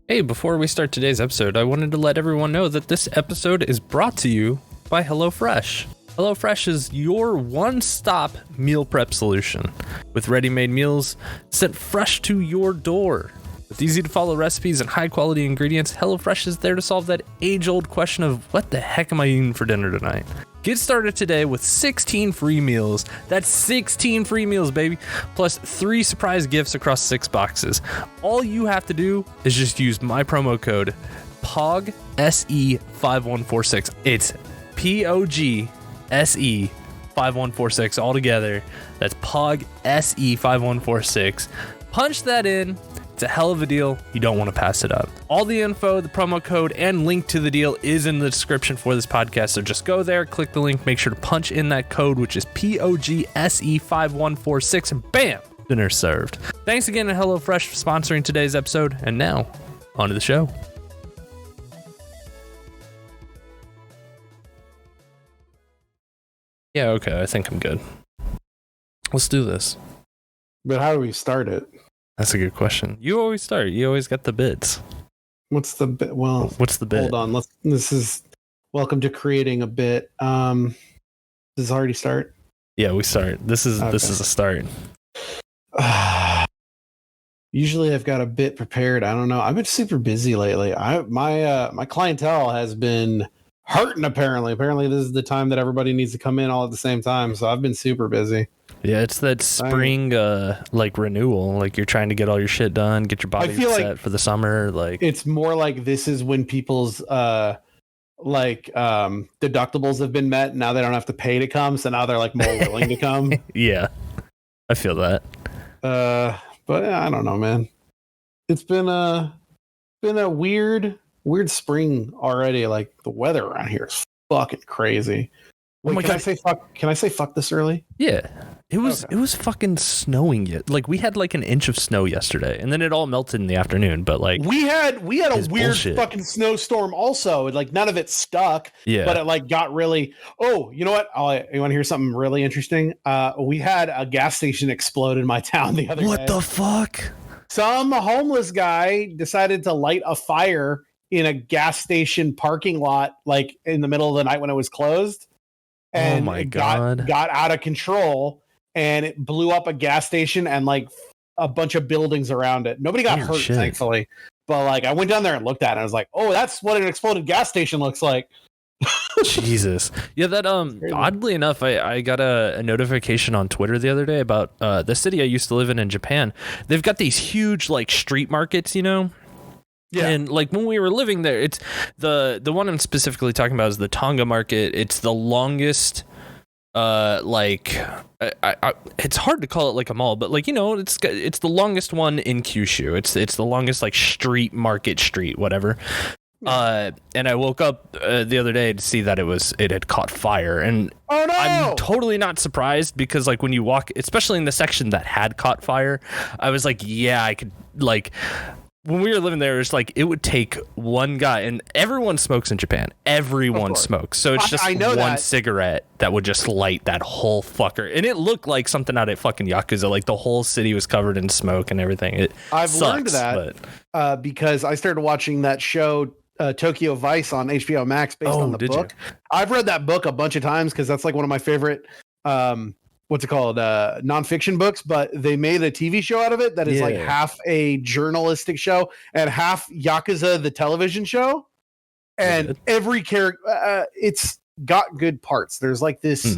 Hey, before we start today's episode, I wanted to let everyone know that this episode is brought to you by HelloFresh. HelloFresh is your one-stop meal prep solution, with ready-made meals sent fresh to your door. With easy-to-follow recipes and high-quality ingredients, HelloFresh is there to solve that age-old question of what the heck am I eating for dinner tonight? Get started today with 16 free meals. That's 16 free meals, baby. Plus 3 surprise gifts across 6 boxes. All you have to do is just use my promo code POGSE5146. It's POGSE5146 all together. That's POGSE5146. Punch that in. It's a hell of a deal. You don't want to pass it up. All the info, the promo code, and link to the deal is in the description for this podcast. So just go there, click the link, make sure to punch in that code, which is POGSE5146, and bam, dinner served. Thanks again to HelloFresh for sponsoring today's episode. And now, on to the show. Yeah, okay, I think I'm good. Let's do this. But how do we start it? That's a good question. You always start. You always got the bits. What's the bit? Well, what's the bit? Hold on. This is welcome to creating a bit. Does this already start? Yeah, we start. This is a start. Usually I've got a bit prepared. I don't know. I've been super busy lately. My clientele has been hurting apparently. Apparently this is the time that everybody needs to come in all at the same time. So I've been super busy. Yeah, it's that spring like renewal. Like you're trying to get all your shit done, get your body set for the summer. Like it's more like this is when people's deductibles have been met. Now they don't have to pay to come, so now they're like more willing to come. Yeah, I feel that. But I don't know, man. It's been a weird spring already. Like the weather around here is fucking crazy. Wait, can I say fuck? Can I say fuck this early? Yeah. It was fucking snowing yet. Like we had like an inch of snow yesterday, and then it all melted in the afternoon. But like we had a weird fucking snowstorm also. Like none of it stuck. Yeah. But it like got really. Oh, you know what? You want to hear something really interesting? We had a gas station explode in my town the other day. What the fuck? Some homeless guy decided to light a fire in a gas station parking lot, like in the middle of the night when it was closed. And oh my God. Got out of control, and it blew up a gas station and like a bunch of buildings around it. Nobody got hurt, thankfully. But like I went down there and looked at it, and I was like, oh, that's what an exploded gas station looks like. Jesus. Yeah, that oddly enough, I got a notification on Twitter the other day about the city I used to live in Japan. They've got these huge like street markets, you know? Yeah. And like when we were living there, it's the one I'm specifically talking about is the Tonga market. It's the longest it's hard to call it like a mall, but like, you know, it's the longest one in Kyushu. It's the longest like street whatever. And I woke up the other day to see that it had caught fire, and oh no! I'm totally not surprised because like when you walk, especially in the section that had caught fire, I was like, yeah, I could like. When we were living there, it's like it would take one guy, and everyone smokes in Japan. Everyone smokes, so it's just one cigarette that would just light that whole fucker. And it looked like something out of fucking Yakuza. Like the whole city was covered in smoke and everything. I've learned that because I started watching that show Tokyo Vice on HBO Max based on the book. I've read that book a bunch of times because that's like one of my favorite. Nonfiction books, but they made a TV show out of it that is like half a journalistic show and half Yakuza the television show. And every character, it's got good parts. There's like this.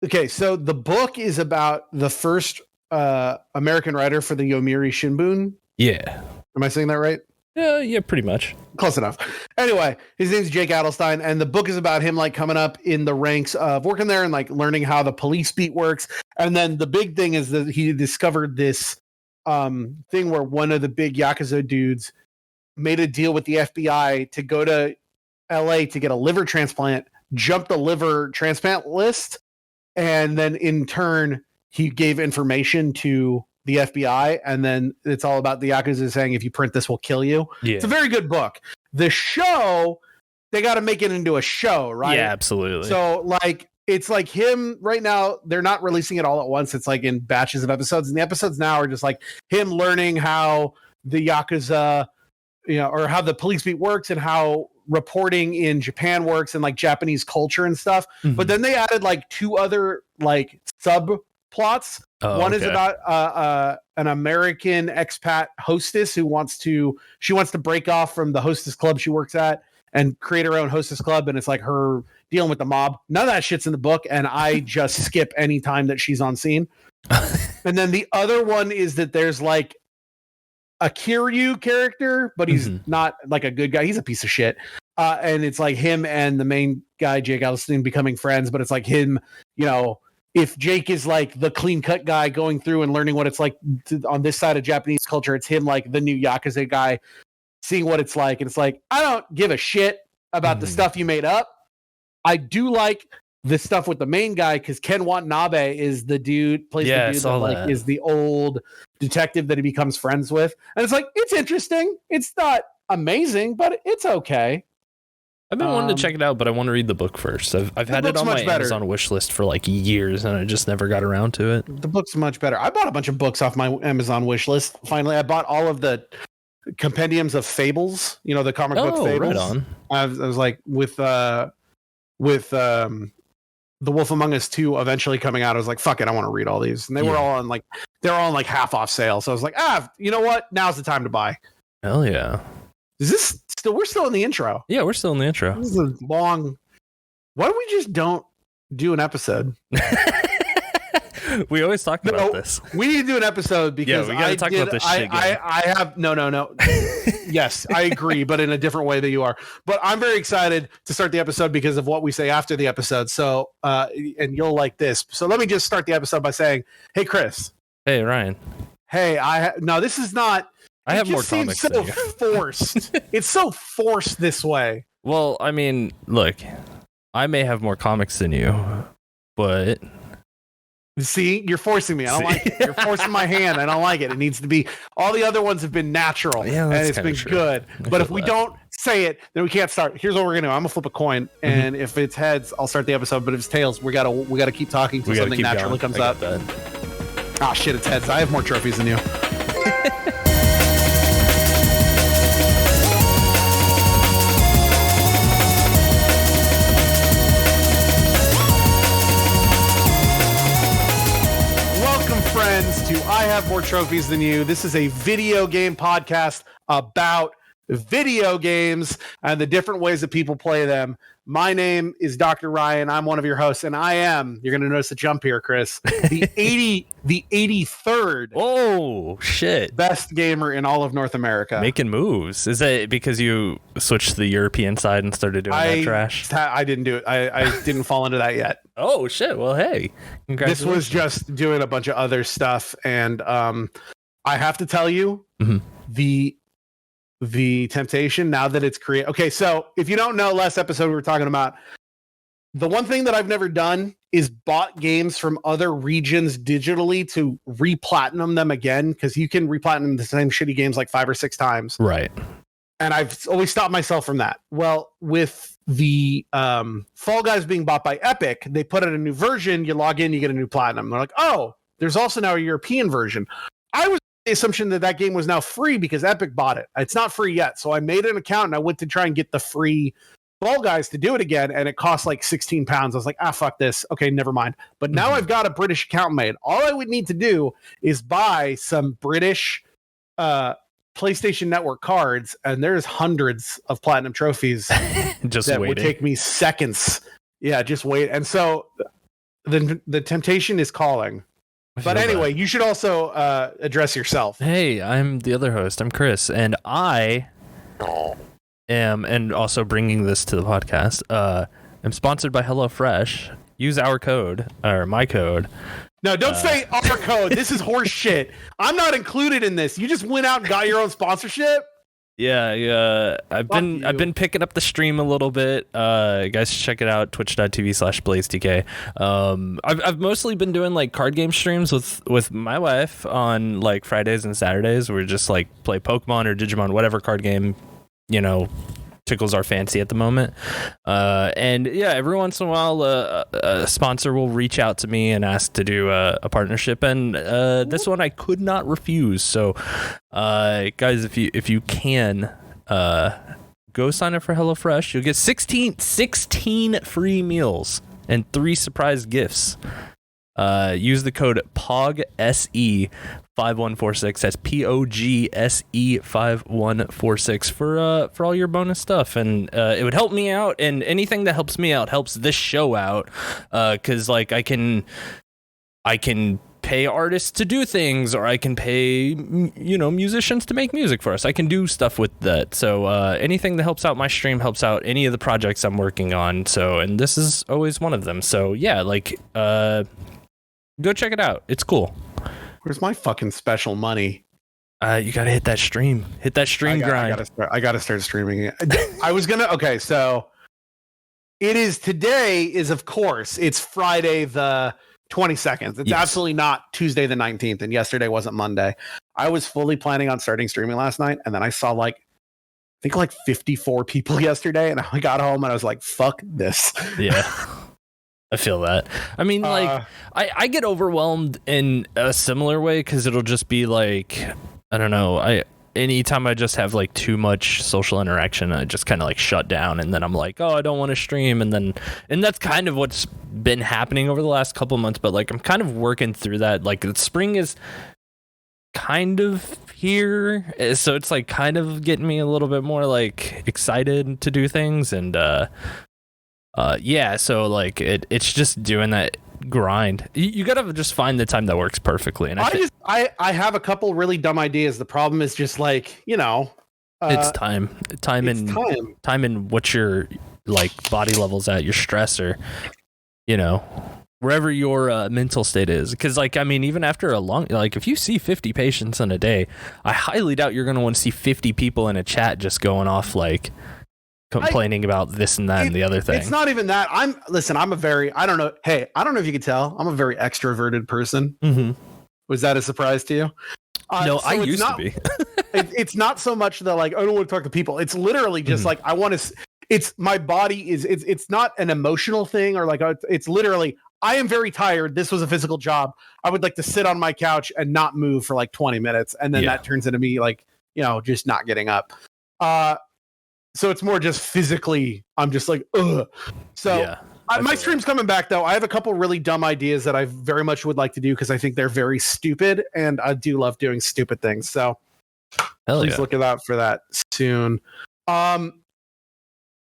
Okay, so the book is about the first American writer for the Yomiuri Shimbun. Yeah. Am I saying that right? Yeah, pretty much. Close enough. Anyway, his name's Jake Adelstein, and the book is about him like coming up in the ranks of working there and like learning how the police beat works. And then the big thing is that he discovered this thing where one of the big Yakuza dudes made a deal with the FBI to go to LA to get a liver transplant, jump the liver transplant list, and then in turn he gave information to the FBI, and then it's all about the Yakuza saying, if you print this, we'll kill you. Yeah. It's a very good book. The show, they got to make it into a show, right? Yeah, absolutely. So like, it's like him right now, they're not releasing it all at once. It's like in batches of episodes, and the episodes now are just like him learning how the Yakuza or how the police beat works and how reporting in Japan works and like Japanese culture and stuff. Mhm. But then they added like 2 other like subplots. One is about an American expat hostess who wants to break off from the hostess club she works at and create her own hostess club, and it's like her dealing with the mob. None of that shit's in the book, and I just skip any time that she's on scene. And then the other one is that there's like a Kiryu character, but he's not like a good guy. He's a piece of shit. And it's like him and the main guy, Jake Adelstein, becoming friends, but it's like him, if Jake is like the clean cut guy going through and learning what it's like on this side of Japanese culture, it's him like the new Yakuza guy seeing what it's like. And it's like, I don't give a shit about the stuff you made up. I do like the stuff with the main guy because Ken Watanabe is the dude, plays the dude that like is the old detective that he becomes friends with. And it's like, it's interesting. It's not amazing, but it's okay. I've been wanting to check it out, but I want to read the book first. I've had it on my Amazon wish list for like years, and I just never got around to it. The book's much better. I bought a bunch of books off my Amazon wish list. Finally, I bought all of the compendiums of fables. The comic book fables. Right on. I was like with The Wolf Among Us 2 eventually coming out. I was like, fuck it, I want to read all these, and they were all on like half off sale. So I was like, you know what? Now's the time to buy. Hell yeah. Is this still? We're still in the intro. Yeah, we're still in the intro. This is a long. Why don't we just don't do an episode? We always talk about this. We need to do an episode because we got to talk about this shit. I have no. Yes, I agree, but in a different way than you are. But I'm very excited to start the episode because of what we say after the episode. So, and you'll like this. So let me just start the episode by saying, "Hey, Chris." Hey, Ryan. Hey, no, this is not. I have more comics than you. Forced. It's so forced this way. Well, I mean, look, I may have more comics than you, but see, you're forcing me. I don't like it. You're forcing my hand. I don't like it. It needs to be. All the other ones have been natural, and it's been good. But if we don't say it, then we can't start. Here's what we're gonna do. I'm gonna flip a coin, and if it's heads, I'll start the episode. But if it's tails, we gotta keep talking until something naturally comes up. Ah, shit, it's heads. I have more trophies than you. Friends to I Have More Trophies Than You. This is a video game podcast about video games and the different ways that people play them. My name is Dr. Ryan. I'm one of your hosts, and I am, you're going to notice a jump here, Chris, the 83rd oh shit best gamer in all of North America. Making moves. Is that because you switched to the European side and started doing that trash? I didn't do it. I didn't fall into that yet. Oh shit. Well, hey, this was just doing a bunch of other stuff, and I have to tell you, the temptation now that it's created. Okay, so if you don't know, last episode we were talking about the one thing that I've never done is bought games from other regions digitally to re-platinum them again, because you can re-platinum the same shitty games like 5 or 6 times. Right. And I've always stopped myself from that. Well, with the Fall Guys being bought by Epic, they put out a new version. You log in, you get a new platinum. They're like, oh, there's also now a European version. I was the assumption that game was now free because Epic bought it. It's not free yet. So I made an account and I went to try and get the free Fall Guys to do it again, and it cost like 16 pounds. I was like, fuck this. Okay, never mind. But now I've got a British account made. All I would need to do is buy some British PlayStation Network cards, and there's hundreds of platinum trophies just that waiting. Would take me seconds. Yeah, just wait. And so the temptation is calling. But anyway, you should also address yourself. Hey, I'm the other host. I'm Chris, and I am, and also bringing this to the podcast, I'm sponsored by HelloFresh. Use our code, or my code. No, don't say our code. This is horse shit. I'm not included in this. You just went out and got your own sponsorship? Yeah. I've been picking up the stream a little bit. Guys, check it out, twitch.tv/BlazeTK. I've mostly been doing like card game streams with my wife on like Fridays and Saturdays. We just like play Pokemon or Digimon, whatever card game, tickles our fancy at the moment. And yeah, every once in a while a sponsor will reach out to me and ask to do a partnership, and this one I could not refuse. So guys, if you can go sign up for HelloFresh. You'll get 16 free meals and 3 surprise gifts. Use the code POGSE5146. That's POGSE5146 for all your bonus stuff, and it would help me out. And anything that helps me out helps this show out, because like I can pay artists to do things, or I can pay musicians to make music for us. I can do stuff with that. So anything that helps out my stream helps out any of the projects I'm working on. So, and this is always one of them. So yeah, like go check it out. It's cool. Where's my fucking special money? You gotta hit that stream. Hit that stream grind. I gotta start streaming it. I was gonna. Okay, so today is of course it's Friday the 22nd. It's absolutely not Tuesday the 19th, and yesterday wasn't Monday. I was fully planning on starting streaming last night, and then I saw I think 54 people yesterday, and I got home and I was like, "Fuck this." Yeah. I feel that. I mean, I get overwhelmed in a similar way, because it'll just be like, I don't know. Anytime I just have like too much social interaction, I just kind of like shut down, and then I'm like, oh, I don't want to stream, and that's kind of what's been happening over the last couple months. But like, I'm kind of working through that. Like, the spring is kind of here, so it's like kind of getting me a little bit more like excited to do things, and yeah, so like it's just doing that grind. You gotta just find the time that works perfectly. And I have a couple really dumb ideas. The problem is just like, it's time and what your like body level's at, your stress, or wherever your mental state is. Because like, I mean, even after a long, like if you see 50 patients in a day, I highly doubt you're gonna want to see 50 people in a chat just going off like complaining about this and that and the other thing. It's not even that. I'm a very, I don't know. Hey, I don't know if you could tell, I'm a very extroverted person. Mm-hmm. Was that a surprise to you? No, I used to be. It's not so much that like, I don't want to talk to people. It's literally just like, I want to, it's my body is, it's not an emotional thing, or like, it's literally, I am very tired. This was a physical job. I would like to sit on my couch and not move for like 20 minutes. And then that turns into me like, just not getting up. So it's more just physically, I'm just like, ugh. So my stream's coming back, though. I have a couple really dumb ideas that I very much would like to do, because I think they're very stupid, and I do love doing stupid things. So please look out for that soon.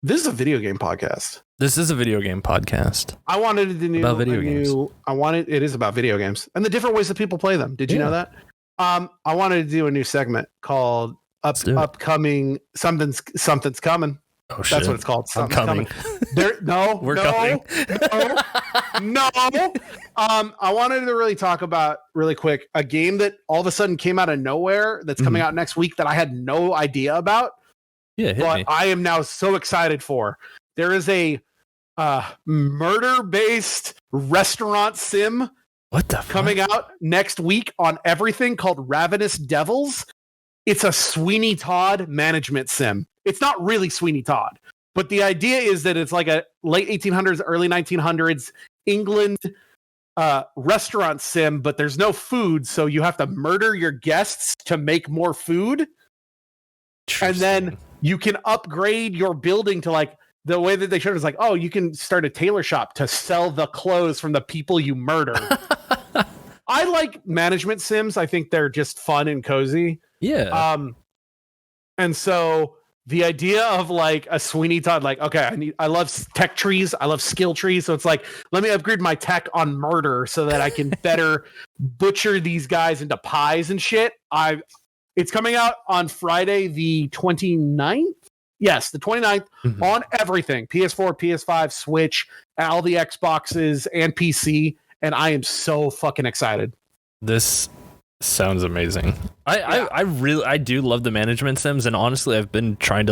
This is a video game podcast. I wanted to do about video games. It is about video games and the different ways that people play them. Did you know that? I wanted to do a new segment called upcoming something's coming. Oh shit. That's what it's called. Something's coming. We're coming. No. I wanted to really talk about really quick a game that all of a sudden came out of nowhere that's coming out next week that I had no idea about. Yeah, but I am now so excited for. There is a murder-based restaurant sim. What the fuck? Coming out next week on everything, called Ravenous Devils. It's a Sweeney Todd management sim. It's not really Sweeney Todd, but the idea is that it's like a late 1800s, early 1900s England restaurant sim, but there's no food, so you have to murder your guests to make more food. And then you can upgrade your building to like, the way that they showed it is like, oh, you can start a tailor shop to sell the clothes from the people you murder. I like management sims. I think they're just fun and cozy. Yeah. And so the idea of like a Sweeney Todd, like, okay, I love tech trees. I love skill trees. So it's like, let me upgrade my tech on murder so that I can better butcher these guys into pies and shit. It's coming out on Friday, the 29th. Yes, the 29th on everything. PS4, PS5, Switch, all the Xboxes and PC. And I am so fucking excited. This sounds amazing. I do love the management sims, and honestly I've been playing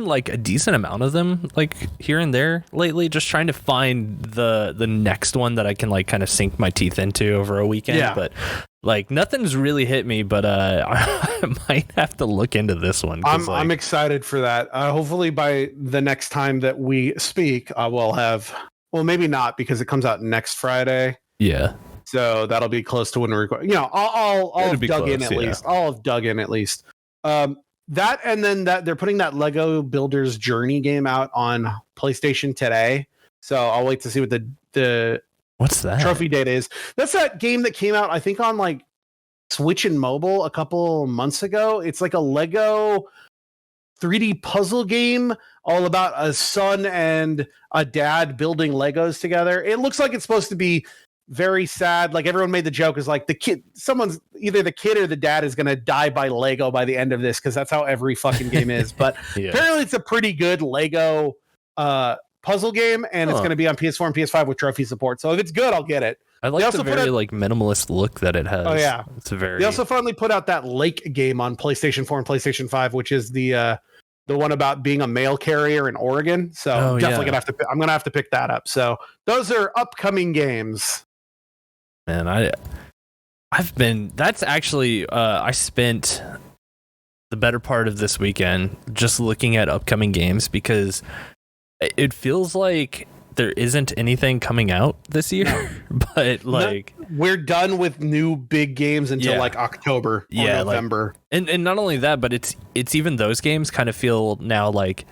like a decent amount of them like here and there lately, just trying to find the next one that I can like kind of sink my teeth into over a weekend. But like nothing's really hit me, but I might have to look into this one. I'm excited for that. Hopefully by the next time that we speak, we'll have, well, maybe not, because it comes out next Friday. Yeah. So that'll be close to when we record. I'll have dug in at least. I'll have dug in at least. That and then that they're putting that Lego Builder's Journey game out on PlayStation today. So I'll wait to see what the What's that? trophy data is. That's that game that came out, I think, on like Switch and mobile a couple months ago. It's like a Lego 3D puzzle game all about a son and a dad building Legos together. It looks like it's supposed to be very sad. Like everyone made the joke is like someone's either the kid or the dad is going to die by Lego by the end of this, because that's how every fucking game is. But apparently it's a pretty good Lego puzzle game, and it's going to be on PS4 and PS5 with trophy support. So if it's good, I'll get it. I like the very like minimalist look that it has. Oh yeah, it's very. They also finally put out that Lake game on PlayStation 4 and PlayStation 5, which is the one about being a mail carrier in Oregon. So definitely I'm gonna have to pick that up. So those are upcoming games. Man, that's actually I spent the better part of this weekend just looking at upcoming games, because it feels like there isn't anything coming out this year. But like we're done with new big games until like October or November. Like, and not only that, but it's even those games kind of feel now like,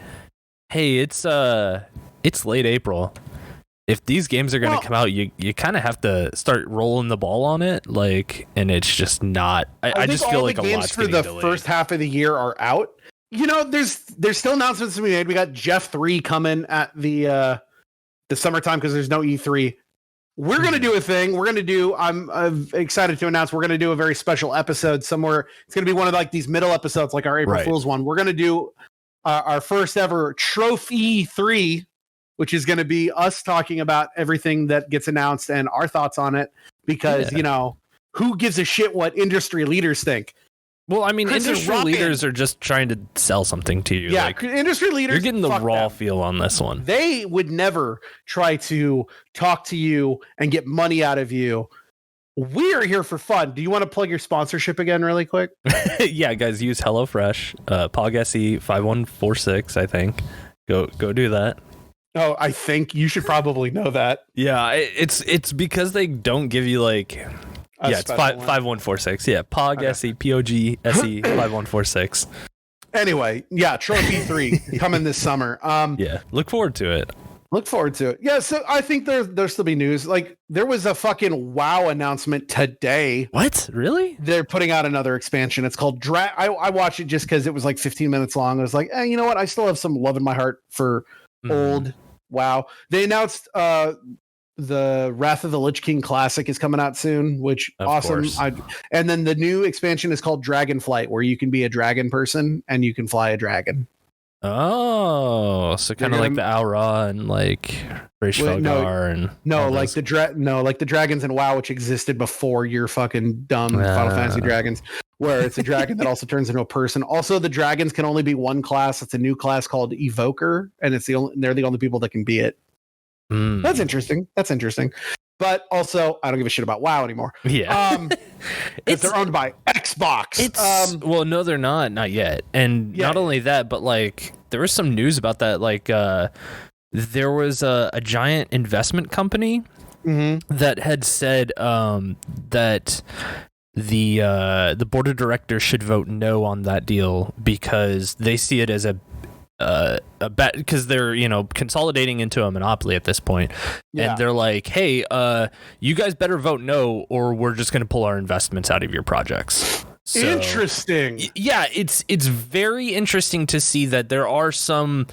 hey, it's late April. If these games are going to come out, you kind of have to start rolling the ball on it, like, and it's just not. I just feel like a lot's for the first half of the year are out. You know, there's still announcements to be made. We got Jeff 3 coming at the summertime because there's no E3. We're going to do a thing. We're going to do. I'm excited to announce we're going to do a very special episode somewhere. It's going to be one of like these middle episodes, like our April Fool's one. We're going to do our first ever Trophy 3. Which is going to be us talking about everything that gets announced and our thoughts on it, because, you know, who gives a shit what industry leaders think? Well, I mean, industry leaders are just trying to sell something to you. Yeah, like, industry leaders. You're getting the raw feel on this one. They would never try to talk to you and get money out of you. We are here for fun. Do you want to plug your sponsorship again really quick? Yeah, guys, use HelloFresh, PogSE 5146, I think. Go do that. Oh, I think you should probably know that. Yeah, it's because they don't give you like it's 5146. Yeah, PogSE POGSE 5146. Anyway, yeah, Trophy 3 coming this summer. Yeah, look forward to it. Look forward to it. Yeah, so I think there'll still be news. Like there was a fucking WoW announcement today. What? Really? They're putting out another expansion. It's called I watched it just because it was like 15 minutes long. I was like, you know what? I still have some love in my heart for old WoW. They announced the Wrath of the Lich King Classic is coming out soon, which awesome. And then the new expansion is called Dragonflight, where you can be a dragon person and you can fly a dragon. Oh, so kind of like the Aura and like Rishfelgar like the dragons in WoW, which existed before your fucking dumb Final Fantasy dragons, where it's a dragon that also turns into a person. Also, the dragons can only be one class. It's a new class called Evoker, and they're the only people that can be it. That's interesting. But also, I don't give a shit about WoW anymore. Yeah. They're owned by Xbox. Well, no, they're not yet. And not only that, but like there was some news about that. Like there was a giant investment company that had said that the board of directors should vote no on that deal because they see it as a bet, because they're consolidating into a monopoly at this point, and they're like, hey, you guys better vote no or we're just going to pull our investments out of your projects. So, interesting. Yeah, it's very interesting to see that there are some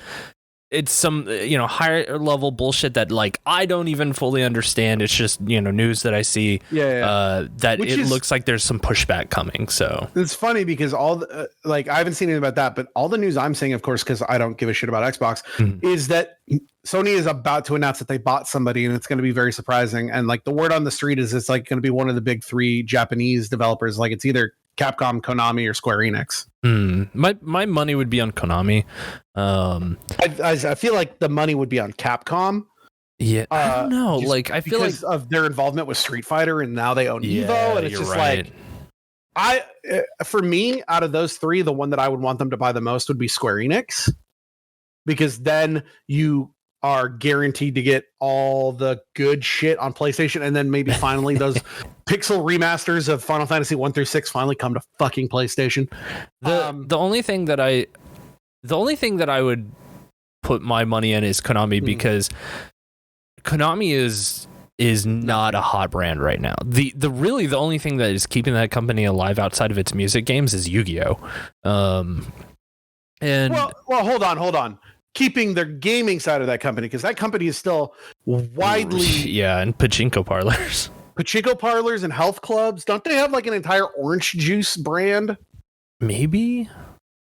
higher level bullshit that like I don't even fully understand. It's just news that I see that looks like there's some pushback coming. So it's funny because all I haven't seen anything about that, but all the news I'm seeing, of course, because I don't give a shit about Xbox, is that Sony is about to announce that they bought somebody, and it's going to be very surprising. And like the word on the street is it's like going to be one of the big three Japanese developers. Like it's either Capcom, Konami, or Square Enix. My money would be on Konami. I feel like the money would be on Capcom. Yeah, I don't know. Like I feel because of their involvement with Street Fighter, and now they own Evo, and it's just right. For me, out of those three, the one that I would want them to buy the most would be Square Enix, because then you are guaranteed to get all the good shit on PlayStation, and then maybe finally those pixel remasters of Final Fantasy 1 through 6 finally come to fucking PlayStation. The only thing that I would put my money in is Konami, because Konami is not a hot brand right now. The only thing that is keeping that company alive outside of its music games is Yu-Gi-Oh. And well, hold on. Keeping their gaming side of that company, because that company is still widely and pachinko parlors and health clubs. Don't they have like an entire orange juice brand? Maybe.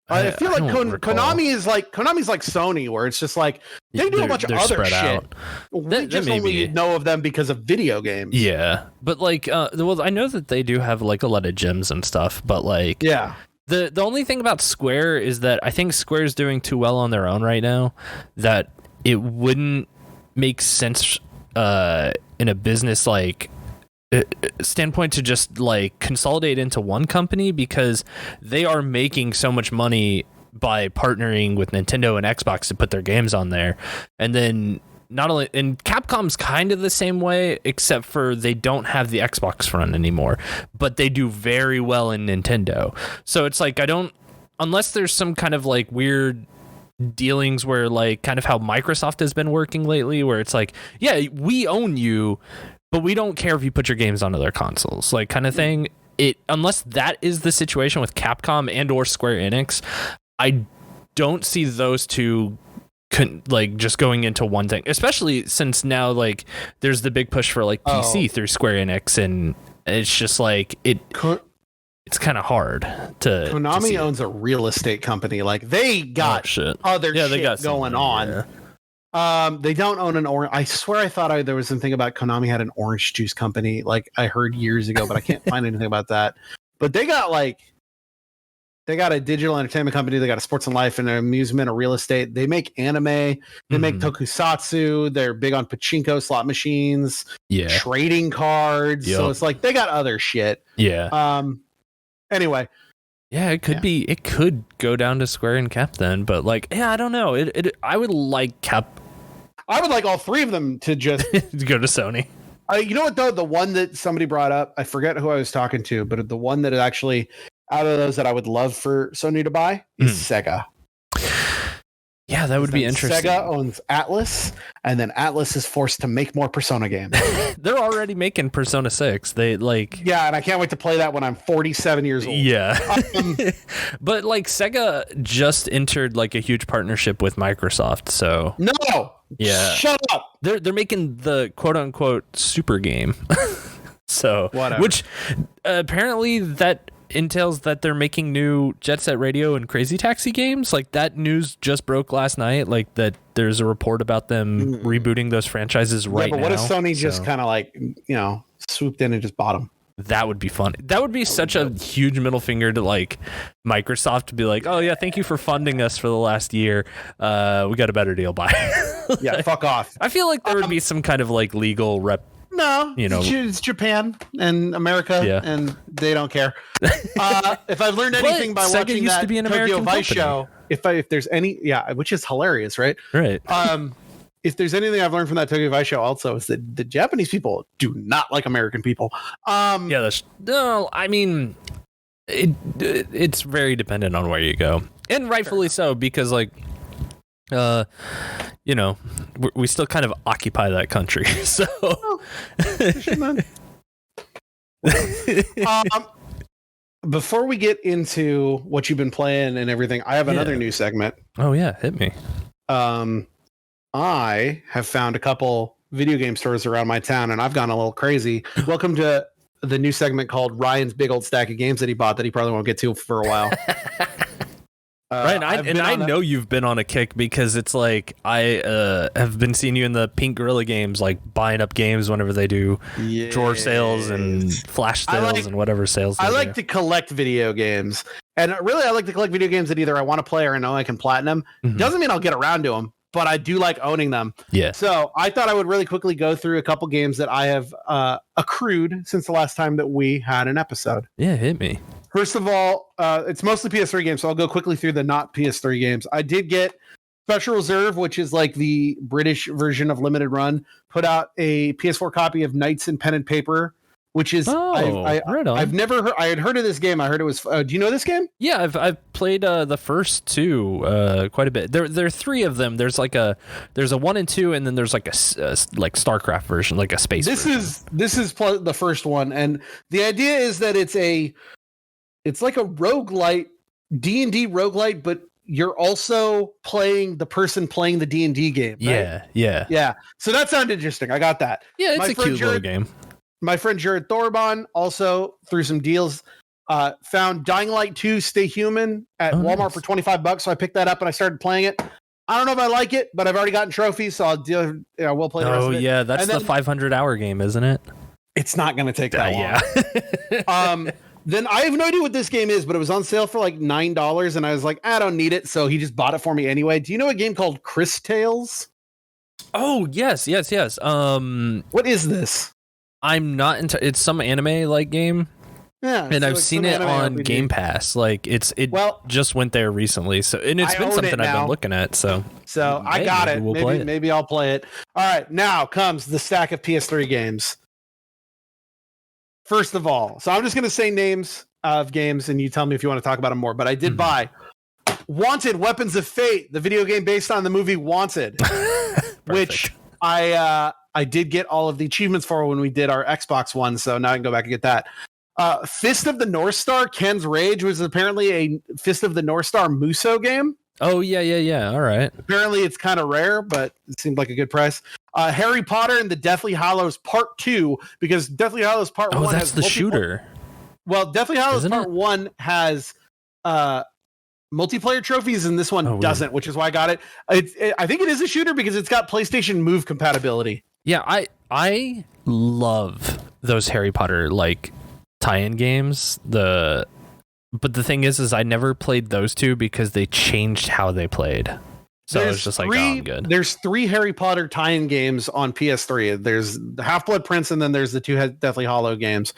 I feel like Konami's like Sony, where it's just like they do a bunch of other shit. Out. We just only know of them because of video games. Yeah, but like, well, I know that they do have like a lot of gyms and stuff, but like, yeah. The only thing about Square is that I think Square's doing too well on their own right now that it wouldn't make sense in a business like standpoint to just like consolidate into one company, because they are making so much money by partnering with Nintendo and Xbox to put their games on there. And then not only, and Capcom's kind of the same way, except for they don't have the Xbox front anymore, but they do very well in Nintendo. So it's like, unless there's some kind of like weird dealings where like kind of how Microsoft has been working lately, where it's like, yeah, we own you, but we don't care if you put your games onto their consoles, like kind of thing. Unless that is the situation with Capcom and or Square Enix, I don't see those two like just going into one thing, especially since now like there's the big push for like PC through Square Enix, and it's just like it's kind of hard to. Konami owns a real estate company. Like they got other shit going on. Yeah. They don't own an orange. I swear I thought there was something about Konami had an orange juice company. Like I heard years ago, but I can't find anything about that. But they got a digital entertainment company. They got a sports and life and an amusement, a real estate. They make anime. They make tokusatsu. They're big on pachinko slot machines. Yeah. Trading cards. Yep. So it's like they got other shit. Yeah. Anyway. Yeah, it could be. It could go down to Square and Cap then, but like, yeah, I don't know. I would like Cap. I would like all three of them to just go to Sony. You know what though? The one that somebody brought up, I forget who I was talking to, but the one that actually, out of those that I would love for Sony to buy is Sega. Yeah, that would be interesting. Sega owns Atlas, and then Atlas is forced to make more Persona games. They're already making Persona 6. They like... Yeah, and I can't wait to play that when I'm 47 years old. Yeah. But like Sega just entered like a huge partnership with Microsoft, so... No! Yeah. Shut up! They're making the quote-unquote super game. So... Whatever. Which apparently that entails that they're making new Jet Set Radio and Crazy Taxi games. Like that news just broke last night, like that there's a report about them rebooting those franchises right now. But what if Sony just kind of like, swooped in and just bought them? That would be fun. That would be such a huge middle finger to like Microsoft to be like, oh yeah, thank you for funding us for the last year. We got a better deal. Bye. Yeah, fuck off. I feel like there would be some kind of like legal rep. No, it's Japan and America, and they don't care. If I've learned anything by watching that Tokyo Vice show, if there's any, which is hilarious, right? Right. If there's anything I've learned from that Tokyo Vice show, also is that the Japanese people do not like American people. I mean, it's very dependent on where you go, and rightfully so, because like. We still kind of occupy that country. So, before we get into what you've been playing and everything, I have another new segment. Oh yeah, hit me. I have found a couple video game stores around my town, and I've gone a little crazy. Welcome to the new segment called Ryan's Big Old Stack of Games that he bought that he probably won't get to for a while. Right, I know you've been on a kick because it's like I have been seeing you in the Pink Gorilla games, like buying up games whenever they do drawer sales and flash sales and whatever sales. I like to collect video games, and really, I like to collect video games that either I want to play or I know I can platinum. Doesn't mean I'll get around to them, but I do like owning them. Yeah. So I thought I would really quickly go through a couple games that I have accrued since the last time that we had an episode. Yeah, hit me. First of all, it's mostly PS3 games, so I'll go quickly through the not PS3 games. I did get Special Reserve, which is like the British version of Limited Run, put out a PS4 copy of Knights in Pen and Paper, which is right on. I've never heard. I had heard of this game. I heard it was. Do you know this game? Yeah, I've played the first two quite a bit. There are three of them. There's a 1 and 2, and then there's like a like StarCraft version, like a space. This version. is the first one, and the idea is that it's like a roguelite, D&D roguelite, but you're also playing the person playing the D&D game. Right? Yeah. So that sounded interesting. I got that. Yeah, it's a cute little game. My friend Jared Thorban also through some deals found Dying Light 2 Stay Human at Walmart for $25, so I picked that up and I started playing it. I don't know if I like it, but I've already gotten trophies, so we'll play the rest of it. Oh yeah, that's the 500-hour game, isn't it? It's not going to take that long. Yeah. Then I have no idea what this game is, but it was on sale for like $9, and I was like, I don't need it, so he just bought it for me anyway. Do you know a game called Chris Tales? Oh yes. What is this? I'm not into. It's some anime like game. Yeah, and I've seen it on RPG. Game Pass. Like it just went there recently. So and it's been something I've been looking at. So I got it. Maybe I'll play it. All right, now comes the stack of PS3 games. First of all, so I'm just going to say names of games, and you tell me if you want to talk about them more. But I did buy Wanted: Weapons of Fate, the video game based on the movie Wanted, which I did get all of the achievements for when we did our Xbox one. So now I can go back and get that. Fist of the North Star, Ken's Rage, was apparently a Fist of the North Star Muso game. Oh, yeah. All right. Apparently it's kind of rare, but it seemed like a good price. Harry Potter and the Deathly Hallows Part 2, because Deathly Hallows Part 1 that's has the shooter. Well, Deathly Hallows Part 1 has multiplayer trophies, and this one doesn't, which is why I got it. I think it is a shooter because it's got PlayStation Move compatibility. Yeah, I love those Harry Potter like tie-in games. But the thing is I never played those two because they changed how they played. So it's just like, I'm good. There's 3 Harry Potter tie-in games on PS3. There's the Half-Blood Prince, and then there's the 2 Deathly Hallow games.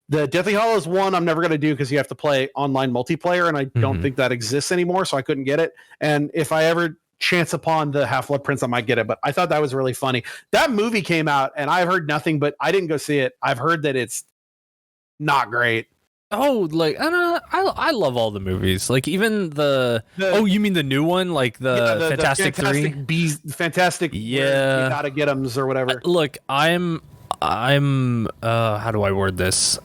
The Deathly Hallows one I'm never going to do because you have to play online multiplayer, and I don't think that exists anymore, so I couldn't get it. And if I ever chance upon the Half-Blood Prince, I might get it, but I thought that was really funny. That movie came out, and I've heard nothing, but I didn't go see it. I've heard that it's not great. Oh, like I love all the movies. Like even you mean the new one, like the Fantastic 3? Fantastic. Yeah, you gotta get them or whatever. Look, I'm how do I word this?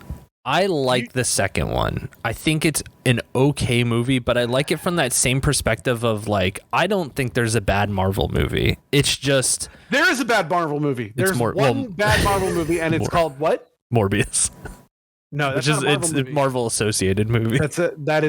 I like the second one. I think it's an okay movie, but I like it from that same perspective of like, I don't think there's a bad Marvel movie. It's just there is a bad Marvel movie. There's one bad Marvel movie, and it's called what? Morbius. No, that's it's a Marvel associated movie. There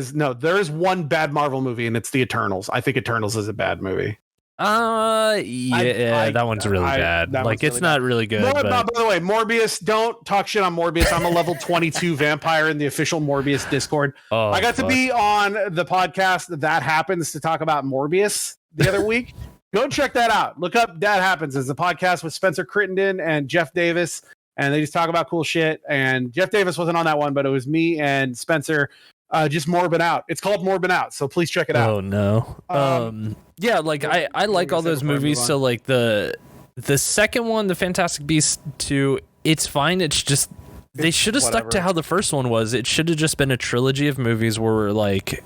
is one bad Marvel movie, and it's the Eternals. I think Eternals is a bad movie. That one's really bad. Like it's not really good. By the way, Morbius, don't talk shit on Morbius. I'm a level 22 vampire in the official Morbius Discord. I got to be on the podcast That Happens to talk about Morbius the other week. Go check that out. Look up That Happens. It's a podcast with Spencer Crittenden and Jeff Davis, and they just talk about cool shit. And Jeff Davis wasn't on that one, but it was me and Spencer just morbid out. It's called Morbid Out, so please check it out. Oh no. Yeah, like I like all those movies. So like the second one, the Fantastic Beasts 2, it's fine. It's just they should have stuck to how the first one was. It should have just been a trilogy of movies where we're like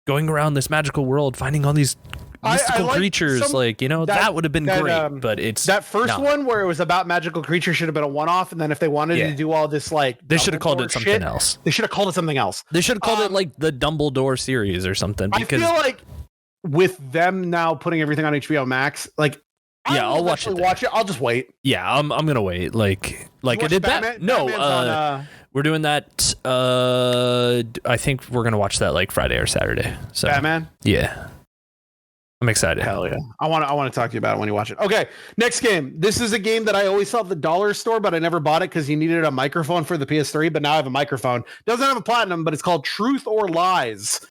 going around this magical world, finding all these mystical creatures. That would have been great. But it's that first one where it was about magical creatures should have been a one-off, and then if they wanted to do all this, like they should have called it something else. They should have called it something else. They should have called it like the Dumbledore series or something. Because I feel like with them now putting everything on HBO Max, like I'll watch it. I'll just wait. Yeah, I'm gonna wait. Like I did Batman? No, we're doing that. I think we're gonna watch that like Friday or Saturday. So Batman. Yeah. I'm excited. Hell yeah. I want to talk to you about it when you watch it. Okay, next game. This is a game that I always saw at the dollar store, but I never bought it because you needed a microphone for the PS3, but now I have a microphone. Doesn't have a platinum, but it's called Truth or Lies.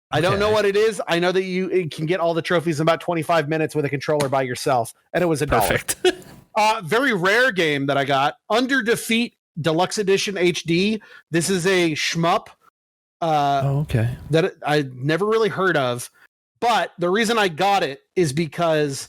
I don't know what it is. I know that you can get all the trophies in about 25 minutes with a controller by yourself, and it was $1. Perfect. Very rare game that I got. Under Defeat Deluxe Edition HD. This is a shmup that I never really heard of. But the reason I got it is because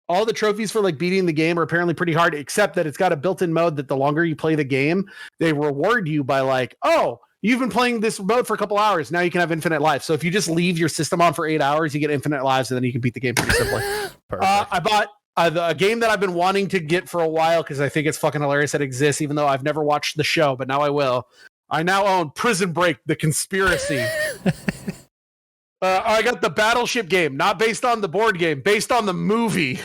all the trophies for like beating the game are apparently pretty hard, except that it's got a built-in mode that the longer you play the game, they reward you by like, oh, you've been playing this mode for a couple hours. Now you can have infinite life. So if you just leave your system on for 8 hours, you get infinite lives, and then you can beat the game pretty simply. I bought a game that I've been wanting to get for a while because I think it's fucking hilarious that it exists, even though I've never watched the show, but now I will. I now own Prison Break: The Conspiracy. I got the Battleship game, not based on the board game, based on the movie.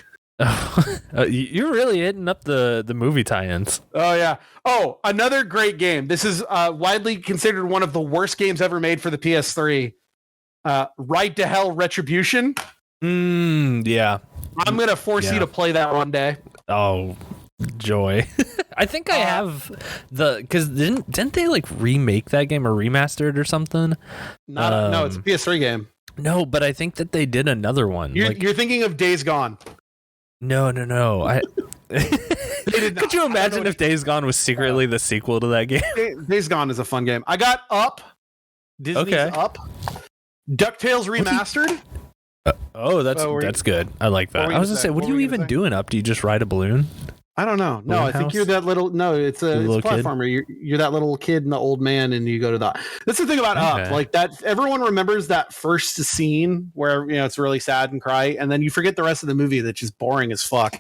You're really hitting up the movie tie-ins. Oh, yeah. Oh, another great game. This is widely considered one of the worst games ever made for the PS3. Ride to Hell Retribution. Yeah. I'm going to force you to play that one day. Oh, joy. I think I have because didn't they like remake that game or remaster it or something? No, it's a PS3 game. No, but I think that they did another one. You're thinking of Days Gone. No. Could you imagine if Days Gone was secretly the sequel to that game? Days Gone is a fun game. I got Up. Disney's Up. DuckTales Remastered. That's good. I like that. I was gonna say, what do you even do in Up? Do you just ride a balloon? I don't know. No, I think you're that little. No, it's a platformer. You're that little kid and the old man, and you go to the. That's the thing about Up. Like that, everyone remembers that first scene where it's really sad and cry, and then you forget the rest of the movie that's just boring as fuck.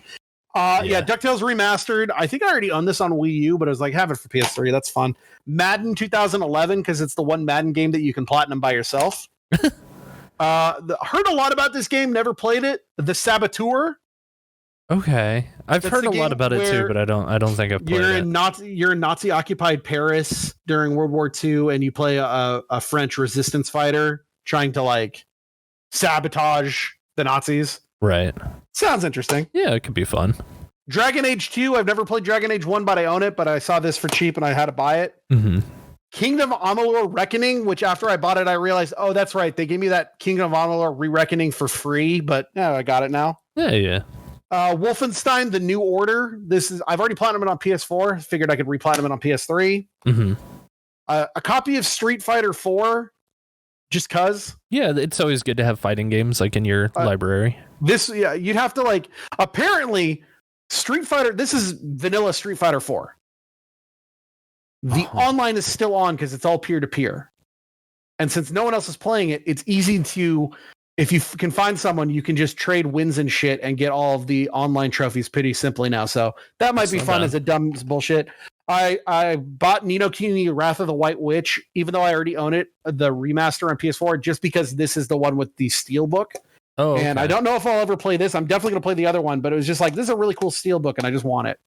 Yeah, DuckTales Remastered. I think I already own this on Wii U, but I was like, have it for PS3. That's fun. Madden 2011 because it's the one Madden game that you can platinum by yourself. Heard a lot about this game. Never played it. The Saboteur. Okay, I've heard a lot about it too, but I don't think I've played it. You're in Nazi-occupied Paris during World War II, and you play a French resistance fighter trying to like sabotage the Nazis. Right. Sounds interesting. Yeah, it could be fun. Dragon Age 2. I've never played Dragon Age 1, but I own it. But I saw this for cheap, and I had to buy it. Mm-hmm. Kingdom of Amalur Reckoning, which after I bought it, I realized, oh, that's right. They gave me that Kingdom of Amalur Re-Reckoning for free, but I got it now. Yeah. Wolfenstein: The New Order. I've already platinumed it on PS4. Figured I could re-platinum it on PS3. Mm-hmm. A copy of Street Fighter 4, just cause. Yeah, it's always good to have fighting games like in your library. You'd have to like. Apparently, Street Fighter. This is vanilla Street Fighter 4. The online is still on because it's all peer-to-peer, and since no one else is playing it, it's easy to. If you can find someone, you can just trade wins and shit and get all of the online trophies pretty simply now. So that might be fun as a dumb bullshit. I bought Ni no Kuni Wrath of the White Witch, even though I already own it, the remaster on PS4, just because this is the one with the steelbook. Oh, okay. And I don't know if I'll ever play this. I'm definitely going to play the other one, but it was just like, this is a really cool steelbook, and I just want it.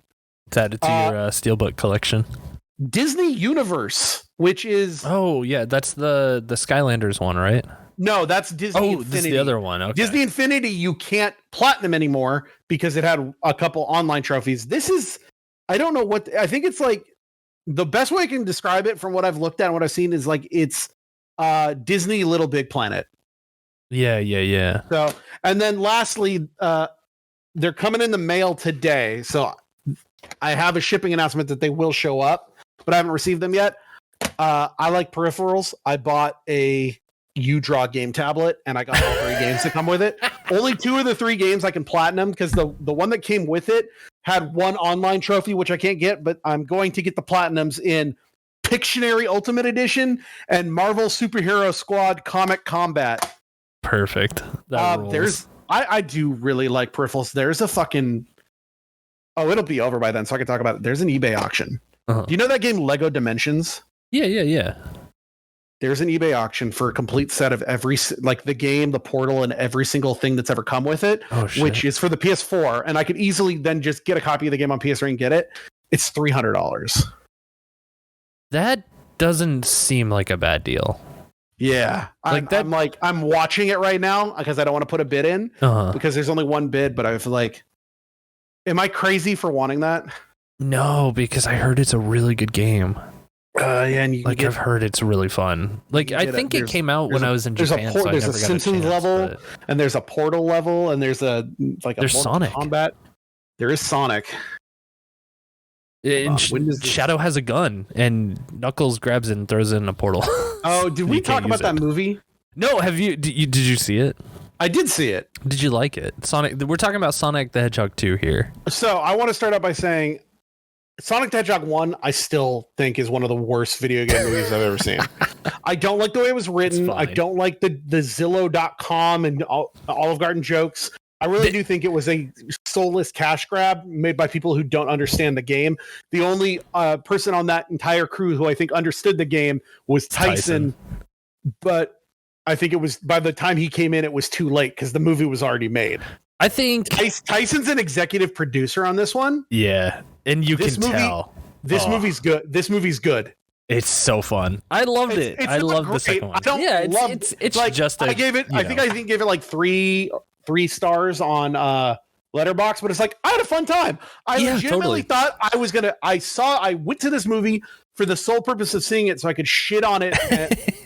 It's added to your steelbook collection. Disney Universe, which is... Oh, yeah, that's the Skylanders one, right? No, that's Disney Infinity. This is the other one. Okay. Disney Infinity, you can't platinum anymore because it had a couple online trophies. This is, I don't know what, I think it's like, the best way I can describe it from what I've looked at and what I've seen is like, it's Disney Little Big Planet. Yeah. So, and then lastly, they're coming in the mail today. So I have a shipping announcement that they will show up, but I haven't received them yet. I like peripherals. I bought a U-Draw game tablet, and I got all 3 games to come with it. Only 2 of the 3 games I can platinum because the one that came with it had 1 online trophy, which I can't get, but I'm going to get the platinums in Pictionary Ultimate Edition and Marvel Superhero Squad Comic Combat. Perfect. I do really like peripherals. There's a fucking... Oh, it'll be over by then, so I can talk about it. There's an eBay auction. Do you know that game Lego Dimensions? Yeah. There's an eBay auction for a complete set of every, like the game, the portal, and every single thing that's ever come with it, which is for the PS4. And I could easily then just get a copy of the game on PS3 and get it. It's $300. That doesn't seem like a bad deal. Yeah. I'm watching it right now because I don't want to put a bid in because there's only 1 bid, but I feel like, am I crazy for wanting that? No, because I heard it's a really good game. And I've heard it's really fun. Like I think it came out when I was in Japan. There's a Simpsons level, and there's a Portal level, and there's a Sonic combat. There is Sonic. And Shadow has a gun, and Knuckles grabs it and throws it in a portal. Oh, did we talk about that movie? No, have you? Did you see it? I did see it. Did you like it? Sonic. We're talking about Sonic the Hedgehog 2 here. So I want to start out by saying Sonic the Hedgehog 1, I still think is one of the worst video game movies I've ever seen. I don't like the way it was written. I don't like the Zillow.com and Olive Garden jokes. I really do think it was a soulless cash grab made by people who don't understand the game. The only person on that entire crew who I think understood the game was Tyson. But I think it was, by the time he came in, it was too late because the movie was already made. I think Tyson's an executive producer on this one. Yeah, and you can tell. This movie's good. This movie's good. It's so fun. I loved it. I love the second one. It's like, just a, I gave it. I think I gave it like three stars on Letterboxd, but it's like I had a fun time. I legitimately thought I was gonna. I went to this movie for the sole purpose of seeing it so I could shit on it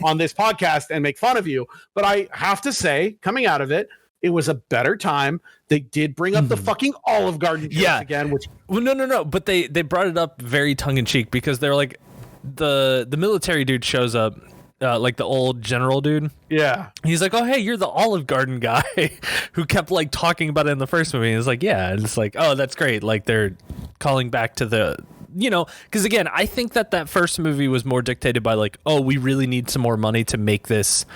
on this podcast and make fun of you. But I have to say, coming out of it, it was a better time. They did bring up the fucking Olive Garden jokes again, which no. But they brought it up very tongue in cheek because they're like the military dude shows up. Like the old general dude. Yeah. He's like, oh, hey, you're the Olive Garden guy who kept like talking about it in the first movie. And it's like, yeah. And it's like, oh, that's great. Like they're calling back to the, because again, I think that first movie was more dictated by like, oh, we really need some more money to make this,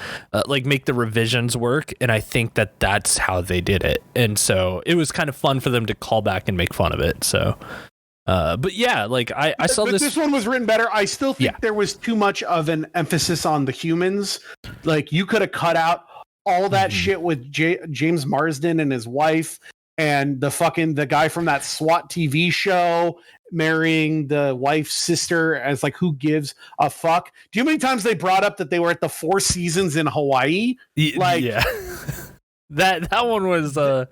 make the revisions work. And I think that's how they did it. And so it was kind of fun for them to call back and make fun of it. So. But yeah, like I saw this. This one was written better. I still think there was too much of an emphasis on the humans. Like you could have cut out all that shit with James Marsden and his wife, and the guy from that SWAT TV show marrying the wife's sister. As like, who gives a fuck? Do you know how many times they brought up that they were at the Four Seasons in Hawaii? Like, yeah. That one was that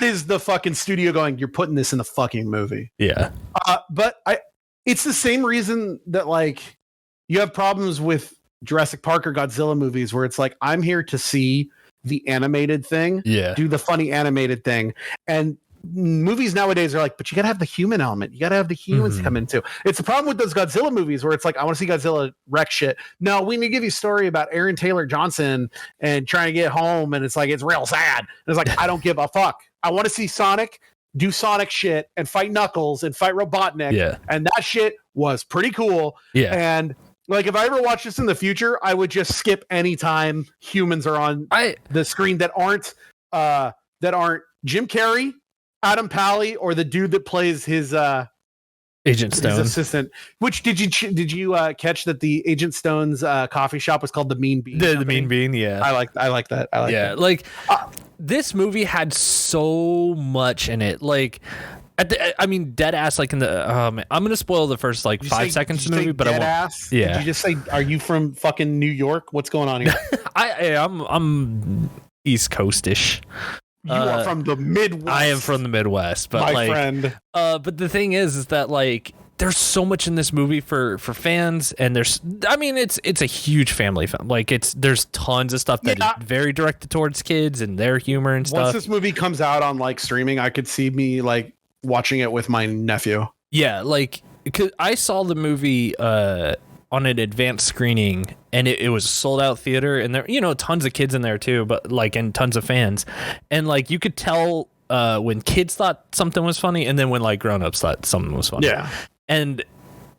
is the fucking studio going, you're putting this in the fucking movie. Yeah. But it's the same reason that like you have problems with Jurassic Park or Godzilla movies where it's like, I'm here to see the animated thing, do the funny animated thing. And movies nowadays are like, but you gotta have the human element. You gotta have the humans come into. It's the problem with those Godzilla movies where it's like, I want to see Godzilla wreck shit. No, we need to give you a story about Aaron Taylor Johnson and trying to get home, and it's like, it's real sad. And it's like, I don't give a fuck. I want to see Sonic do Sonic shit and fight Knuckles and fight Robotnik. Yeah. And that shit was pretty cool. Yeah. And like, if I ever watch this in the future, I would just skip any time humans are on the screen that aren't Jim Carrey, Adam Pally, or the dude that plays his Agent Stone, his assistant. Which did you catch that the Agent Stone's coffee shop was called the Mean Bean? The Mean Bean, yeah. I like that. That. Like this movie had so much in it. Like, dead ass. Like in the I'm gonna spoil the first like 5 seconds of the movie, but I won't. Ass? Yeah. Did you just say, are you from fucking New York? What's going on here? I'm East Coast-ish. You are from the Midwest. I am from the Midwest, but my friend. But the thing is that like there's so much in this movie for fans, and it's a huge family film. Like there's tons of stuff that is very directed towards kids and their humor and stuff. Once this movie comes out on like streaming, I could see me like watching it with my nephew. Yeah, like 'cause I saw the movie on an advanced screening, and it was a sold out theater, and there tons of kids in there too, but like, and tons of fans, and like you could tell when kids thought something was funny, and then when like grown-ups thought something was funny. Yeah. And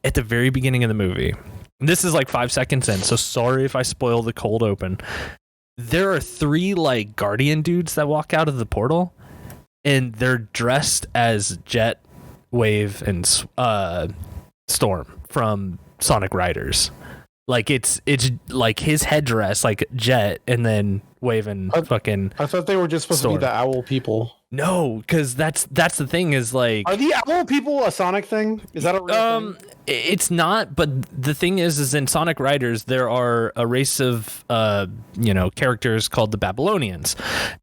at the very beginning of the movie, this is like 5 seconds in, so sorry if I spoil the cold open, there are 3 like guardian dudes that walk out of the portal, and they're dressed as Jet, Wave, and Storm from Sonic Riders. Like it's like his headdress, like Jet, and then Wave and fucking. I thought they were just supposed to be the owl people. No, because that's the thing is like. Are the owl people a Sonic thing? Is that a real thing? It's not, but the thing is in Sonic Riders there are a race of characters called the Babylonians,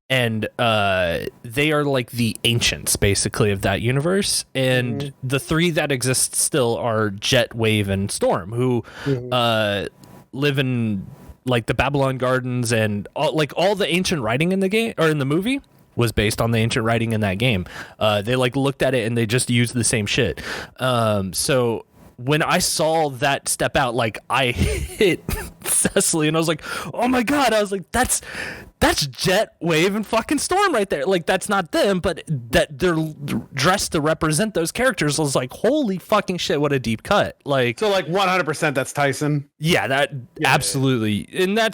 and they are like the ancients basically of that universe, and the 3 that exist still are Jet, Wave, and Storm, who live in like the Babylon Gardens, and all the ancient writing in the game or in the movie was based on the ancient writing in that game. They like looked at it and they just used the same shit. So when I saw that step out, like I hit Cecily, and I was like, oh my god, I was like, that's Jet, Wave, and fucking Storm right there. Like, that's not them, but that they're dressed to represent those characters. I was like, holy fucking shit, what a deep cut. Like, so like 100% that's Tyson. Yeah, absolutely. Yeah.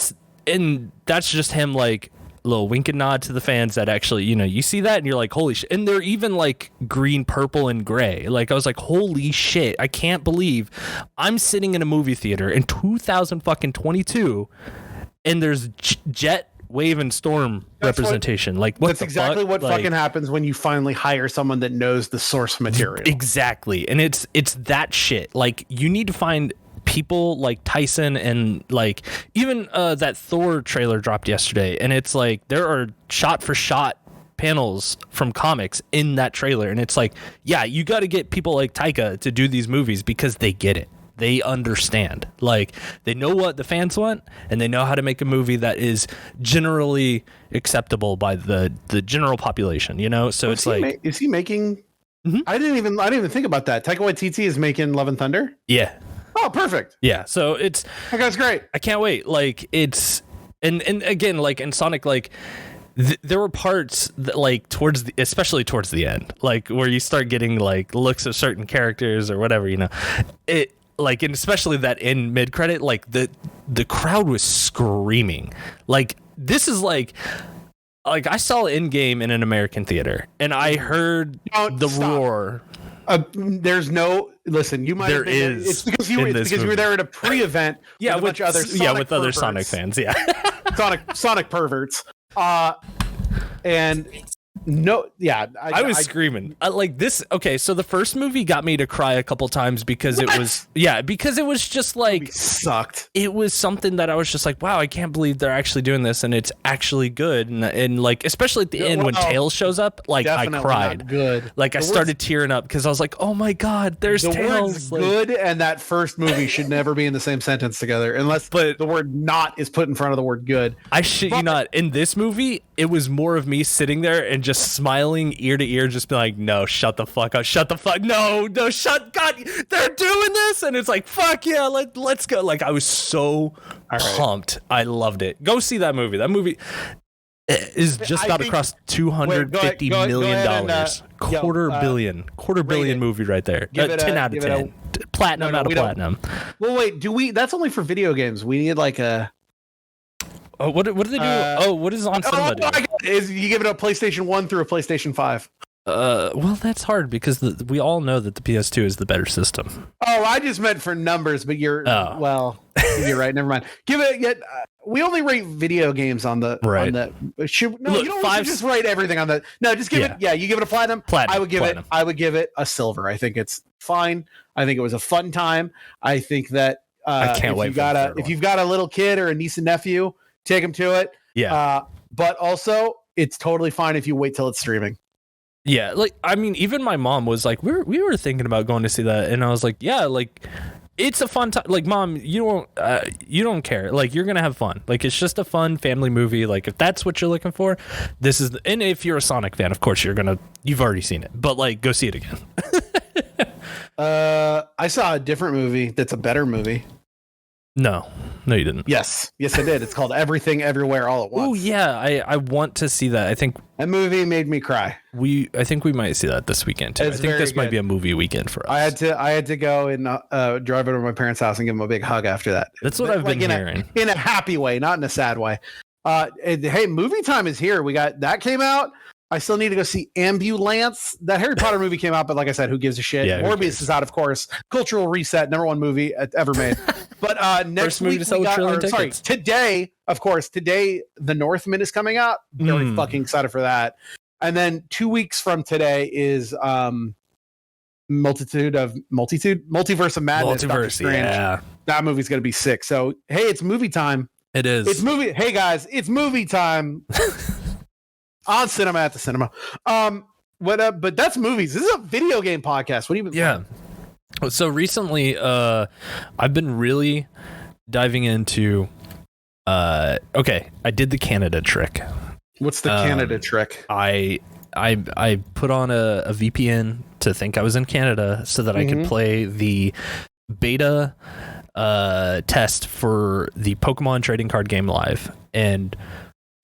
And that's just him, like, a little wink and nod to the fans that actually, you know, you see that and you're like, holy shit. And they're even like green, purple, and gray. Like, I was like, holy shit, I can't believe I'm sitting in a movie theater in 2022 and there's Jet, Wave, and Storm representation. Like, what? That's exactly what fucking happens when you finally hire someone that knows the source material. Exactly. And it's that shit. Like, you need to find people like Tyson, and like even that Thor trailer dropped yesterday, and it's like there are shot for shot panels from comics in that trailer, and it's like, yeah, you got to get people like Taika to do these movies because they get it. They understand. Like, they know what the fans want, and they know how to make a movie that is generally acceptable by the general population, you know? So it's like, is he making I didn't even think about that. Taika Waititi is making Love and Thunder? Yeah. Oh, perfect. Yeah, so it's... That guy's great. I can't wait. Like, it's... And again, like, in Sonic, like, there were parts that, like, especially towards the end, like, where you start getting, like, looks of certain characters or whatever, you know. It... Like, and especially that in mid-credit, like, the crowd was screaming. Like, this is, like, I saw Endgame in an American theater, and I heard roar... there's no listen. You might. There is. It's because you were there at a pre-event. Yeah, with a bunch of other other Sonic fans. Yeah, Sonic perverts. And no, yeah, I was screaming like this. Okay, so the first movie got me to cry a couple times because it was just like sucked. It was something that I was just like, wow, I can't believe they're actually doing this, and it's actually good. And like, especially at the end when Tails shows up, like, I cried. Good. Like, I started tearing up because I was like, oh my god, there's Tails. The word good and that first movie should never be in the same sentence together, unless the word not is put in front of the word good. I shit you not. In this movie, it was more of me sitting there and just smiling ear to ear, just be like, no, shut the fuck up, shut the fuck, no, shut, god, they're doing this, and it's like, fuck yeah, let's go. Like, I was so pumped. I loved it. Go see that movie. That movie is just about to cross $250 million. Quarter billion movie right there. 10 out of 10. Platinum out of platinum. Well, wait, that's only for video games. We need like a... Oh, what do they do? What is on cinema do? Is you give it a PlayStation 1 through a PlayStation 5? Well, that's hard because we all know that the PS2 is the better system. Oh, I just meant for numbers, but you're you're right. Never mind. Give it. We only rate video games on the right. On the. You don't just rate everything on the. No, just give it. Yeah, you give it a platinum. I would give it a silver. I think it's fine. I think it was a fun time. I think that I can't wait. If you've got a little kid or a niece and nephew, take them to it. Yeah. But also, it's totally fine if you wait till it's streaming. Yeah, like, I mean, even my mom was like, we were thinking about going to see that, and I was like, yeah, like, it's a fun time. Like, Mom, you don't care. Like, you're gonna have fun. Like, it's just a fun family movie. Like, if that's what you're looking for, this is. And if you're a Sonic fan, of course you've already seen it. But like, go see it again. I saw a different movie that's a better movie. No, you didn't. Yes, I did. It's called Everything Everywhere All at Once. Oh yeah, I want to see that. I think that movie made me cry. I think we might see that this weekend too. I think this might be a movie weekend for us. I had to go and drive over to my parents' house and give them a big hug after that. That's what I've been hearing. In a happy way, not in a sad way. Hey, movie time is here. We got that came out. I still need to go see Ambulance. That Harry Potter movie came out, but like I said, who gives a shit? Yeah, Morbius is out, of course. Cultural reset, #1 movie ever made. But next week today, of course, The Northman is coming out. Very fucking excited for that. And then 2 weeks from today is Multiverse of Madness. Multiverse, yeah. That movie's gonna be sick. So hey, it's movie time. It is. It's movie. Hey guys, it's movie time. On Cinema at the Cinema. But that's movies. This is a video game podcast. What do you been playing? So recently, I've been really diving into. I did the Canada trick. What's the Canada trick? I put on a VPN to think I was in Canada so that I could play the beta test for the Pokemon trading card game live, and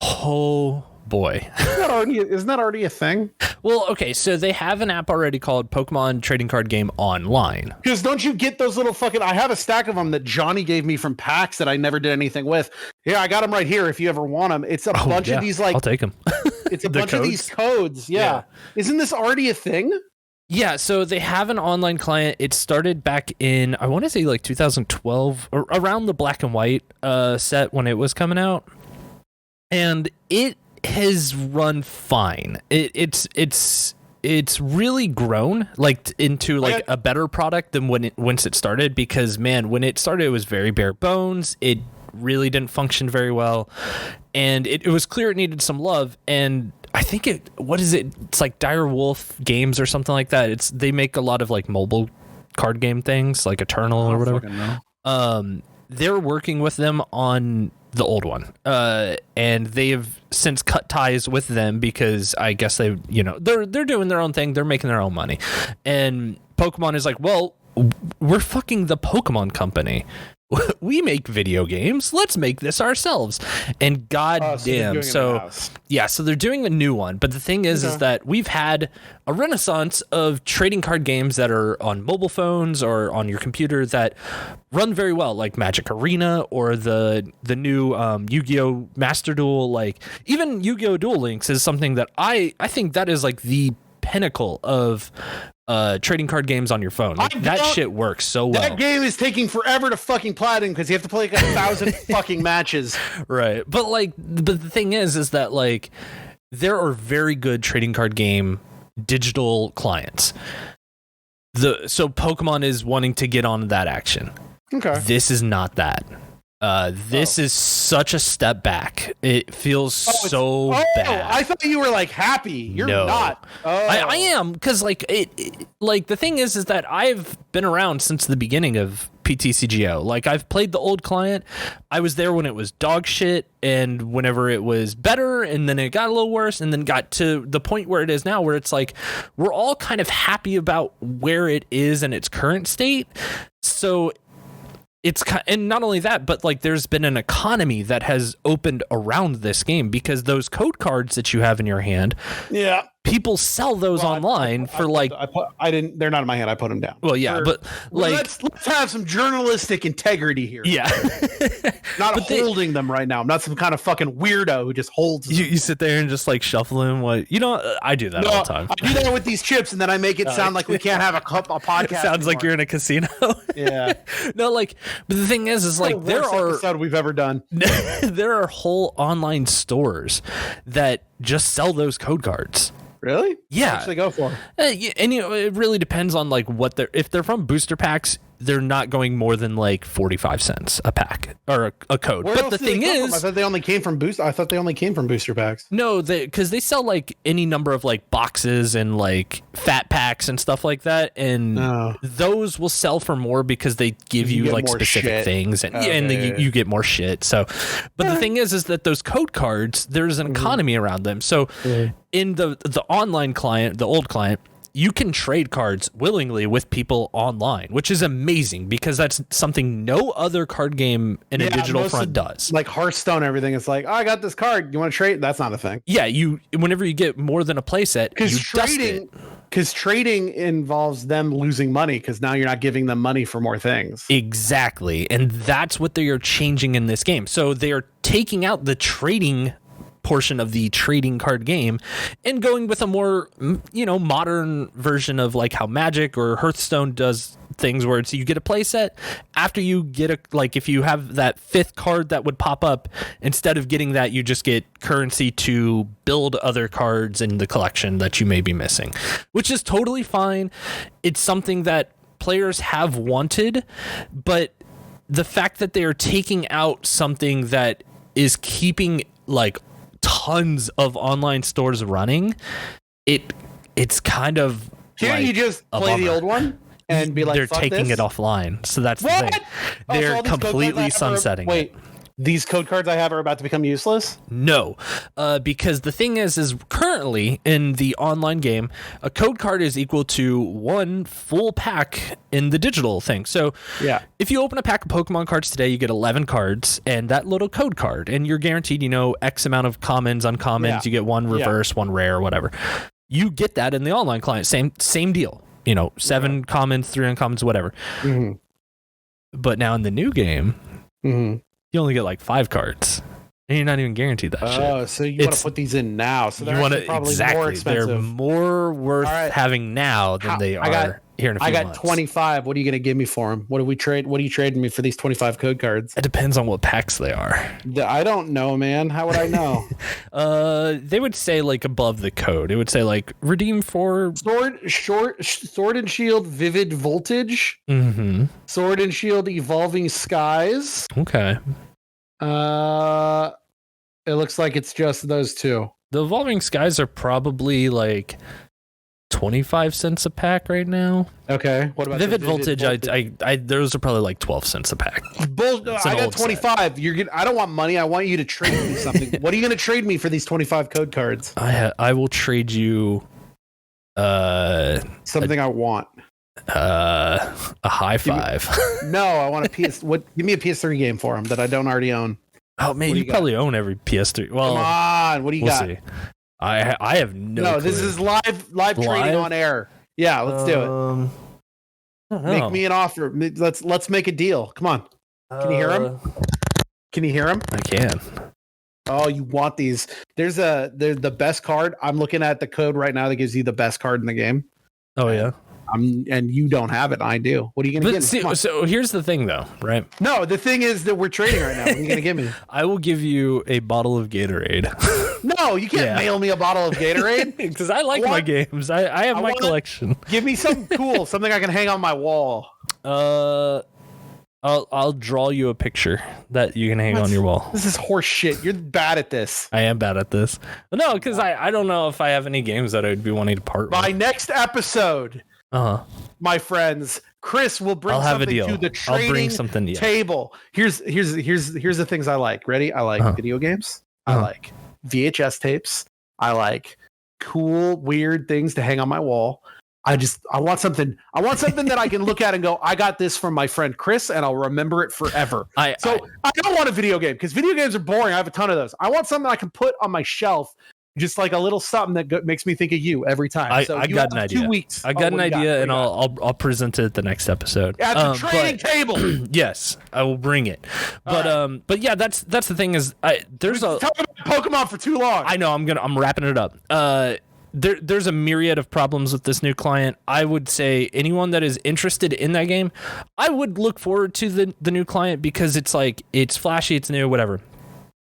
oh boy. Isn't that already a thing? Well, okay, so they have an app already called Pokemon Trading Card Game Online. Because don't you get those little fucking... I have a stack of them that Johnny gave me from PAX that I never did anything with. Yeah, I got them right here if you ever want them. It's a bunch of these, like... I'll take them. It's a bunch of these codes. Yeah. Isn't this already a thing? Yeah, so they have an online client. It started back in, I want to say like 2012, or around the black and white set when it was coming out. And it has run fine. It's really grown like into like a better product than once it started, because man, when it started it was very bare bones. It really didn't function very well, and it was clear it needed some love. And I think it's like Dire Wolf Games or something like that. They make a lot of like mobile card game things like Eternal or whatever. They're working with them on the old one, and they have since cut ties with them because I guess they're doing their own thing. They're making their own money, and Pokemon is like, well, we're fucking the Pokemon company. We make video games. Let's make this ourselves. And goddamn, so they're doing a new one. But the thing is that we've had a renaissance of trading card games that are on mobile phones or on your computer that run very well, like Magic Arena or the new Yu-Gi-Oh! Master Duel. Like even Yu-Gi-Oh! Duel Links is something that I think that is like the pinnacle of trading card games on your phone. Like, that shit works so well. That game is taking forever to fucking platinum because you have to play like 1,000 fucking matches. Right. But the thing is that like there are very good trading card game digital clients. So Pokemon is wanting to get on that action. Okay. This is not that. This is such a step back. It feels so bad. I thought you were like happy. You're not. I am, because like like the thing is that I've been around since the beginning of PTCGO. Like I've played the old client. I was there when it was dog shit, and whenever it was better, and then it got a little worse, and then got to the point where it is now, where it's like we're all kind of happy about where it is in its current state. So and not only that, but like there's been an economy that has opened around this game, because those code cards that you have in your hand, people sell those online for like. They're not in my hand. I put them down. Well, yeah, but like let's have some journalistic integrity here. Yeah, not holding them right now. I'm not some kind of fucking weirdo who just holds them. You sit there and just like shuffle them. I do that all the time. I do that with these chips, and then I make it sound like we can't have a podcast. It sounds like you're in a casino. Yeah. No, like, but the thing is like there are episode we've ever done. There are whole online stores that just sell those code cards. Really? Yeah. How much they go for? And it really depends on like what if they're from booster packs, they're not going more than like 45 cents a pack or a code. But the thing is, I thought they only came from booster packs. No, because they sell like any number of like boxes and like fat packs and stuff like that, and those will sell for more because they give you like specific things, and you get more shit. So, but the thing is that those code cards, there's an economy around them. So, in the online client, the old client, you can trade cards willingly with people online, which is amazing because that's something no other card game in a digital front does. Like Hearthstone, everything. It's like, I got this card. You want to trade? That's not a thing. Yeah, whenever you get more than a playset, because trading involves them losing money because now you're not giving them money for more things. Exactly, and that's what they are changing in this game. So they are taking out the trading portion of the trading card game and going with a more modern version of like how Magic or Hearthstone does things, where it's you get a playset after you get if you have that fifth card that would pop up, instead of getting that, you just get currency to build other cards in the collection that you may be missing, which is totally fine. It's something that players have wanted, but the fact that they are taking out something that is keeping like tons of online stores running, it's kind of can't you just play the old one and be like, they're taking it offline? So that's the thing. They're completely sunsetting it. these code cards I have are about to become useless? No, because the thing is currently in the online game, a code card is equal to 1 full pack in the digital thing. So Yeah. if you open a pack of Pokemon cards today, you get 11 cards and that little code card, and you're guaranteed, X amount of commons, uncommons. Yeah. You get 1 reverse, 1 rare, whatever. You get that in the online client. Same deal. 7 commons, 3 uncommons, whatever. Mm-hmm. But now in the new game, Mm-hmm. you only get like 5 cards. And you're not even guaranteed that shit. Oh, so you want to put these in now? So they're actually probably more expensive. They're more worth having now than they are here in a few months. I got 25. What are you going to give me for them? What are you trading me for these 25 code cards? It depends on what packs they are. I don't know, man. How would I know? They would say like above the code. It would say like redeem for Sword and Shield Vivid Voltage. Mm-hmm. Sword and Shield Evolving Skies. Okay. It looks like it's just those 2. The Evolving Skies are probably like 25 cents a pack right now. Okay. What about Vivid Voltage? I those are probably like 12 cents a pack. I got 25. Set. I don't want money. I want you to trade me something. What are you going to trade me for these 25 code cards? I will trade you something I want. A high five. No, I want a PS. Give me a PS3 game for them that I don't already own. Oh man, you probably own every PS3. Well, come on, what do you got? See. I have no clue. This is live trading on air. Yeah, let's do it. Make me an offer. Let's make a deal. Come on. Can you hear him? Can you hear him? I can. Oh, you want these? They're the best card. I'm looking at the code right now that gives you the best card in the game. Oh yeah. And you don't have it. I do. What are you going to give me? So here's the thing, though, right? No, the thing is that we're trading right now. What are you going to give me? I will give you a bottle of Gatorade. No, you can't mail me a bottle of Gatorade. Because I like my games. I have my collection. Give me something cool, something I can hang on my wall. I'll draw you a picture that you can hang on your wall. This is horse shit. You're bad at this. I am bad at this. No, because I don't know if I have any games that I'd be wanting to part with. My next episode, my friends, Chris will bring something to the trading table. Here's the things I like. Ready? I like video games. I like VHS tapes. I like cool, weird things to hang on my wall. I want something that I can look at and go, I got this from my friend Chris, and I'll remember it forever. I don't want a video game because video games are boring. I have a ton of those. I want something I can put on my shelf, just like a little something that makes me think of you every time. I got an idea. 2 weeks. I got an idea, and I'll present it at the next episode. At the trading table. Yes, I will bring it. But yeah, that's the thing is, there's a talking about Pokemon for too long. I know. I'm wrapping it up. There's a myriad of problems with this new client. I would say anyone that is interested in that game, I would look forward to the new client because it's like, it's flashy, it's new, whatever.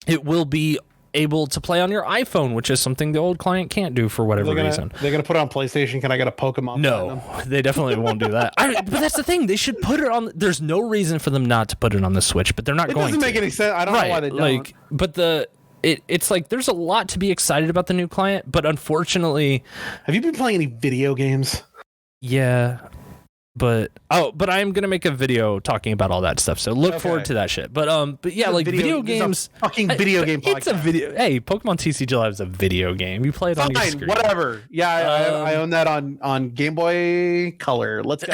It will be able to play on your iPhone, which is something the old client can't do for whatever reason. They're gonna put it on PlayStation. Can I get a Pokemon? No, they definitely won't do that. But that's the thing. They should put it on. There's no reason for them not to put it on the Switch, but they're not going to. It doesn't make any sense. I don't know why they don't. But it's like there's a lot to be excited about the new client, but unfortunately, have you been playing any video games? Yeah, but I am gonna make a video talking about all that stuff, so look forward to that shit. But yeah, like video games, fucking video game podcast. It's a video. Hey, Pokemon TCG Live is a video game. You play it on your screen. Whatever. Yeah, I own that on Game Boy Color. Let's go.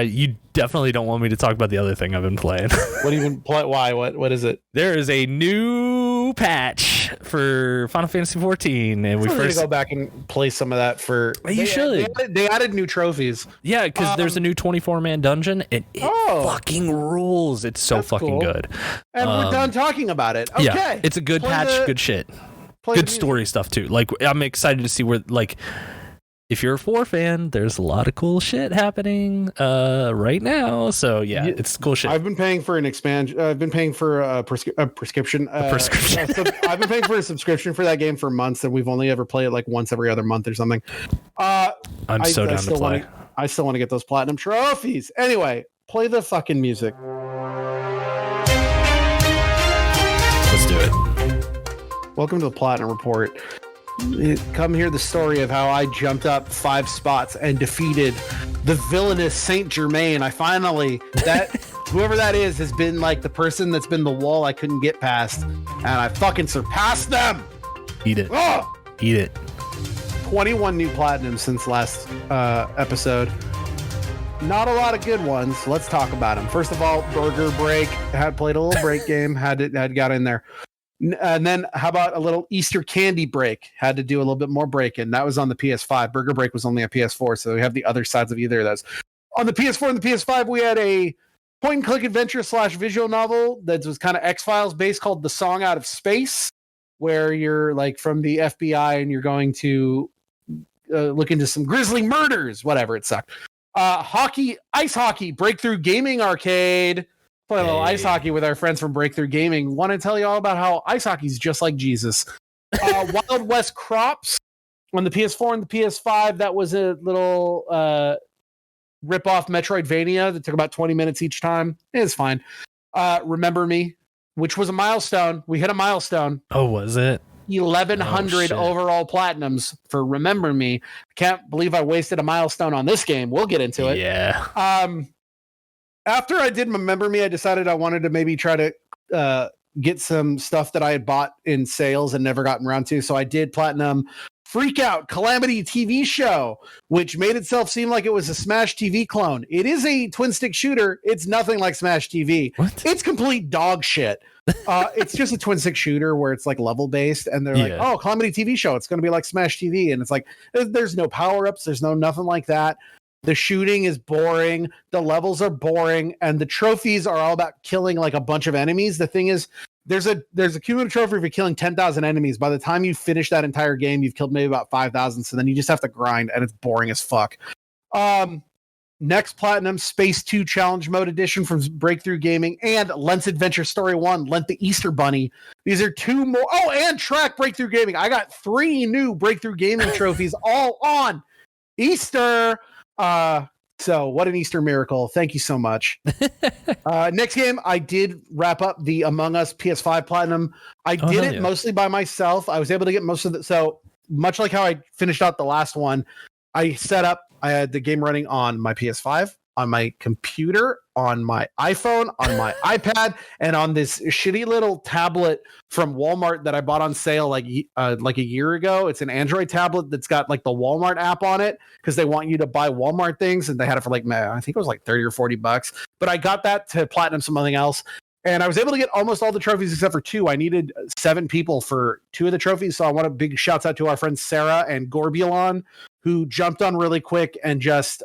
You definitely don't want me to talk about the other thing I've been playing. What do you even play? Why? What is it? There is a new patch for Final Fantasy 14, and we first go back and play some of that for. You should. They added new trophies. Yeah, because there's a new 24-man dungeon, and it fucking rules. It's so fucking good. And we're done talking about it. Okay, yeah, it's a good patch. Good shit. Good story stuff too. Like, I'm excited to see where if you're a 4 fan, there's a lot of cool shit happening right now. So yeah, it's cool shit. I've been paying for an expansion. I've been paying for a prescription. I've been paying for a subscription for that game for months, and we've only ever played it like once every other month or something. I'm so down to play. I still want to get those platinum trophies. Anyway, play the fucking music. Let's do it. Welcome to the Platinum Report. Come hear the story of how I jumped up 5 spots and defeated the villainous Saint Germain. I finally Whoever that is has been like the person that's been the wall I couldn't get past, and I fucking surpassed them. Eat it. Oh! Eat it. 21 new platinums since last episode. Not a lot of good ones. Let's talk about them. First of all, Burger Break. Had played a little break game. Had got in there. And then how about a little Easter candy break? Had to do a little bit more break-in. That was on the PS5. Burger Break was only on PS4, so we have the other sides of either of those. On the PS4 and the PS5, we had a point-and-click adventure / visual novel that was kind of X-Files based called The Song Out of Space, where you're like from the FBI and you're going to look into some grisly murders. Whatever, it sucked. Ice hockey, Breakthrough Gaming Arcade. Play a little ice hockey with our friends from Breakthrough Gaming. Want to tell you all about how ice hockey is just like Jesus. Wild West Crops on the PS4 and the PS5. That was a little rip-off Metroidvania that took about 20 minutes each time. It's fine. Remember Me, which was a milestone. We hit a milestone. Oh, was it? 1,100 overall platinums for Remember Me. Can't believe I wasted a milestone on this game. We'll get into it. Yeah. After I did Remember Me, I decided I wanted to maybe try to get some stuff that I had bought in sales and never gotten around to. So I did platinum Freak Out Calamity TV show, which made itself seem like it was a Smash TV clone. It is a twin stick shooter. It's nothing like Smash TV. What? It's complete dog shit. It's just a twin stick shooter where it's like level based, and they're like, oh, Calamity TV show, it's going to be like Smash TV, and it's like there's no power-ups, there's no nothing like that. The shooting is boring, the levels are boring, and the trophies are all about killing like a bunch of enemies. The thing is, there's a cumulative trophy for killing 10,000 enemies. By the time you finish that entire game, you've killed maybe about 5,000, so then you just have to grind, and it's boring as fuck. Next platinum, Space 2 Challenge Mode Edition from Breakthrough Gaming, and Lent's Adventure Story 1, Lent the Easter Bunny. These are two more. Oh, and Track Breakthrough Gaming. I got 3 new Breakthrough Gaming trophies all on Easter. So what an Easter miracle. Thank you so much. Next game, I did wrap up the Among Us PS5 Platinum. I did it mostly by myself. I was able to get most of it. So much like how I finished out the last one, I had the game running on my PS5, on my computer, on my iPhone, on my iPad, and on this shitty little tablet from Walmart that I bought on sale like a year ago. It's an Android tablet that's got like the Walmart app on it because they want you to buy Walmart things, and they had it for like, I think it was like $30 or $40. But I got that to platinum something else. And I was able to get almost all the trophies except for 2. I needed 7 people for 2 of the trophies. So I want a big shouts out to our friends Sarah and Gorbulon, who jumped on really quick and just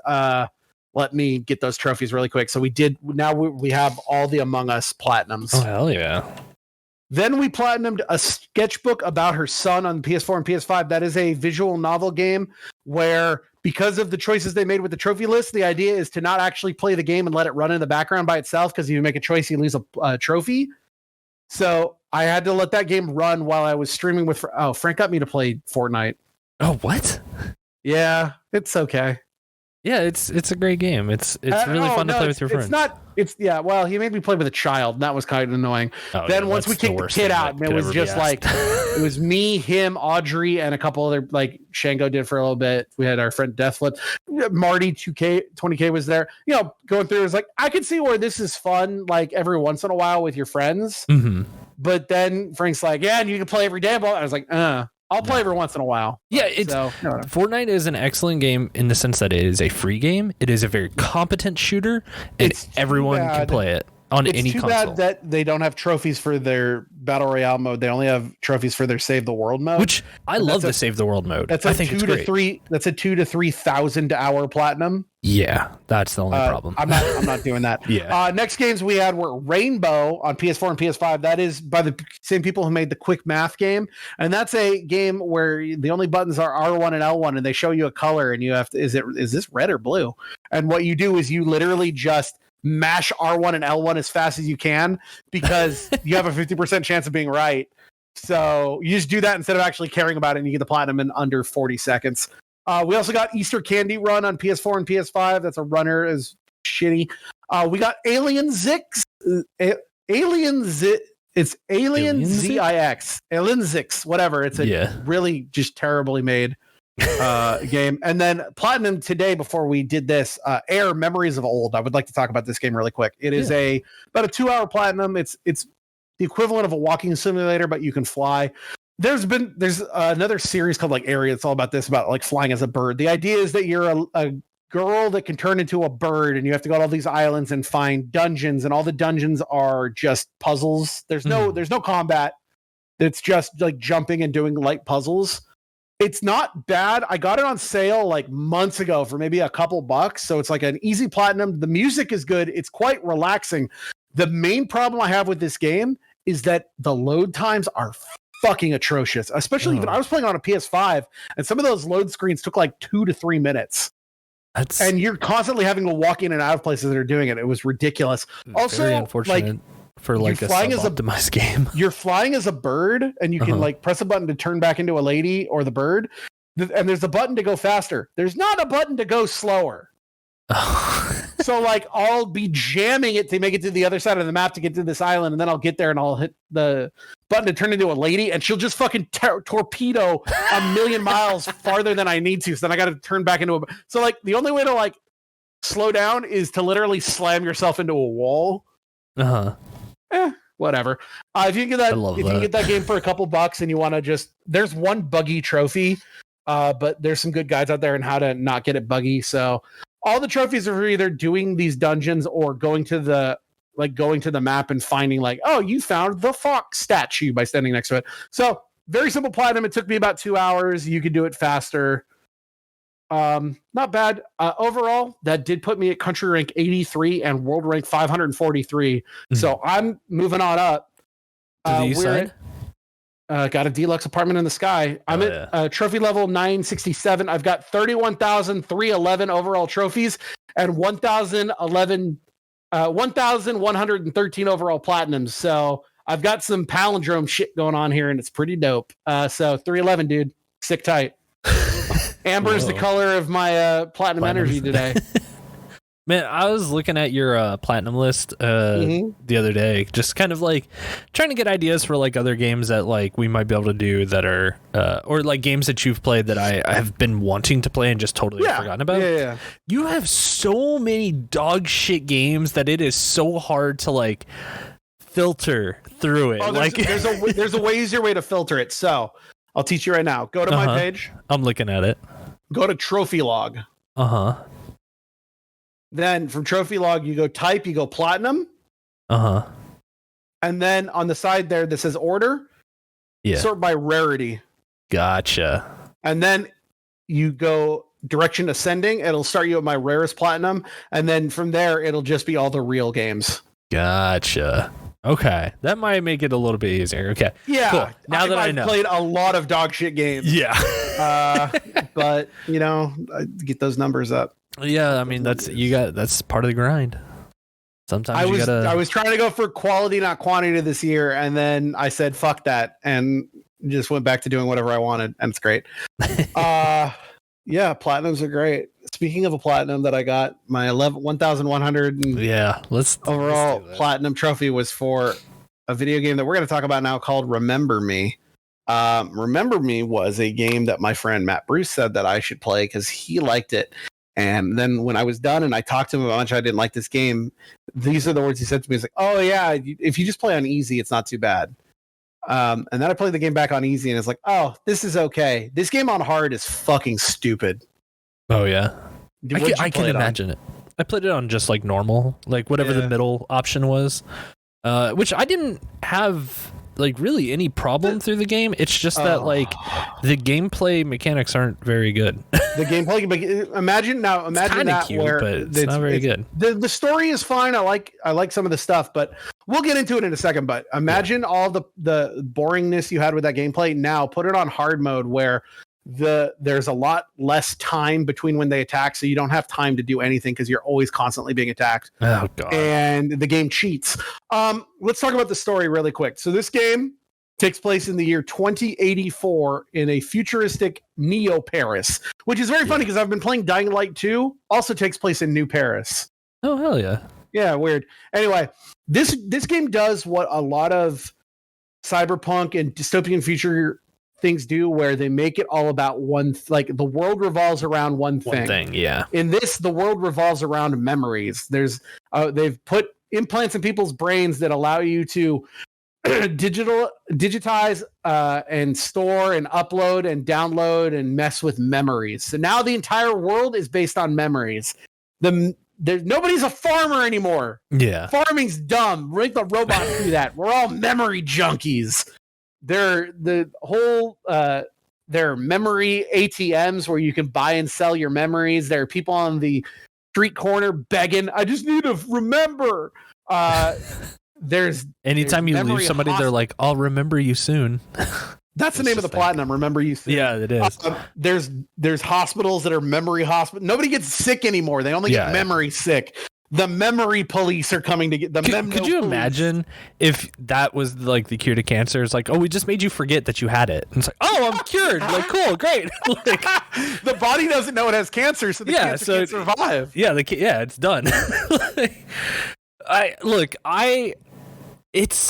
let me get those trophies really quick. So we did. Now we have all the Among Us platinums. Oh, hell yeah. Then we platinumed a sketchbook about her son on PS4 and PS5. That is a visual novel game where, because of the choices they made with the trophy list, the idea is to not actually play the game and let it run in the background by itself, because if you make a choice, you lose a trophy. So I had to let that game run while I was streaming with... Frank got me to play Fortnite. Oh, what? Yeah, it's okay. Yeah, it's a great game. It's really fun to play with your friends. Well, he made me play with a child, and that was kind of annoying. Then once we kicked the kid out, and it was just like it was me, him, Audrey, and a couple other, like Shango did for a little bit. We had our friend Deathflip, Marty 20K was there. Going through, it was like, I could see where this is fun, like every once in a while with your friends. Mm-hmm. But then Frank's like, yeah, and you can play every day. I was like, I'll play every once in a while. Yeah, Fortnite is an excellent game in the sense that it is a free game. It is a very competent shooter, and everyone can play it on any console. It's too bad that they don't have trophies for their Battle Royale mode. They only have trophies for their Save the World mode. Which I love the Save the World mode. I think it's great. That's a 2,000 to 3,000 hour platinum. Yeah, that's the only problem. I'm not doing that. Yeah. Next games we had were Rainbow on PS4 and PS5. That is by the same people who made the Quick Math game, and that's a game where the only buttons are R1 and L1, and they show you a color, and you have to is this red or blue? And what you do is you literally just mash R1 and L1 as fast as you can, because you have a 50% chance of being right. So you just do that instead of actually caring about it, and you get the platinum in under 40 seconds. We also got Easter Candy Run on PS4 and PS5. That's a runner, is shitty. We got Alien Zix. It's Alien ZIX. Alien Zix, whatever. It's a really just terribly made game. And then Platinum today, before we did this, Air Memories of Old. I would like to talk about this game really quick. It is about a 2-hour Platinum. It's the equivalent of a walking simulator, but you can fly. There's another series called like Area. It's all about this, about like flying as a bird. The idea is that you're a girl that can turn into a bird, and you have to go to all these islands and find dungeons, and all the dungeons are just puzzles. There's no combat. It's just like jumping and doing light puzzles. It's not bad. I got it on sale like months ago for maybe a couple bucks. So it's like an easy Platinum. The music is good. It's quite relaxing. The main problem I have with this game is that the load times are fucking atrocious. Especially even I was playing on a PS5, and some of those load screens took like 2 to 3 minutes. And you're constantly having to walk in and out of places that are doing it. It was ridiculous. Also, very unfortunate for like a sub-optimized game. You're flying as a bird, and you can like press a button to turn back into a lady or the bird. And there's a button to go faster. There's not a button to go slower. So like I'll be jamming it to make it to the other side of the map to get to this island, and then I'll get there and I'll hit the button to turn into a lady, and she'll just fucking torpedo a million miles farther than I need to. So then I got to turn back into a. So like the only way to like slow down is to literally slam yourself into a wall. Whatever. If you can get you can get that game for a couple bucks, and you want to just, there's one buggy trophy, but there's some good guides out there on how to not get it buggy. So all the trophies are for either doing these dungeons or going to the map and finding like, oh, you found the fox statue by standing next to it. So very simple Platinum. It took me about 2 hours. You could do it faster. Not bad. Overall, that did put me at country rank 83 and world rank 543. So I'm moving on up. Got a deluxe apartment in the sky. I'm at trophy level 967. I've got 31,311 overall trophies and 1,113 overall platinums. So I've got some palindrome shit going on here, and it's pretty dope. So 311, dude. Sick tight. Amber's the color of my platinum energy today. Man, I was looking at your platinum list the other day, just kind of like trying to get ideas for like other games that like we might be able to do that are or like games that you've played that I have been wanting to play and just totally forgotten about. Yeah. You have so many dog shit games that it is so hard to like filter through it. There's a way easier way to filter it. So I'll teach you right now. Go to my page. I'm looking at it. Go to trophy log. Then from trophy log, you go type, you go platinum. And then on the side there that says order, sort by rarity. Gotcha. And then you go direction ascending. It'll start you at my rarest platinum. And then from there, it'll just be all the real games. Gotcha. Okay. That might make it a little bit easier. Okay. Yeah. Cool. Now that I know. I've played a lot of dog shit games. Yeah. But, get those numbers up. Yeah, I mean that's part of the grind. Sometimes I was trying to go for quality, not quantity this year, and then I said fuck that and just went back to doing whatever I wanted, and it's great. Yeah, platinums are great. Speaking of a platinum that I got, my 1,100 overall platinum trophy was for a video game that we're going to talk about now called Remember Me. Remember Me was a game that my friend Matt Bruce said that I should play because he liked it. And then when I was done and I talked to him about how much I didn't like this game, these are the words he said to me. He's like, oh, yeah, if you just play on easy, it's not too bad. And then I played the game back on easy, and it's like, oh, this is okay. This game on hard is fucking stupid. Oh, yeah. I can imagine it. I played it on just like normal, like whatever the middle option was, which I didn't have like really any problem through the game. It's just that like the gameplay mechanics aren't very good. The gameplay, imagine that cute, where but it's not very good. The story is fine. I like some of the stuff, but we'll get into it in a second. But imagine all the boringness you had with that gameplay. Now put it on hard mode where there's a lot less time between when they attack, so you don't have time to do anything because you're always constantly being attacked. Oh god. And the game cheats. Let's talk about the story really quick. So this game takes place in the year 2084 in a futuristic Neo Paris, which is very funny because I've been playing Dying Light 2, also takes place in New Paris. Oh hell yeah. Yeah, weird. Anyway, this game does what a lot of cyberpunk and dystopian things do where they make it all about like the world revolves around one thing. Yeah. In this, the world revolves around memories. There's they've put implants in people's brains that allow you to digitize and store and upload and download and mess with memories. So now the entire world is based on memories. Nobody's a farmer anymore. Yeah. Farming's dumb. Make the robots do that. We're all memory junkies. They're memory ATMs where you can buy and sell your memories. There are people on the street corner begging, I just need to remember. Anytime you lose somebody, they're like, I'll remember you soon. That's the name of the platinum. Remember you soon. Yeah, it is. There's hospitals that are memory hospitals. Nobody gets sick anymore. They only get memory sick. The memory police are coming to get the memory. Could you imagine if that was like the cure to cancer? It's like, oh, we just made you forget that you had it. And it's like, oh, I'm cured. Like, cool, great. Like, the body doesn't know it has cancer, so the cancer can't survive. Yeah, it's done. It's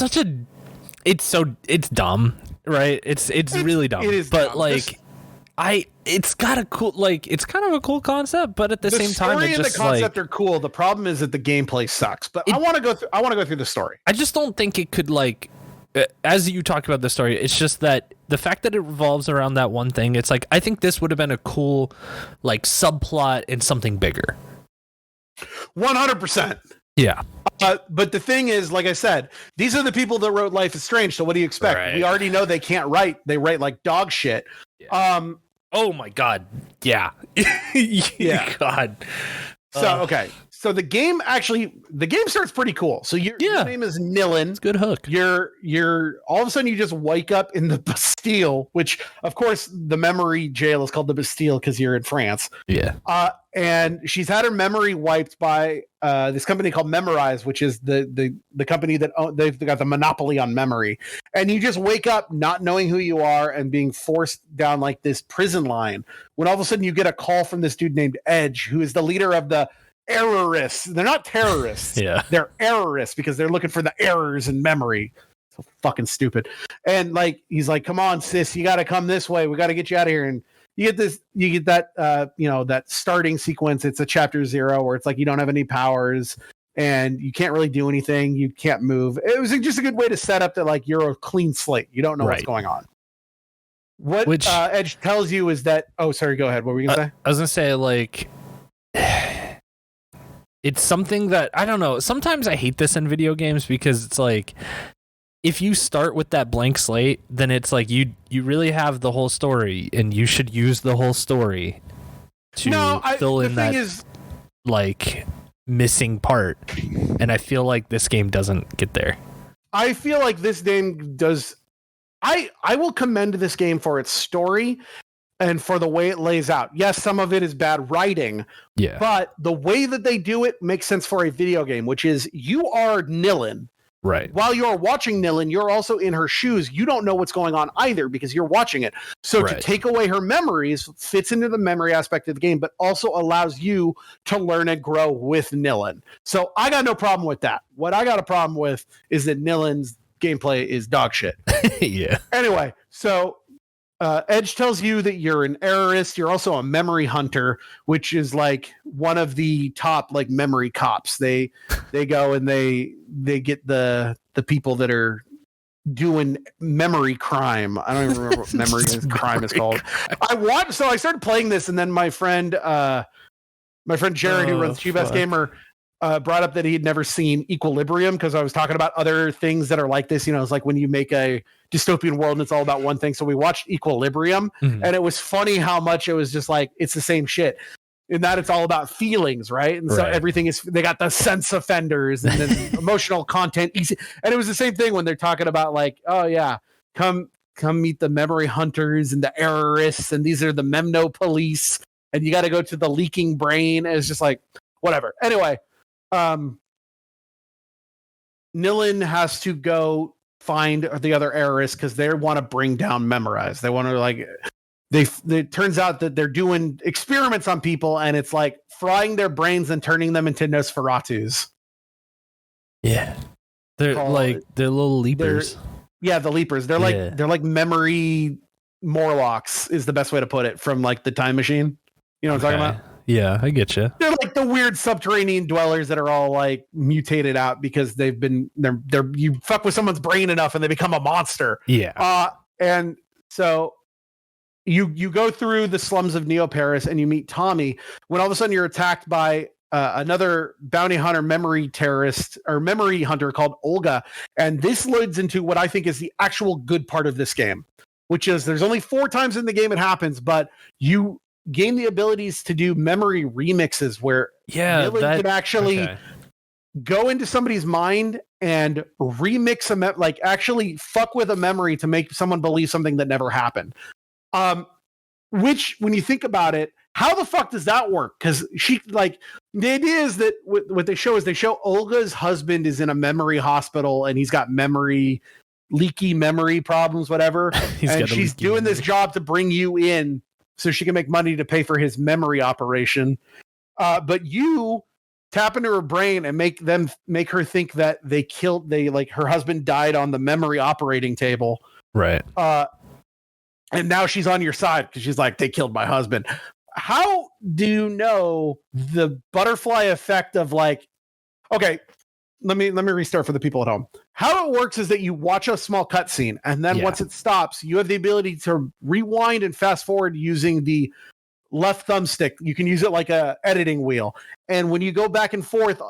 dumb, right? It's really dumb. It is but dumb. Like, it's got a cool, like, it's kind of a cool concept, but at the same time, the story and the concept are cool. The problem is that the gameplay sucks. But I want to go through the story. I just don't think it could, like, as you talk about the story, it's just that the fact that it revolves around that one thing. It's like, I think this would have been a cool, like, subplot in something bigger. 100%. Yeah. But the thing is, like I said, these are the people that wrote Life is Strange. So what do you expect? Right. We already know they can't write. They write like dog shit. Yeah. Oh my God. Yeah. Yeah. God. So, okay. So the game starts pretty cool. So your name is Nilin. It's a good hook. You're all of a sudden you just wake up in the Bastille, which of course the memory jail is called the Bastille because you're in France. Yeah. And she's had her memory wiped by this company called Memorize, which is the company that they've got the monopoly on memory. And you just wake up not knowing who you are and being forced down like this prison line when all of a sudden you get a call from this dude named Edge, who is the leader of the errorists. They're not terrorists. Yeah. They're errorists because they're looking for the errors in memory. So fucking stupid. And like, he's like, come on, sis, you got to come this way. We got to get you out of here. And you get that, that starting sequence. It's a chapter 0 where it's like, you don't have any powers and you can't really do anything. You can't move. It was just a good way to set up that like, you're a clean slate. You don't know what's going on. Which Edge tells you is that, oh, sorry, go ahead. What were you going to say? I was going to say, like, it's something that, I don't know, sometimes I hate this in video games because it's like, if you start with that blank slate, then it's like you really have the whole story and you should use the whole story to fill in that like missing part. And I feel like this game doesn't get there. I feel like this game does. I will commend this game for its story and for the way it lays out. Yes, some of it is bad writing. Yeah. But the way that they do it makes sense for a video game, which is you are Nilin. Right. While you're watching Nilin, you're also in her shoes. You don't know what's going on either because you're watching it. So to take away her memories fits into the memory aspect of the game, but also allows you to learn and grow with Nilin. So I got no problem with that. What I got a problem with is that Nilin's gameplay is dog shit. Yeah. Anyway, so Edge tells you that you're an errorist. You're also a memory hunter, which is like one of the top like memory cops. They go and they get the people that are doing memory crime. I don't even remember what memory crime is called. I started playing this, and then my friend Jared, who runs Chief Ass Gamer, brought up that he had never seen Equilibrium because I was talking about other things that are like this. You know, it's like when you make a dystopian world and it's all about one thing. So we watched Equilibrium, and it was funny how much it was just like, it's the same shit in that it's all about feelings, right? And so everything is, they got the sense offenders and then emotional content. Easy. And it was the same thing when they're talking about like, oh yeah, come meet the memory hunters and the errorists. And these are the Memno police. And you got to go to the leaking brain. And it's just like, whatever. Anyway, Nilin has to go find the other errorists because they want to bring down Memorize. They want to like, it turns out that they're doing experiments on people and it's like frying their brains and turning them into Nosferatus. Yeah. They're little leapers. The leapers. They're like memory Morlocks is the best way to put it, from like the Time Machine. You know what I'm talking about? Yeah, I get you. They're like the weird subterranean dwellers that are all like mutated out because they're you fuck with someone's brain enough and they become a monster. Yeah. And so you go through the slums of Neo Paris and you meet Tommy when all of a sudden you're attacked by another bounty hunter memory terrorist or memory hunter called Olga. And this leads into what I think is the actual good part of this game, which is there's only 4 times in the game it happens, but you gain the abilities to do memory remixes where Millie can actually go into somebody's mind and remix like actually fuck with a memory to make someone believe something that never happened. Which, when you think about it, how the fuck does that work? Because she, like, the idea is that what they show Olga's husband is in a memory hospital and he's got leaky memory problems, whatever. And she's doing this job to bring you in so she can make money to pay for his memory operation. But you tap into her brain and make her think that her husband died on the memory operating table. Right. And now she's on your side because she's like, they killed my husband. How do you know the butterfly effect of like, okay, let me restart for the people at home. How it works is that you watch a small cutscene, and then once it stops, you have the ability to rewind and fast forward using the left thumbstick. You can use it like a editing wheel. And when you go back and forth,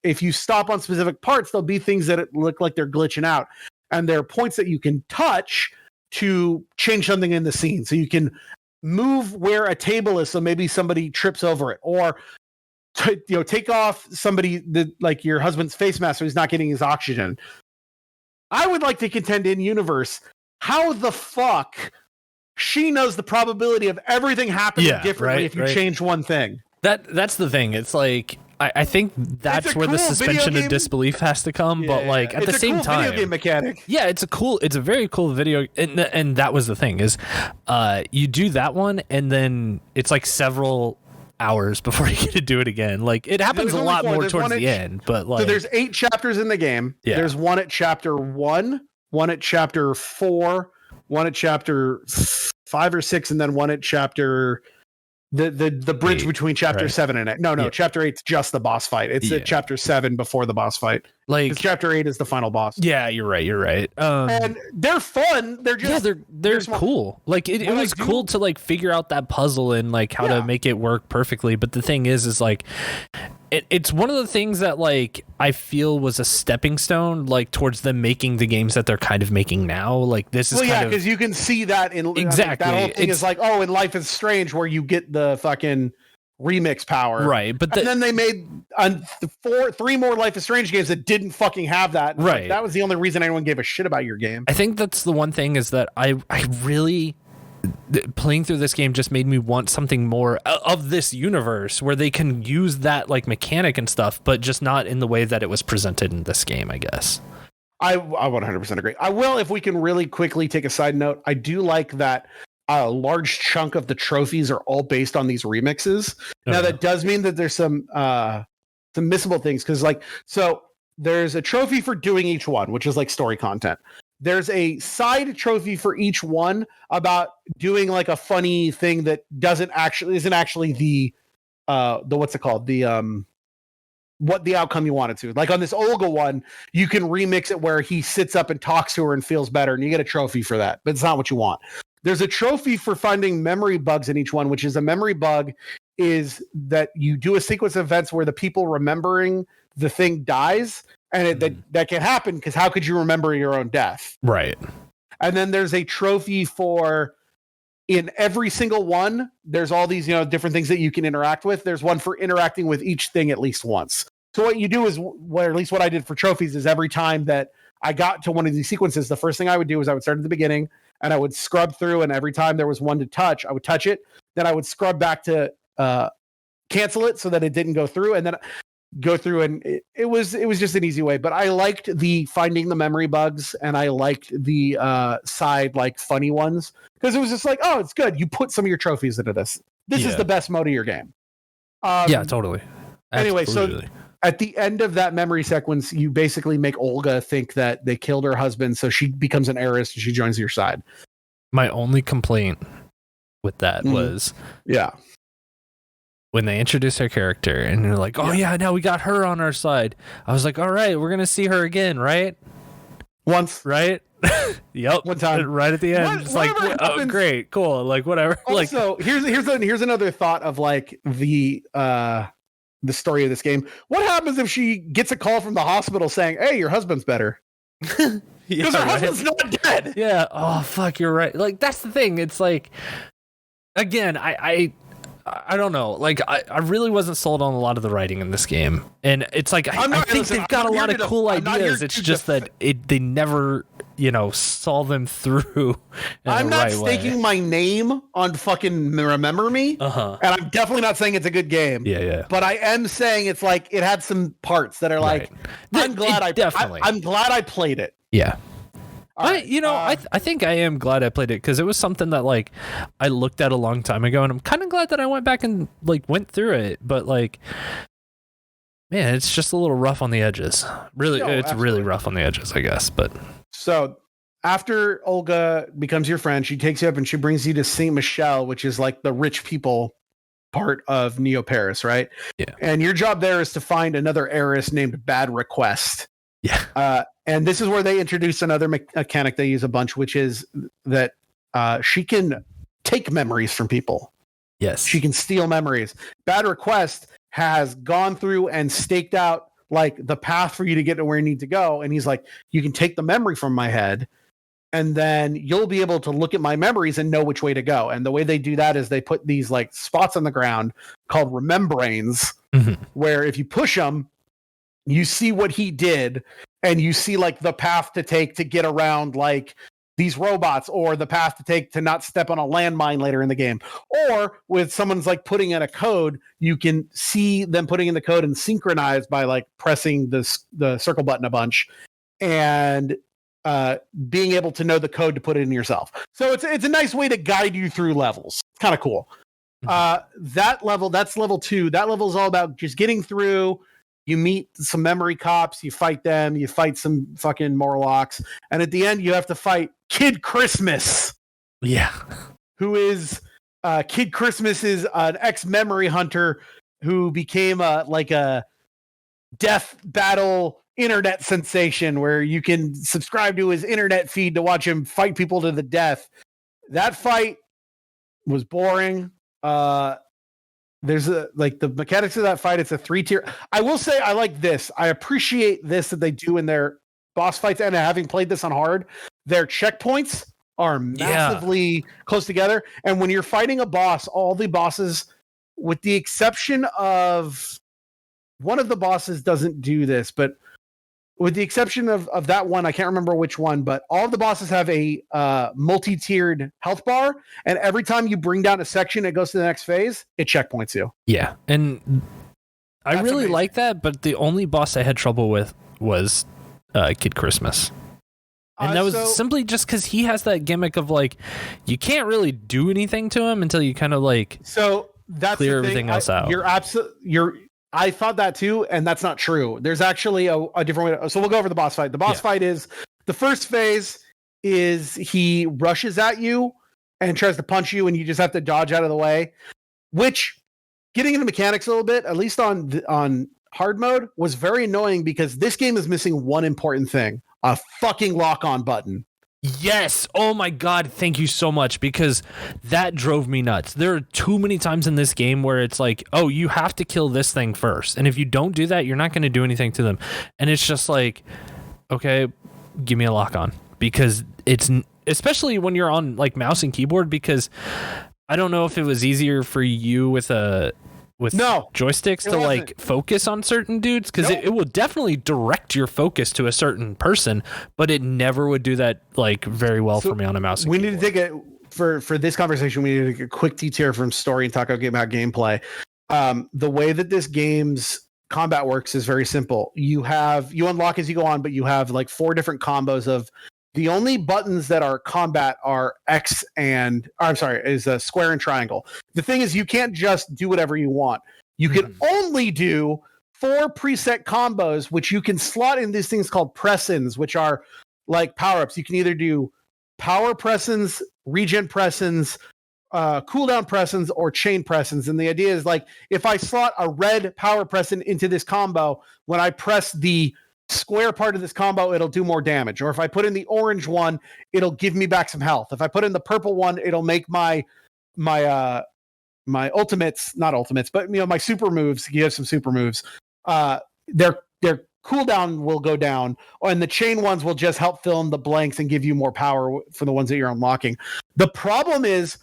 if you stop on specific parts, there'll be things that look like they're glitching out. And there are points that you can touch to change something in the scene. So you can move where a table is, so maybe somebody trips over it, or take off somebody like your husband's face mask so he's not getting his oxygen. I would like to contend in universe, how the fuck she knows the probability of everything happening differently if you change one thing. That's the thing. It's like I think that's where the suspension of disbelief has to come, but like at the same time, video game mechanic. Yeah, it's a very cool video, and that was the thing is, you do that one, and then it's like several hours before you get to do it again. Like it happens a lot more towards the end, but like so there's 8 chapters in the game. Yeah. There's one at chapter 1, one at chapter 4, one at chapter 5 or 6, and then one at chapter the bridge between chapter 7 and 8. No, chapter 8's just the boss fight. It's at chapter 7 before the boss fight. Like chapter 8 is the final boss. Yeah, you're right. And they're fun. They're just they're cool. Like it was cool to like figure out that puzzle and like how to make it work perfectly. But the thing is like it's one of the things that like I feel was a stepping stone like towards them making the games that they're kind of making now. Like this is because you can see that in exactly that whole thing is like, oh, in Life is Strange where you get the fucking remix power, right? But and then they made 3 more Life is Strange games that didn't fucking have that. Right, like, that was the only reason anyone gave a shit about your game. I think that's the one thing is that I really playing through this game just made me want something more of this universe where they can use that like mechanic and stuff, but just not in the way that it was presented in this game, I guess. I 100% agree. I will, if we can really quickly take a side note, I do like that a large chunk of the trophies are all based on these remixes. Now that does mean that there's some missable things, because like, so there's a trophy for doing each one, which is like story content. There's a side trophy for each one about doing like a funny thing that isn't actually the what's it called? What the outcome you wanted to. Like on this Olga one, you can remix it where he sits up and talks to her and feels better, and you get a trophy for that, but it's not what you want. There's a trophy for finding memory bugs in each one, which is a memory bug is that you do a sequence of events where the people remembering the thing dies. And that can happen because how could you remember your own death? Right. And then there's a trophy for in every single one. There's all these, different things that you can interact with. There's one for interacting with each thing at least once. So what you do is, or at least what I did for trophies, is every time that I got to one of these sequences, the first thing I would do is I would start at the beginning and I would scrub through. And every time there was one to touch, I would touch it. Then I would scrub back to cancel it so that it didn't go through. And then go through, and it was just an easy way. But I liked the finding the memory bugs, and I liked the side like funny ones, because it was just like, oh, it's good. You put some of your trophies into this. This is the best mode of your game. Yeah, totally. Anyway, so at the end of that memory sequence, you basically make Olga think that they killed her husband, so she becomes an heiress and she joins your side. My only complaint with that was when they introduced her character and they're like, oh yeah, now we got her on our side. I was like, all right, we're gonna see her again, right? Once, right? Yep. One time, right at the end. It's like, oh, great, cool, like whatever. Also, like, here's another thought of like the story of this game. What happens if she gets a call from the hospital saying, "Hey, your husband's better"? Because her husband's not dead. Yeah. Oh fuck, you're right. Like that's the thing. It's like, again, I don't know. Like I really wasn't sold on a lot of the writing in this game, and it's like I think they've got a lot of cool ideas. It's just that they never, saw them through. I'm not staking my name on fucking Remember Me, and I'm definitely not saying it's a good game. Yeah. But I am saying it's like it had some parts that are like, I'm glad I played it. Yeah. Right. I think I am glad I played it because it was something that like I looked at a long time ago, and I'm kind of glad that I went back and like went through it. But like, man, it's just a little rough on the edges. Really, really rough on the edges, I guess. But so after Olga becomes your friend, she takes you up and she brings you to Saint Michel, which is like the rich people part of Neo Paris, right? Yeah. And your job there is to find another heiress named Bad Request. Yeah. And this is where they introduce another mechanic they use a bunch, which is that she can take memories from people. Yes. She can steal memories. Bad Request has gone through and staked out like the path for you to get to where you need to go. And he's like, you can take the memory from my head, and then you'll be able to look at my memories and know which way to go. And the way they do that is they put these like spots on the ground called remembrains, where if you push them, you see what he did, and you see like the path to take to get around like these robots, or the path to take to not step on a landmine later in the game. Or with someone's like putting in a code, you can see them putting in the code and synchronize by like pressing the circle button a bunch and being able to know the code to put it in yourself. So it's a nice way to guide you through levels. It's kind of cool. That's level 2. That level is all about just getting through. You meet some memory cops, you fight them, you fight some fucking Morlocks, and at the end you have to fight Kid Christmas. Yeah. Who is Kid Christmas is an ex-memory hunter who became a death battle internet sensation where you can subscribe to his internet feed to watch him fight people to the death. That fight was boring. There's the mechanics of that fight. It's a 3-tier. I will say I like this. I appreciate this that they do in their boss fights. And having played this on hard, their checkpoints are massively close together. And when you're fighting a boss, all the bosses, with the exception of one of the bosses doesn't do this, but with the exception of that one, I can't remember which one, but all of the bosses have a multi-tiered health bar, and every time you bring down a section, it goes to the next phase, it checkpoints you. Yeah, and I really like that, but the only boss I had trouble with was Kid Christmas. And that was simply just because he has that gimmick of like, you can't really do anything to him until you kind of like clear everything else out. I thought that too, and that's not true. There's actually a different way. So we'll go over the boss fight. The boss fight is the first phase is he rushes at you and tries to punch you, and you just have to dodge out of the way. Which, getting into mechanics a little bit, at least on hard mode, was very annoying because this game is missing one important thing: a fucking lock-on button. Yes. Oh my God. Thank you so much, because that drove me nuts. There are too many times in this game where it's like, oh, you have to kill this thing first. And if you don't do that, you're not going to do anything to them. And it's just like, okay, give me a lock on, because it's, especially when you're on like mouse and keyboard, because I don't know if it was easier for you with joysticks to like focus on certain dudes, because it will definitely direct your focus to a certain person, but it never would do that like very well for me on a mouse. We need to take it for this conversation. We need to take a quick detour from story and talk about gameplay. The way that this game's combat works is very simple. You unlock as you go on, but you have like 4 different combos of. The only buttons that are combat are X is a square and triangle. The thing is, you can't just do whatever you want. You can only do 4 preset combos, which you can slot in these things called press-ins, which are like power-ups. You can either do power press-ins regen pressings, cooldown pressings, or chain pressings. And the idea is like, if I slot a red power pressing into this combo, when I press the square part of this combo, it'll do more damage. Or if I put in the orange one, it'll give me back some health. If I put in the purple one, it'll make my ultimates, not ultimates, but my super moves. You have some super moves. Their cooldown will go down, and the chain ones will just help fill in the blanks and give you more power for the ones that you're unlocking. The problem is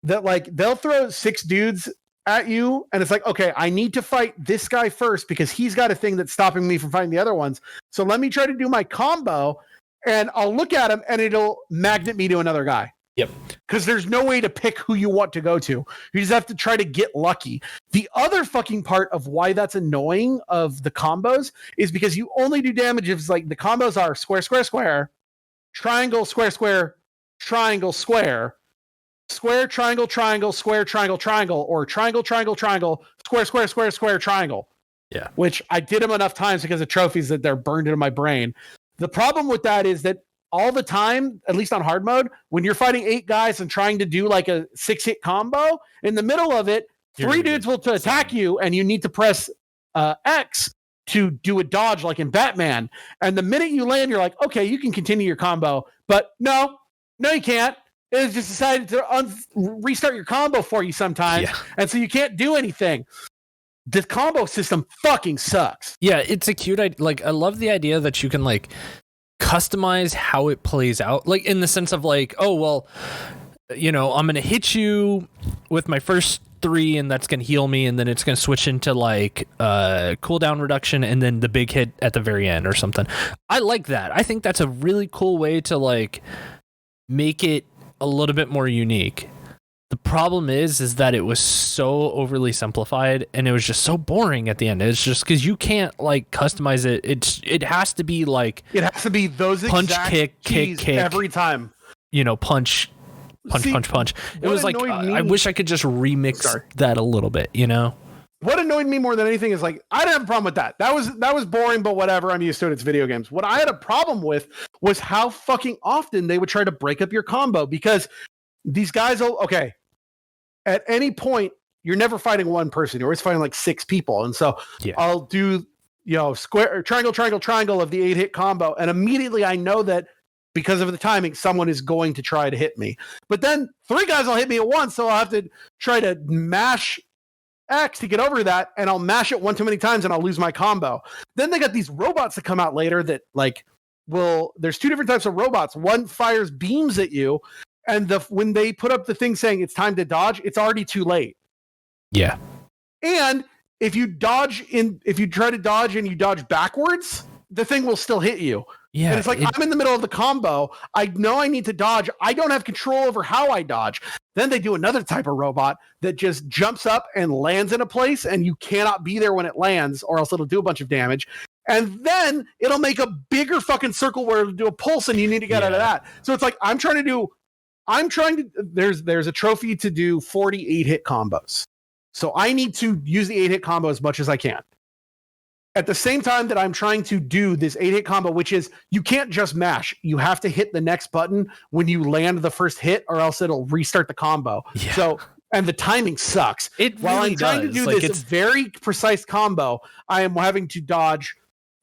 that like they'll throw 6 dudes at you, and it's like, okay, I need to fight this guy first because he's got a thing that's stopping me from fighting the other ones. So let me try to do my combo, and I'll look at him, and it'll magnet me to another guy. Yep. Because there's no way to pick who you want to go to. You just have to try to get lucky. The other fucking part of why that's annoying of the combos is because you only do damage if like the combos are square, square, square, triangle, square, square, triangle, square, square, triangle, triangle, square, triangle, triangle, or triangle, triangle, triangle, square, square, square, square, triangle. Yeah. Which I did them enough times because of trophies that they're burned into my brain. The problem with that is that all the time, at least on hard mode, when you're fighting 8 guys and trying to do like a 6-hit combo, in the middle of it, 3 dudes will attack you, and you need to press X to do a dodge like in Batman. And the minute you land, you're like, okay, you can continue your combo. But no, you can't. It just decided to restart your combo for you sometimes. Yeah. And so you can't do anything. The combo system fucking sucks. Yeah, it's a cute idea. Like, I love the idea that you can like customize how it plays out, like in the sense of like, oh well, I'm gonna hit you with my first 3 and that's gonna heal me, and then it's gonna switch into like cooldown reduction and then the big hit at the very end or something. I like that. I think that's a really cool way to like make it a little bit more unique. The problem is that it was so overly simplified and it was just so boring at the end. It's just because you can't like customize it. It has to be like, it has to be those punch, exact kick every time. Punch. It was like I wish I could just remix that a little bit. What annoyed me more than anything is like, I didn't have a problem with that. That was boring, but whatever. I'm used to it. It's video games. What I had a problem with was how fucking often they would try to break up your combo, because these guys at any point, you're never fighting one person. You're always fighting like 6 people. And so I'll do, square, triangle, triangle, triangle of the 8-hit combo. And immediately I know that because of the timing, someone is going to try to hit me. But then 3 guys will hit me at once. So I'll have to try to mash X to get over that. And I'll mash it one too many times and I'll lose my combo. Then they got these robots that come out later that like, there's 2 different types of robots. One fires beams at you. And when they put up the thing saying it's time to dodge, it's already too late. Yeah. And if you try to dodge and you dodge backwards, the thing will still hit you. Yeah. And it's like, I'm in the middle of the combo. I know I need to dodge. I don't have control over how I dodge. Then they do another type of robot that just jumps up and lands in a place, and you cannot be there when it lands, or else it'll do a bunch of damage. And then it'll make a bigger fucking circle where it'll do a pulse, and you need to get out of that. So it's like, there's a trophy to do 40 8-hit combos. So I need to use the 8-hit combo as much as I can. At the same time that I'm trying to do this 8-hit combo, which is, you can't just mash. You have to hit the next button when you land the first hit, or else it'll restart the combo. Yeah. So, and the timing sucks. While I'm trying to do this very precise combo, I am having to dodge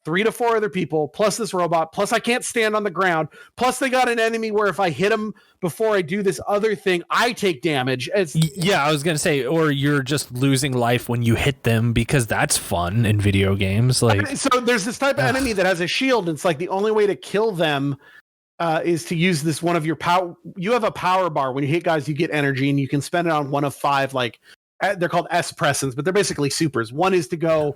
3 to 4 other people, plus this robot, plus I can't stand on the ground, plus they got an enemy where if I hit them before I do this other thing, I take damage. I was going to say, or you're just losing life when you hit them, because that's fun in video games. Like, so there's this type of enemy that has a shield, and it's like the only way to kill them is to use this one of your power. You have a power bar. When you hit guys, you get energy, and you can spend it on one of 5, like, they're called S-pressants, but they're basically supers. One is to go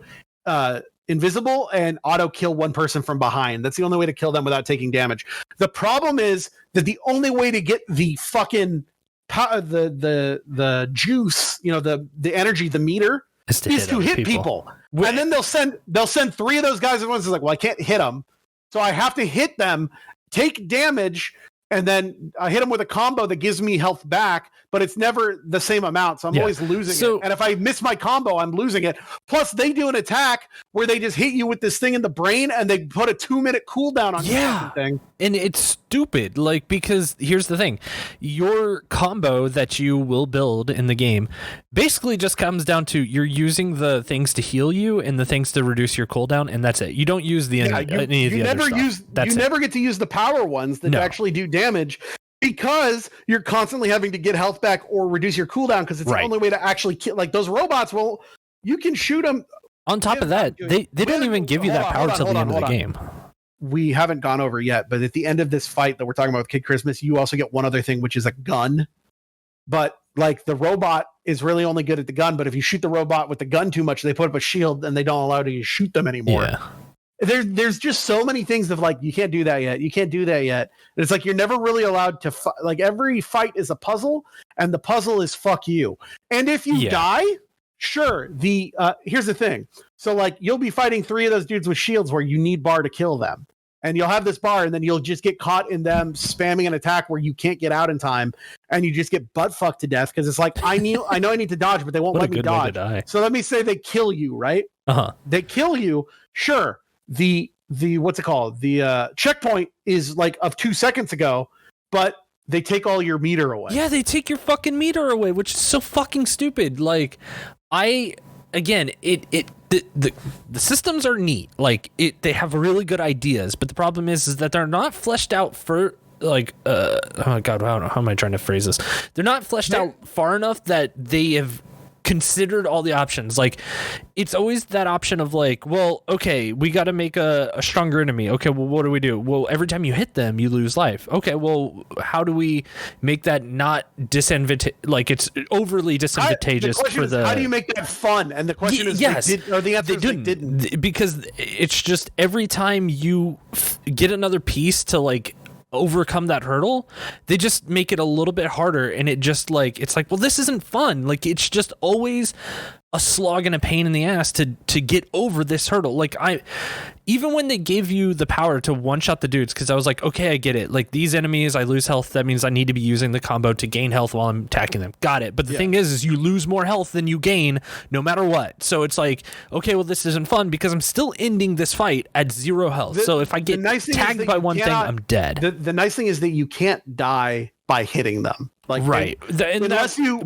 invisible and auto kill one person from behind. That's the only way to kill them without taking damage. The problem is that the only way to get the fucking the juice, the energy, the meter, is to hit people. And then they'll send 3 of those guys at once. It's like, well, I can't hit them, so I have to hit them, take damage, and then I hit them with a combo that gives me health back, but it's never the same amount. So I'm always losing it. And if I miss my combo, I'm losing it. Plus, they do an attack where they just hit you with this thing in the brain, and they put a 2-minute cooldown on the thing. And it's stupid. Like, because here's the thing, your combo that you will build in the game basically just comes down to you're using the things to heal you and the things to reduce your cooldown, and that's it. You don't use the any of the other stuff. You never get to use the power ones that actually do damage, because you're constantly having to get health back or reduce your cooldown, because it's the only way to actually kill. Like, those robots, well, you can shoot them. On top of that, they don't even give you that power till the end of the game. We haven't gone over yet, but at the end of this fight that we're talking about with Kid Christmas, you also get one other thing, which is a gun. But like, the robot is really only good at the gun, but if you shoot the robot with the gun too much, they put up a shield and they don't allow you to shoot them anymore. Yeah. There's just so many things of like, you can't do that yet. You can't do that yet. And it's like, you're never really allowed to like, every fight is a puzzle, and the puzzle is fuck you. And if you die, sure. Here's the thing. So like, you'll be fighting 3 of those dudes with shields where you need bar to kill them. And you'll have this bar, and then you'll just get caught in them spamming an attack where you can't get out in time, and you just get butt fucked to death, because it's like, I know I need to dodge, but they won't let me dodge. So let me say they kill you, right? They kill you. Sure. The what's it called? The checkpoint is like of 2 seconds ago, but they take all your meter away. Yeah, they take your fucking meter away, which is so fucking stupid. Like, the systems are neat. Like, they have really good ideas, but the problem is that they're not fleshed out for like oh my god, how am I trying to phrase this? They're not fleshed out far enough that they have considered all the options. Like, it's always that option of like, well, okay, we got to make a stronger enemy. Okay, well, what do we do? Well, every time you hit them, you lose life. Okay, well, how do we make that not like, it's overly disadvantageous for the... How do you make that fun? And the question is, yes, the answer is they didn't. Because it's just every time you get another piece to like overcome that hurdle, they just make it a little bit harder, and it just like, it's like, well, this isn't fun. Like, it's just always a slog and a pain in the ass to get over this hurdle. Like, even when they gave you the power to one-shot the dudes, because I was like, okay, I get it. Like, these enemies, I lose health. That means I need to be using the combo to gain health while I'm attacking them. Got it. But the thing is you lose more health than you gain no matter what. So it's like, okay, well, this isn't fun because I'm still ending this fight at 0 health. So if I get tagged by one thing, I'm dead. The nice thing is that you can't die by hitting them. Like, right. Unless you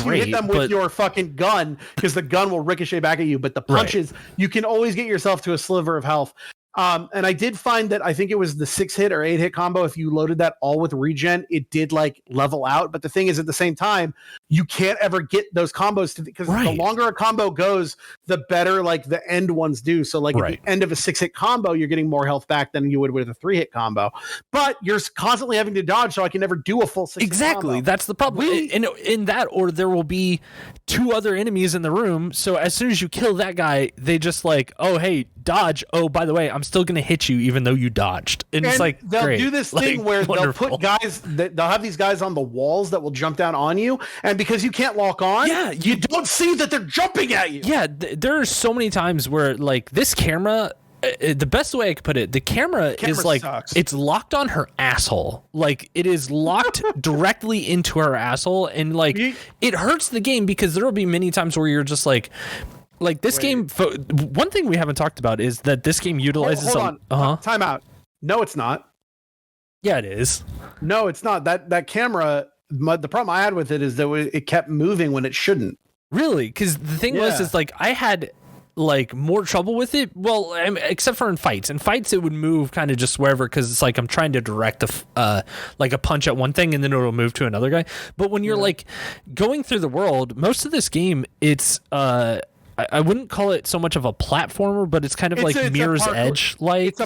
hit them with your fucking gun, because the gun will ricochet back at you. But the punches, you can always get yourself to a sliver of health. And I did find that, I think it was the 6-hit or 8-hit combo. If you loaded that all with regen, it did like level out. But the thing is, at the same time, you can't ever get those combos because the longer a combo goes, the better like the end ones do. So like at the end of a 6-hit combo, you're getting more health back than you would with a 3-hit combo. But you're constantly having to dodge, so I can never do a full 6-hit combo. That's the problem. In that, or there will be 2 other enemies in the room. So as soon as you kill that guy, they just like, oh, hey, dodge. Oh, by the way, I'm still going to hit you even though you dodged. And it's like, they'll do this thing where they'll put guys, they'll have these guys on the walls that will jump down on you. And because you can't lock on, you don't see that they're jumping at you. Yeah, there are so many times where like this camera, the best way I could put it, the camera is like, it's locked on her asshole. Like, it is locked directly into her asshole. And like, it hurts the game because there will be many times where you're just like this game. One thing we haven't talked about is that this game utilizes Hold on. Time out. No, it's not. Yeah, it is. No, it's not. That camera, the problem I had with it is that it kept moving when it shouldn't. Really? Because the thing was, is like, I had like more trouble with it. Well, except for in fights. In fights, it would move kind of just wherever, because it's like I'm trying to direct like a punch at one thing and then it'll move to another guy. But when you're like going through the world, most of this game, it's I wouldn't call it so much of a platformer, but it's kind of like Mirror's Edge. Like, it's a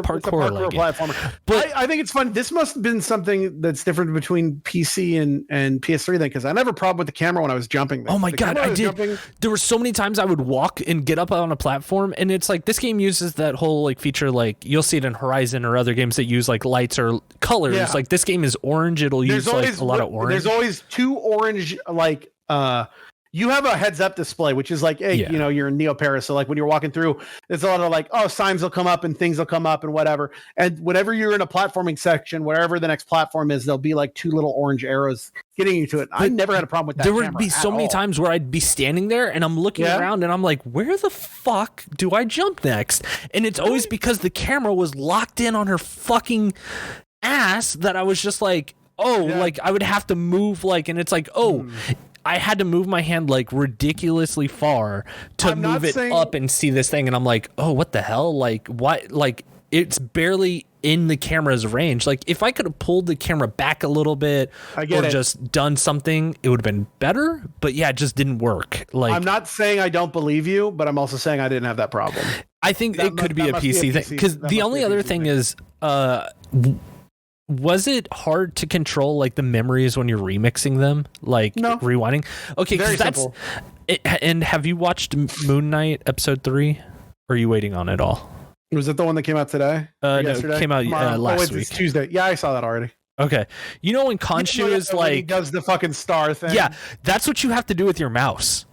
parkour platformer. But I think it's fun. This must have been something that's different between PC and PS3 then, because I never had a problem with the camera when I was jumping. Oh my God, I did. There were so many times I would walk and get up on a platform, and it's like this game uses that whole like feature, like you'll see it in Horizon or other games that use like lights or colors. Yeah. Like this game is orange. It'll use like a lot of orange. There's always 2 orange like you have a heads-up display, which is like, hey, you know, you're in Neo Paris, so like when you're walking through, there's a lot of like, oh, signs will come up and things will come up and whatever. And whenever you're in a platforming section, wherever the next platform is, there'll be like 2 little orange arrows getting you to it. I never had a problem with that. There would be so many times where I'd be standing there and I'm looking around and I'm like, where the fuck do I jump next? And it's always because the camera was locked in on her fucking ass that I was just like, like I would have to move and it's like, I had to move my hand ridiculously far to move it up and see this thing. And I'm like, oh, what the hell? What? It's barely in the camera's range. If I could have pulled the camera back a little bit just done something, it would have been better. But yeah, it just didn't work. I'm not saying I don't believe you, but I'm also saying I didn't have that problem. I think it could be a PC thing. Because the only other thing is, was it hard to control the memories when you're remixing them, no. rewinding? Okay, very simple. And have you watched Moon Knight episode 3? Or are you waiting on it all? Was it the one that came out today? No, it came out last week. It's Tuesday. Yeah, I saw that already. Okay. You know when Khonshu is he does the fucking star thing. Yeah, that's what you have to do with your mouse.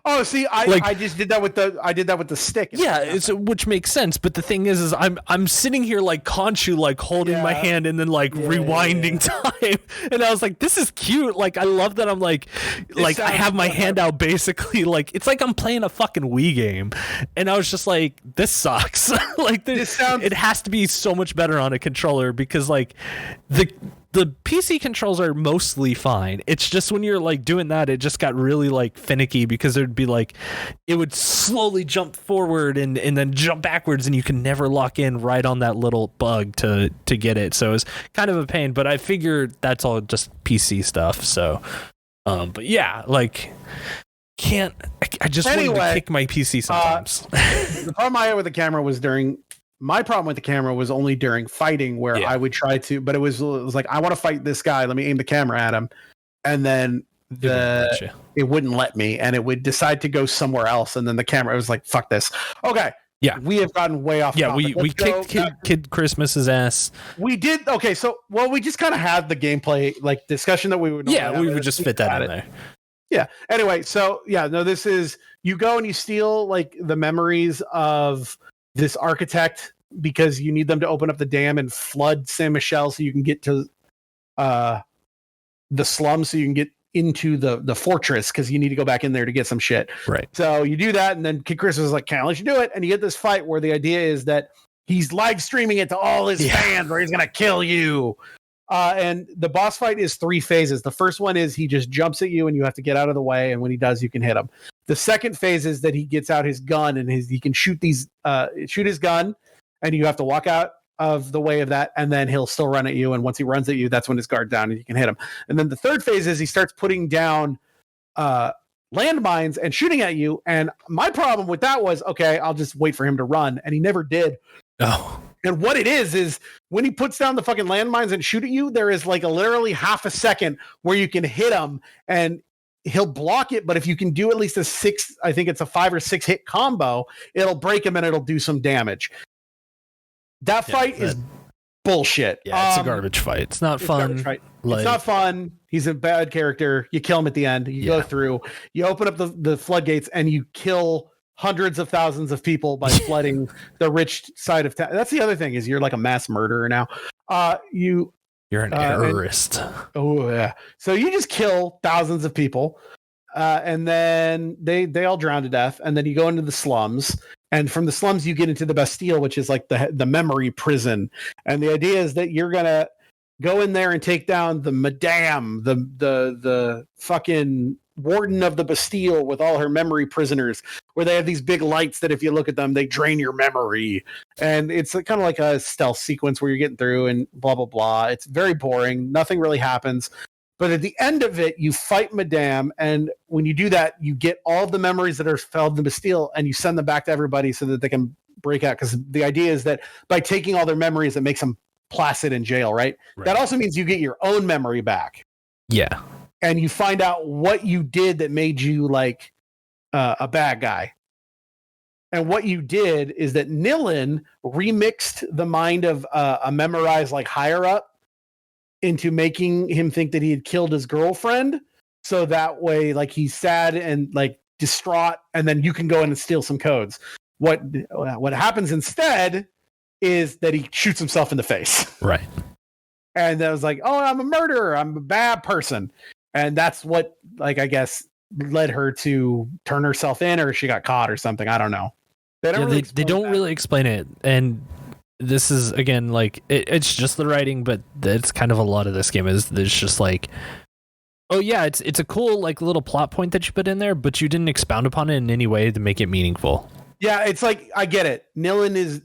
Oh, see, I just did that with the stick. Yeah, which makes sense. But the thing is I'm sitting here Khonshu, holding my hand and then rewinding time. And I was like, this is cute. I love that I'm I have my hand out basically. It's like I'm playing a fucking Wii game. And I was just like, this sucks. It has to be so much better on a controller because the PC controls are mostly fine. It's just when you're doing that, it just got really finicky because there'd be it would slowly jump forward and then jump backwards, and you can never lock in right on that little bug to get it. So it's kind of a pain, but I figured that's all just PC stuff. So, but yeah, can't I just wanted to kick my PC sometimes. The problem I had with the camera was my problem with the camera was only during fighting where I would try to, but it was like, I want to fight this guy. Let me aim the camera at him. And then it wouldn't let me, and it would decide to go somewhere else. And then the camera, it was like, fuck this. Okay. Yeah. We have gotten way off. Yeah. We kicked Kid Christmas's ass. We did. Okay. So, we just kind of had the gameplay, discussion that we would. Yeah. We would just fit that in there. Yeah. Anyway. So this is, you go and you steal the memories of this architect because you need them to open up the dam and flood San Michelle so you can get to the slums, so you can get into the fortress because you need to go back in there to get some shit. Right. So you do that, and then Kid Chris is like, can't let you do it. And you get this fight where the idea is that he's live streaming it to all his fans where he's going to kill you. And the boss fight is 3 phases. The first one is he just jumps at you and you have to get out of the way. And when he does, you can hit him. The second phase is that he gets out his gun and he can shoot his gun, and you have to walk out of the way of that. And then he'll still run at you. And once he runs at you, that's when his guard's down and you can hit him. And then the third phase is he starts putting down landmines and shooting at you. And my problem with that was, okay, I'll just wait for him to run. And he never did. Oh. And what it is when he puts down the fucking landmines and shoot at you, there is literally half a second where you can hit him and he'll block it. But if you can do at least I think it's a 5 or 6 hit combo, it'll break him and it'll do some damage. That fight is bullshit. Yeah, it's a garbage fight. It's not fun. It's not fun. He's a bad character. You kill him at the end. You go through, you open up the floodgates and you kill hundreds of thousands of people by flooding the rich side of town. That's the other thing is you're a mass murderer now. You're an terrorist. Oh yeah. So you just kill thousands of people, and then they all drown to death. And then you go into the slums, and from the slums you get into the Bastille, which is the memory prison. And the idea is that you're gonna go in there and take down the Madame, the fucking warden of the Bastille with all her memory prisoners, where they have these big lights that if you look at them, they drain your memory. And it's kind of like a stealth sequence where you're getting through and blah, blah, blah. It's very boring. Nothing really happens. But at the end of it, you fight Madame. And when you do that, you get all the memories that are held in the Bastille and you send them back to everybody so that they can break out. Because the idea is that by taking all their memories, it makes them placid in jail, right? That also means you get your own memory back. Yeah. And you find out what you did that made you a bad guy. And what you did is that Nilin remixed the mind of a memorized higher up into making him think that he had killed his girlfriend. So that way, he's sad and distraught, and then you can go in and steal some codes. What happens instead is that he shoots himself in the face. Right. And I was like, oh, I'm a murderer. I'm a bad person. And that's what, I guess, led her to turn herself in, or she got caught or something. I don't know. They don't really explain it. And this is again like it's just the writing, but it's kind of a lot of this game is there's just like, oh yeah, it's a cool like little plot point that you put in there, but you didn't expound upon it in any way to make it meaningful. Yeah, it's like I get it. Nilin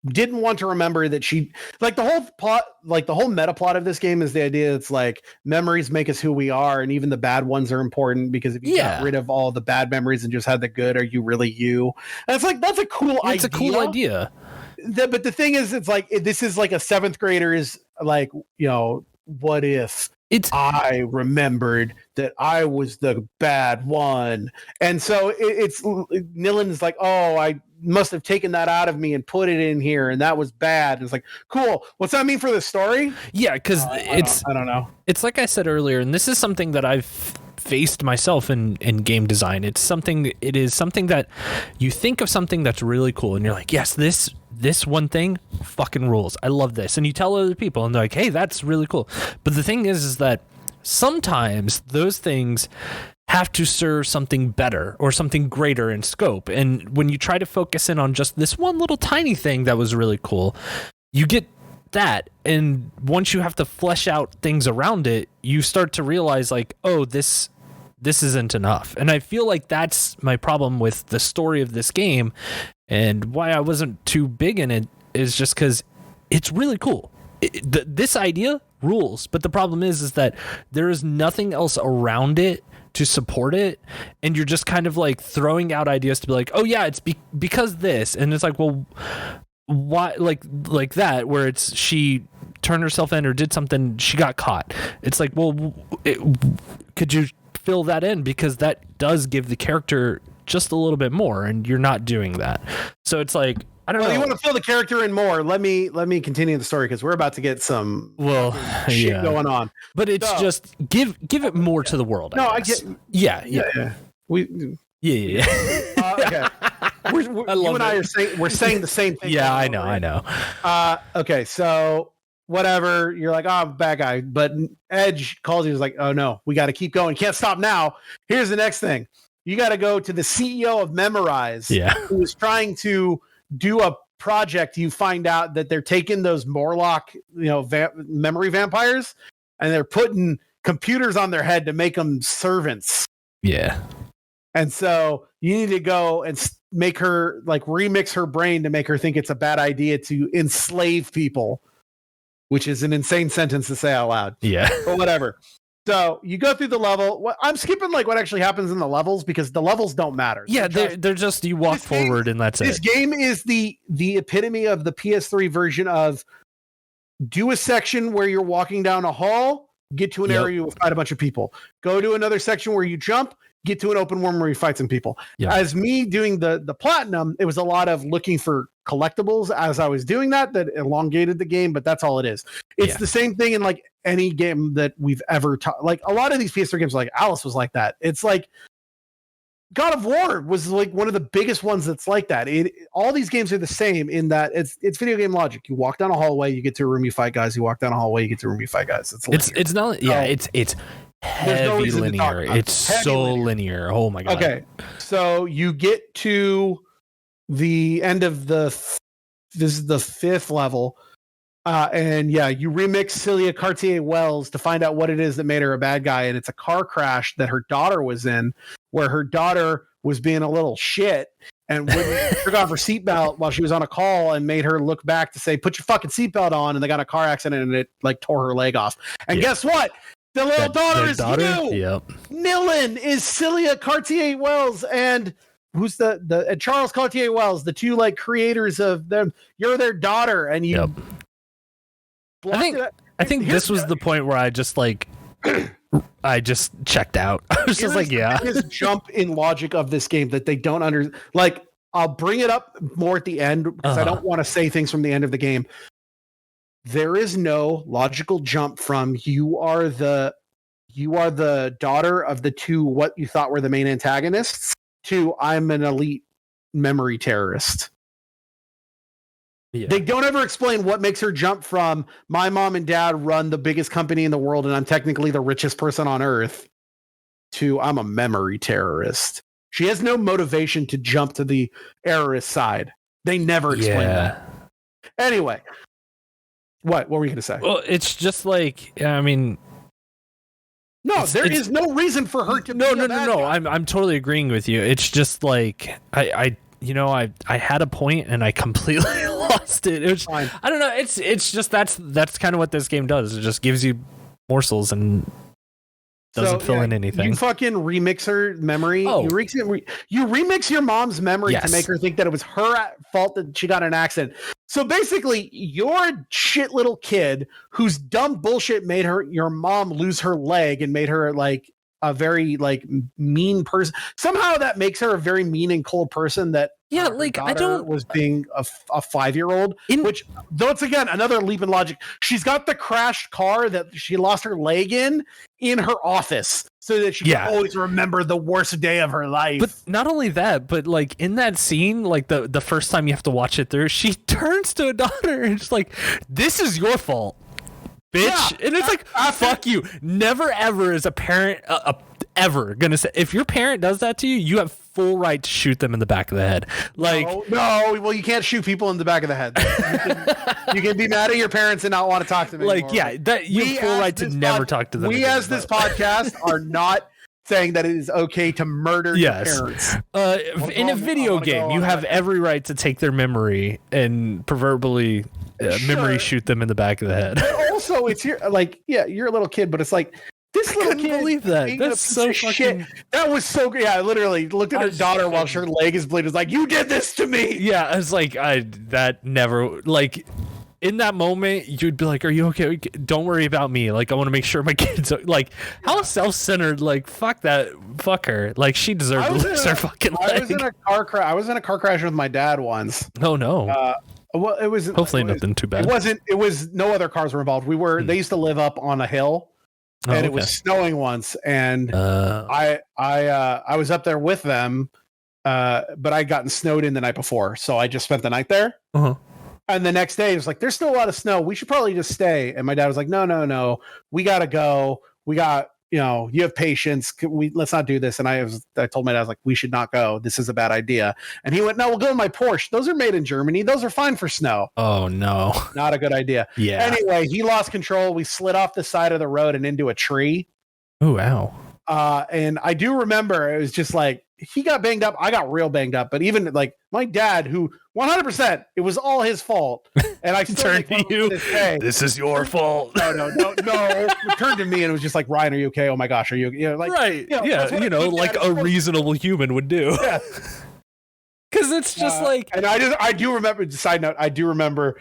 didn't want to remember that she like the whole plot, like the whole meta plot of this game is the idea it's like memories make us who we are, and even the bad ones are important because if you got rid of all the bad memories and just had the good, are you really you? And it's like that's a cool idea. It's a cool idea. But the thing is, it's like this is like a 7th grader's like, you know, what if I remembered that I was the bad one? And so it's Nilin's like, oh, I must have taken that out of me and put it in here, and that was bad. And it's like, cool. What's that mean for the story? Yeah, because I don't know. It's like I said earlier, and this is something that I've faced myself in game design. It is something that you think of something that's really cool, and you're like, yes, this one thing fucking rules. I love this. And you tell other people and they're like, hey, that's really cool. But the thing is that sometimes those things have to serve something better or something greater in scope. And when you try to focus in on just this one little tiny thing that was really cool, you get that. And once you have to flesh out things around it, you start to realize like, oh, this isn't enough. And I feel like that's my problem with the story of this game, and why I wasn't too big in it is just because it's really cool. This idea rules, but the problem is that there is nothing else around it to support it, and you're just kind of like throwing out ideas to be like, oh yeah, it's because this, and it's like, well, why, like that, where it's she turned herself in or did something, she got caught. It's like, well, could you fill that in, because that does give the character just a little bit more, and you're not doing that. So it's like, I don't know. You want to fill the character in more. Let me continue the story because we're about to get some shit going on. But it's just give it more to the world. I get. Yeah. Okay. You and I we're saying the same thing. Yeah, I know. Okay, so whatever. You're like, oh, I'm a bad guy, but Edge calls you. He's like, oh no, we got to keep going. Can't stop now. Here's the next thing. You got to go to the CEO of Memorize, who is trying to do a project. You find out that they're taking those Morlock, memory vampires, and they're putting computers on their head to make them servants. Yeah. And so you need to go and make her remix her brain to make her think it's a bad idea to enslave people, which is an insane sentence to say out loud. Yeah. But whatever. So you go through the level. I'm skipping what actually happens in the levels because the levels don't matter. Yeah, they're just you walk forward and that's it. This game is the epitome of the PS3 version of do a section where you're walking down a hall, get to an area with fight a bunch of people. Go to another section where you jump, get to an open world where you fight some people. Yep. As me doing the platinum, it was a lot of looking for collectibles as I was doing that elongated the game, but that's all it is. It's the same thing in any game that we've ever taught. A lot of these PS3 games, like Alice was like that. It's like God of War was one of the biggest ones that's like that. All these games are the same in that it's video game logic. You walk down a hallway, you get to a room, you fight guys. You walk down a hallway, you get to a room, you fight guys. It's not. Yeah, it's heavy linear. It's so linear. Oh my god. Okay, so you get to the end of this is the 5th level, and you remix Celia Cartier-Wells to find out what it is that made her a bad guy, and it's a car crash that her daughter was in, where her daughter was being a little shit and took off her seatbelt while she was on a call and made her look back to say, "Put your fucking seatbelt on," and they got in a car accident and it tore her leg off. And guess what? The little daughter is you. Yep. Nilin is Celia Cartier-Wells, and who's the Charles Cartier-Wells, the two creators of them. You're their daughter, and you. Yep. I think this was the point where I just I just checked out. I was just this jump in logic of this game that they don't I'll bring it up more at the end because I don't want to say things from the end of the game. There is no logical jump from you are the daughter of the two what you thought were the main antagonists to I'm an elite memory terrorist. Yeah. They don't ever explain what makes her jump from my mom and dad run the biggest company in the world and I'm technically the richest person on earth to I'm a memory terrorist. She has no motivation to jump to the errorist side. They never explain that. Anyway, what were you going to say? Well, it's just like, I mean, no, there is no reason for her to. No. Guy. I'm totally agreeing with you. It's just like I had a point and I completely lost it. It was, I don't know. It's just that's kind of what this game does. It just gives you morsels and doesn't fill in anything. You fucking remix her memory. Oh. You remix your mom's memory to make her think that it was her fault that she got in an accident. So basically, you're a shit little kid whose dumb bullshit made your mom lose her leg and made her like a very like mean person. Somehow that makes her a very mean and cold person that like I don't was being a 5-year-old, which though it's again another leap in logic. She's got the crashed car that she lost her leg in her office so that she can always remember the worst day of her life. But not only that, but like in that scene, like the first time you have to watch it through, she turns to a daughter and it's like, "This is your fault, bitch." Yeah, and it's like, fuck you. Never ever is a parent ever gonna say, if your parent does that to you, you have full right to shoot them in the back of the head. Like, no, well, you can't shoot people in the back of the head. You can be mad at your parents and not want to talk to them anymore. Like, that you have full right to never talk to them. We, as this podcast, are not saying that it is okay to murder your parents. In a video game, you have every right to take their memory and proverbially memory shoot them in the back of the head. But also, it's here, like, you're a little kid, but it's like, this little kid, believe that. That's so fucking shit. That was so good. Yeah, I literally looked at her daughter while her leg is bleeding. Was like, "You did this to me." Yeah, I was like, that never, like, in that moment, you'd be like, "Are you okay? Don't worry about me. Like, I want to make sure my kids are like." How self-centered? Like, fuck her. Like, she deserved to lose her fucking leg. I was in a car crash. I was in a car crash with my dad once. Oh no. Well, it was hopefully nothing too bad. It was no other cars were involved. They used to live up on a hill. And it was snowing once, and I was up there with them, but I'd gotten snowed in the night before, so I just spent the night there. Uh-huh. And the next day, it was like, "There's still a lot of snow. We should probably just stay." And my dad was like, "No, we gotta go. We got, you have patience. Let's not do this." And I told my dad, I was like, "We should not go. This is a bad idea." And he went, "No, we'll go in my Porsche. Those are made in Germany. Those are fine for snow." Oh no, not a good idea. Yeah. Anyway, he lost control. We slid off the side of the road and into a tree. Oh wow. And I do remember it was just like he got banged up. I got real banged up. But even like my dad, who 100%, it was all his fault. And I still turned to you. This is your fault. No. It turned to me and it was just like, "Ryan, are you okay? Oh my gosh, are you like right? Like a reasonable human would do." Yeah. Because it's just like, and I do remember. Side note, I do remember.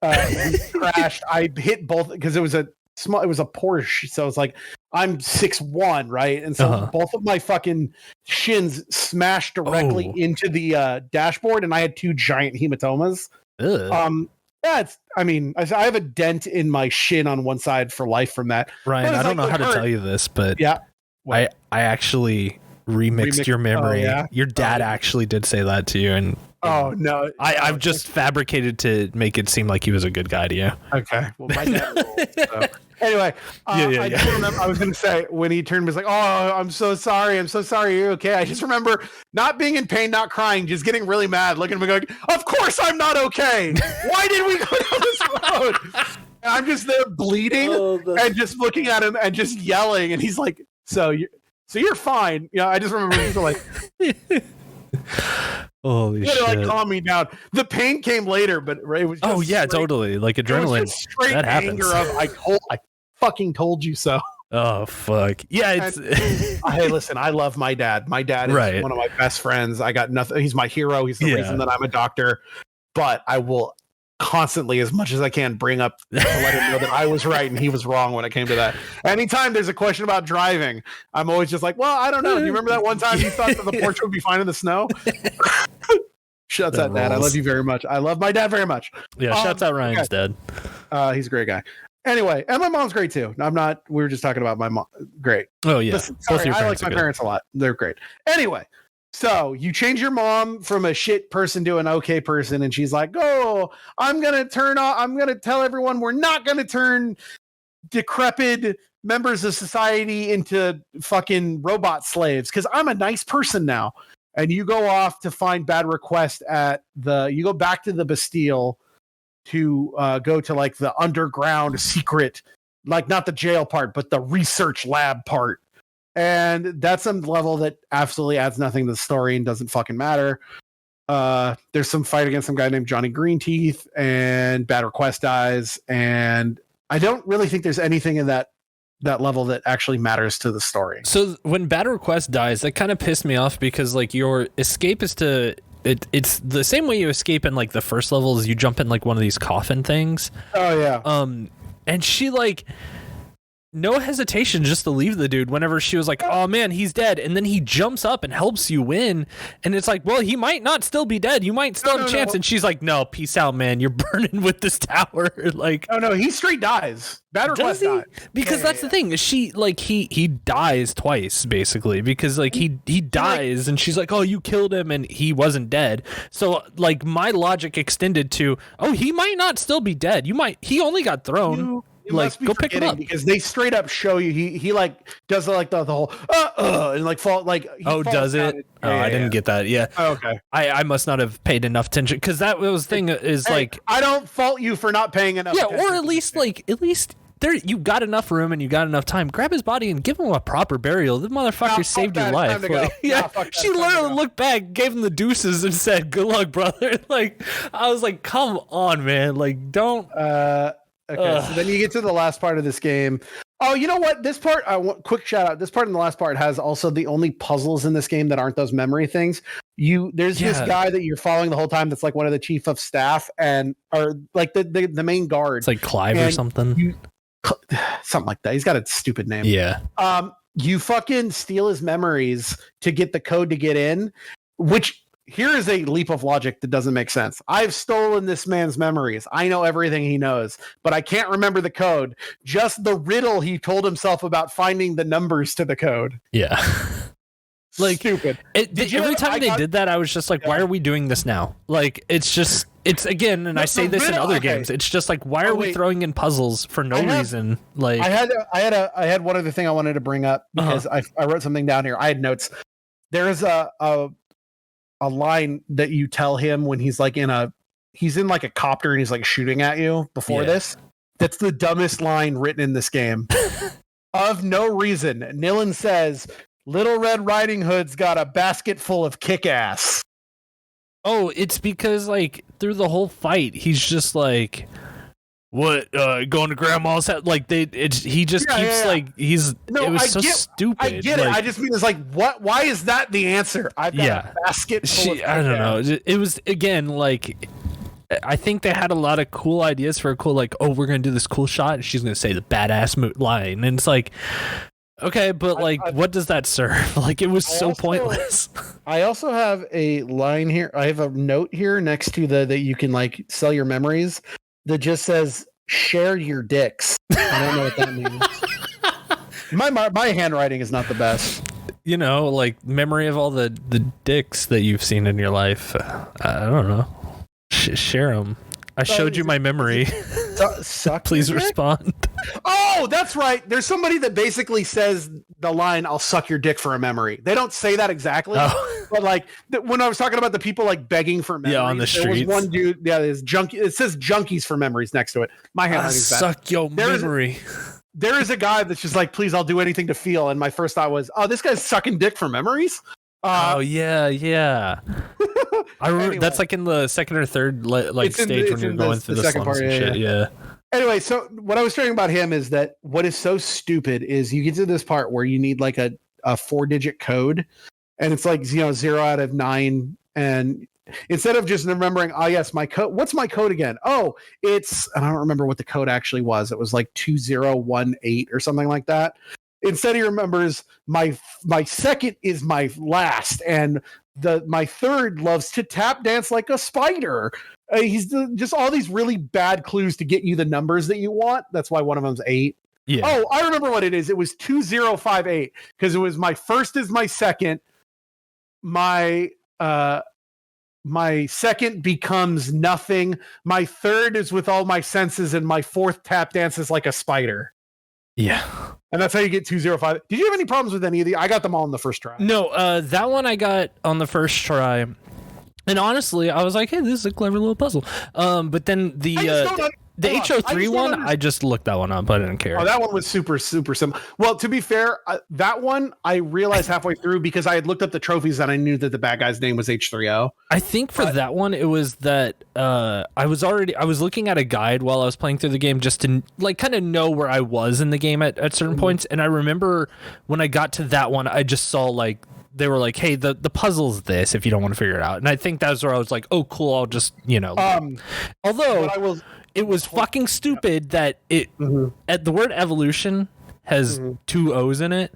We crashed. I hit both because it was a Porsche, so it's like I'm 6'1", right? And so both of my fucking shins smashed directly into the dashboard, and I had 2 giant hematomas. Ugh. I have a dent in my shin on one side for life from that. Ryan, I don't know how to tell you this, but I actually remixed your memory. Your dad actually did say that to you, and no, I've just fabricated to make it seem like he was a good guy to you. Okay, well, my dad ruled, so. Anyway, I do remember, I was going to say, when he turned, was like, "Oh, I'm so sorry. You're okay." I just remember not being in pain, not crying, just getting really mad, looking at me going, "Of course I'm not okay. Why did we go down this road?" And I'm just there bleeding and just looking at him and just yelling. And he's like, so you're fine. I just remember just like, holy shit. Like, calm me down. The pain came later, but it was just totally. Like adrenaline. It was just straight that anger happens. of I fucking told you so. Oh fuck. Yeah, it's hey, listen, I love my dad. My dad is one of my best friends. I got nothing. He's my hero. He's the reason that I'm a doctor. But I will constantly, as much as I can, bring up to let him know that I was right and he was wrong when it came to that. Anytime there's a question about driving, I'm always just like, "Well, I don't know. Do you remember that one time you thought that the Porsche would be fine in the snow?" Shouts out, Dad. I love you very much. I love my dad very much. Yeah, shouts out Ryan's dad. He's a great guy. Anyway, and my mom's great too. We were just talking about my mom. Great. Oh yeah. Listen, sorry, I like my parents a lot. They're great. Anyway, so you change your mom from a shit person to an okay person, and she's like, "Oh, I'm gonna tell everyone we're not gonna turn decrepit members of society into fucking robot slaves because I'm a nice person now." And you go off to find bad request you go back to the Bastille to go to like the underground secret, like not the jail part, but the research lab part. And that's some level that absolutely adds nothing to the story and doesn't fucking matter. There's some fight against some guy named Johnny Greenteeth, and Bad Request dies, and I don't really think there's anything in that level that actually matters to the story. So when Bad Request dies, that kind of pissed me off because like your escape is to it's the same way you escape in like the first level is you jump in like one of these coffin things. Oh yeah. And she like no hesitation just to leave the dude whenever she was like, oh man, he's dead. And then he jumps up and helps you win. And it's like, well, he might not still be dead. You might still have a chance. And she's like, no, peace out, man. You're burning with this tower. Like, oh no, he straight dies. Bad Request dies. Because that's the thing. She like he dies twice basically because like he dies and she's like, oh, you killed him and he wasn't dead. So like my logic extended to, oh, he might not still be dead. He only got thrown. You like go pick him up because they straight up show you he like does like the whole and like fall like does it? I didn't get that. Yeah. Oh, okay. I must not have paid enough attention because that was thing is like I don't fault you for not paying enough. Yeah, or at least there you got enough room and you got enough time. Grab his body and give him a proper burial. The motherfucker saved your life. Like, yeah, she literally looked back, gave him the deuces, and said, "Good luck, brother." Like I was like, "Come on, man! Like don't." Okay, so then you get to the last part of this game. Oh, you know what? This part, quick shout out. This part in the last part has also the only puzzles in this game that aren't those memory things. There's this guy that you're following the whole time that's like one of the chief of staff or like the main guard. It's like Clive or something. Something like that. He's got a stupid name. Yeah. You fucking steal his memories to get the code to get in, which here is a leap of logic that doesn't make sense. I've stolen this man's memories. I know everything he knows, but I can't remember the code. Just the riddle he told himself about finding the numbers to the code. Yeah. Like stupid. Every time they did that, I was just like, why are we doing this now? Like, it's again, and I say this in other games. It's just like, why are we throwing in puzzles for no reason? Like, I had one other thing I wanted to bring up because I wrote something down here. I had notes. There's a line that you tell him when he's like he's in like a copter and he's like shooting at you before this. That's the dumbest line written in this game. Of no reason. Nilin says, Little Red Riding Hood's got a basket full of kick-ass. Oh, it's because like through the whole fight, he's just like, what, going to grandma's house? Like he just keeps like stupid. I get it. I just mean it's like, what? Why is that the answer? I've got a basket full of I don't know. It was again like I think they had a lot of cool ideas for a cool like, oh, we're gonna do this cool shot, and she's gonna say the badass line, and it's like, okay, but like, what does that serve? Like, it was so pointless. I also have a line here. I have a note here next to that you can like sell your memories. That just says "share your dicks." I don't know what that means. My handwriting is not the best. You know, like memory of all the dicks that you've seen in your life. I don't know. Share them. I showed you my memory. Suck. Please respond. Oh, that's right. There's somebody that basically says the line, "I'll suck your dick for a memory." They don't say that exactly, but like when I was talking about the people like begging for memories, on the streets. There was one dude, there's junkie. It says "junkies for memories" next to it. My handwriting's bad. Suck your memory. There is a guy that's just like, "Please, I'll do anything to feel." And my first thought was, "Oh, this guy's sucking dick for memories." Oh yeah. I remember anyway, that's like in the second or third stage when you're going through the second part. Yeah. Anyway, so what I was saying about him is that what is so stupid is you get to this part where you need like a 4-digit code, and it's like 0 out of 9, and instead of just remembering, oh yes, my code. What's my code again? Oh, it's I don't remember what the code actually was. It was like 2018 or something like that. Instead, he remembers my second is my last, and my third loves to tap dance like a spider. He's just all these really bad clues to get you the numbers that you want. That's why one of them's 8. Yeah. Oh, I remember what it is. It was 2058 because it was my first is my second. My second becomes nothing. My third is with all my senses, and my fourth tap dances like a spider. Yeah. And that's how you get 205. Did you have any problems with any of the? I got them all in the first try. No, that one I got on the first try. And honestly, I was like, hey, this is a clever little puzzle. But then the HO3 one, I just looked that one up. I didn't care. Oh, that one was super simple. Well, to be fair, that one I realized halfway through because I had looked up the trophies and I knew that the bad guy's name was H3O. I think for that one, it was that I was looking at a guide while I was playing through the game just to like kind of know where I was in the game at certain points. And I remember when I got to that one, I just saw like, they were like, hey, the puzzle's this if you don't want to figure it out. And I think that's where I was like, oh, cool, I'll just, although it was fucking stupid that it at the word evolution has 2 O's in it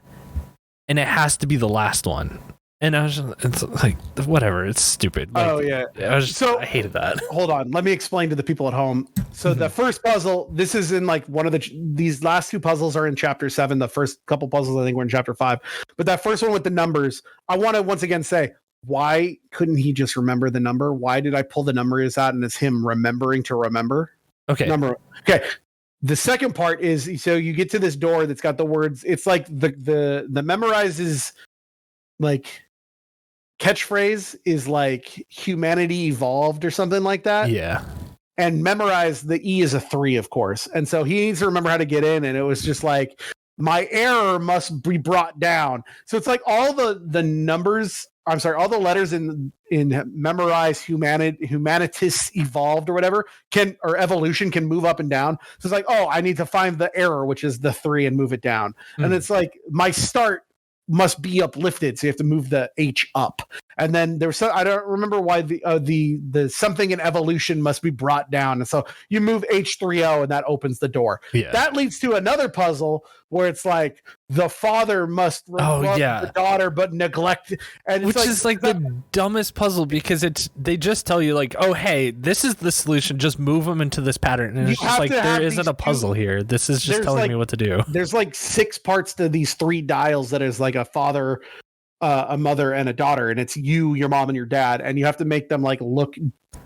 and it has to be the last one. And I was just, it's like, whatever, it's stupid. Like, I hated that. Hold on, let me explain to the people at home. So the first puzzle, this is in like one of these last 2 puzzles are in chapter 7. The first couple puzzles I think were in chapter 5. But that first one with the numbers, I want to once again say, why couldn't he just remember the number? Why did I pull the numbers out and it's him remembering to remember? Okay. Okay. The second part is, so you get to this door that's got the words. It's like the memorizes like catchphrase is like humanity evolved or something like that. Yeah. And memorize, the E is a 3, of course. And so he needs to remember how to get in. And it was just like, my error must be brought down. So it's like all the numbers, I'm sorry, all the letters in memorize humanitas evolved or whatever or evolution can move up and down. So it's like, oh, I need to find the error, which is the 3, and move it down. And it's like my start must be uplifted, so you have to move the H up. And then there's I don't remember why the something in evolution must be brought down, and so you move H3O and that opens the door. Yeah. That leads to another puzzle where it's like the father must love the daughter but neglect, and which is like the dumbest puzzle because they just tell you like, oh hey, this is the solution, just move them into this pattern, and it's just like there isn't a puzzle here. This is just telling me what to do. There's like 6 parts to these 3 dials that is like a father, a mother, and a daughter, and it's you, your mom, and your dad, and you have to make them like look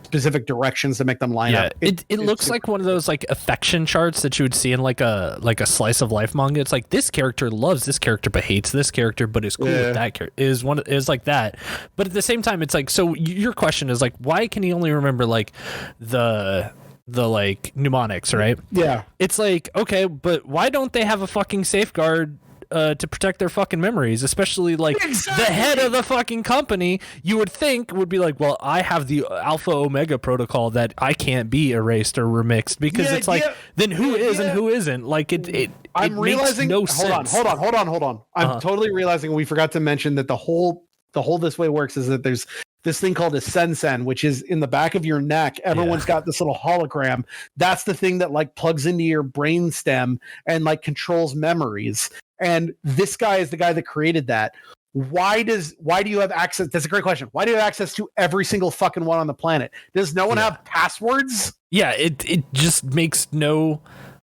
specific directions to make them line up. It looks like one of those like affection charts that you would see in like a slice of life manga. It's like this character loves this character but hates this character but is cool with that character. Is like that. But at the same time, it's like, so your question is like, why can he only remember like the like mnemonics, right? Yeah. It's like, okay, but why don't they have a fucking safeguard to protect their fucking memories, especially like the head of the fucking company, you would think would be like, well, I have the Alpha Omega protocol that I can't be erased or remixed, because it's like, then who is and who isn't? Like it realizing makes no sense. Hold on. I'm totally realizing we forgot to mention that the whole this way works is that there's this thing called a sen, which is in the back of your neck. Everyone's got this little hologram. That's the thing that like plugs into your brain stem and like controls memories. And this guy is the guy that created that. Why do you have access? That's a great question. Why do you have access to every single fucking one on the planet? Does no one have passwords? Yeah, it just makes no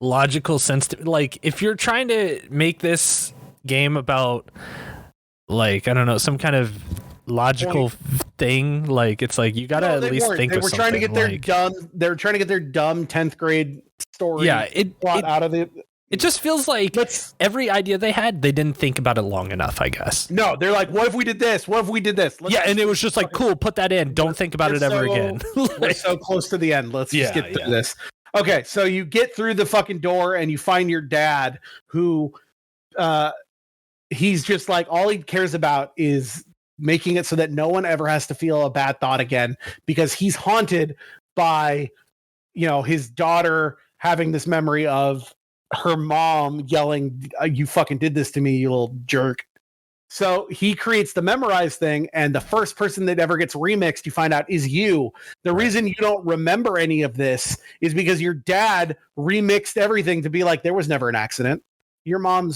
logical sense to, like, if you're trying to make this game about like, I don't know, some kind of logical thing, like it's like you gotta at least think of something. Trying to get their they're trying to get their dumb 10th grade story plot out of it. It just feels like every idea they had, they didn't think about it long enough, I guess. No, they're like, what if we did this? What if we did this? And it was just like, cool, put that in. Don't think about it ever again. We're so close to the end. Let's just get through this. Okay, so you get through the fucking door and you find your dad, who he's just like, all he cares about is making it so that no one ever has to feel a bad thought again, because he's haunted by, his daughter having this memory of her mom yelling, you fucking did this to me, you little jerk. So he creates the memorize thing, and the first person that ever gets remixed, you find out, is you. The reason you don't remember any of this is because your dad remixed everything to be like, there was never an accident. Your mom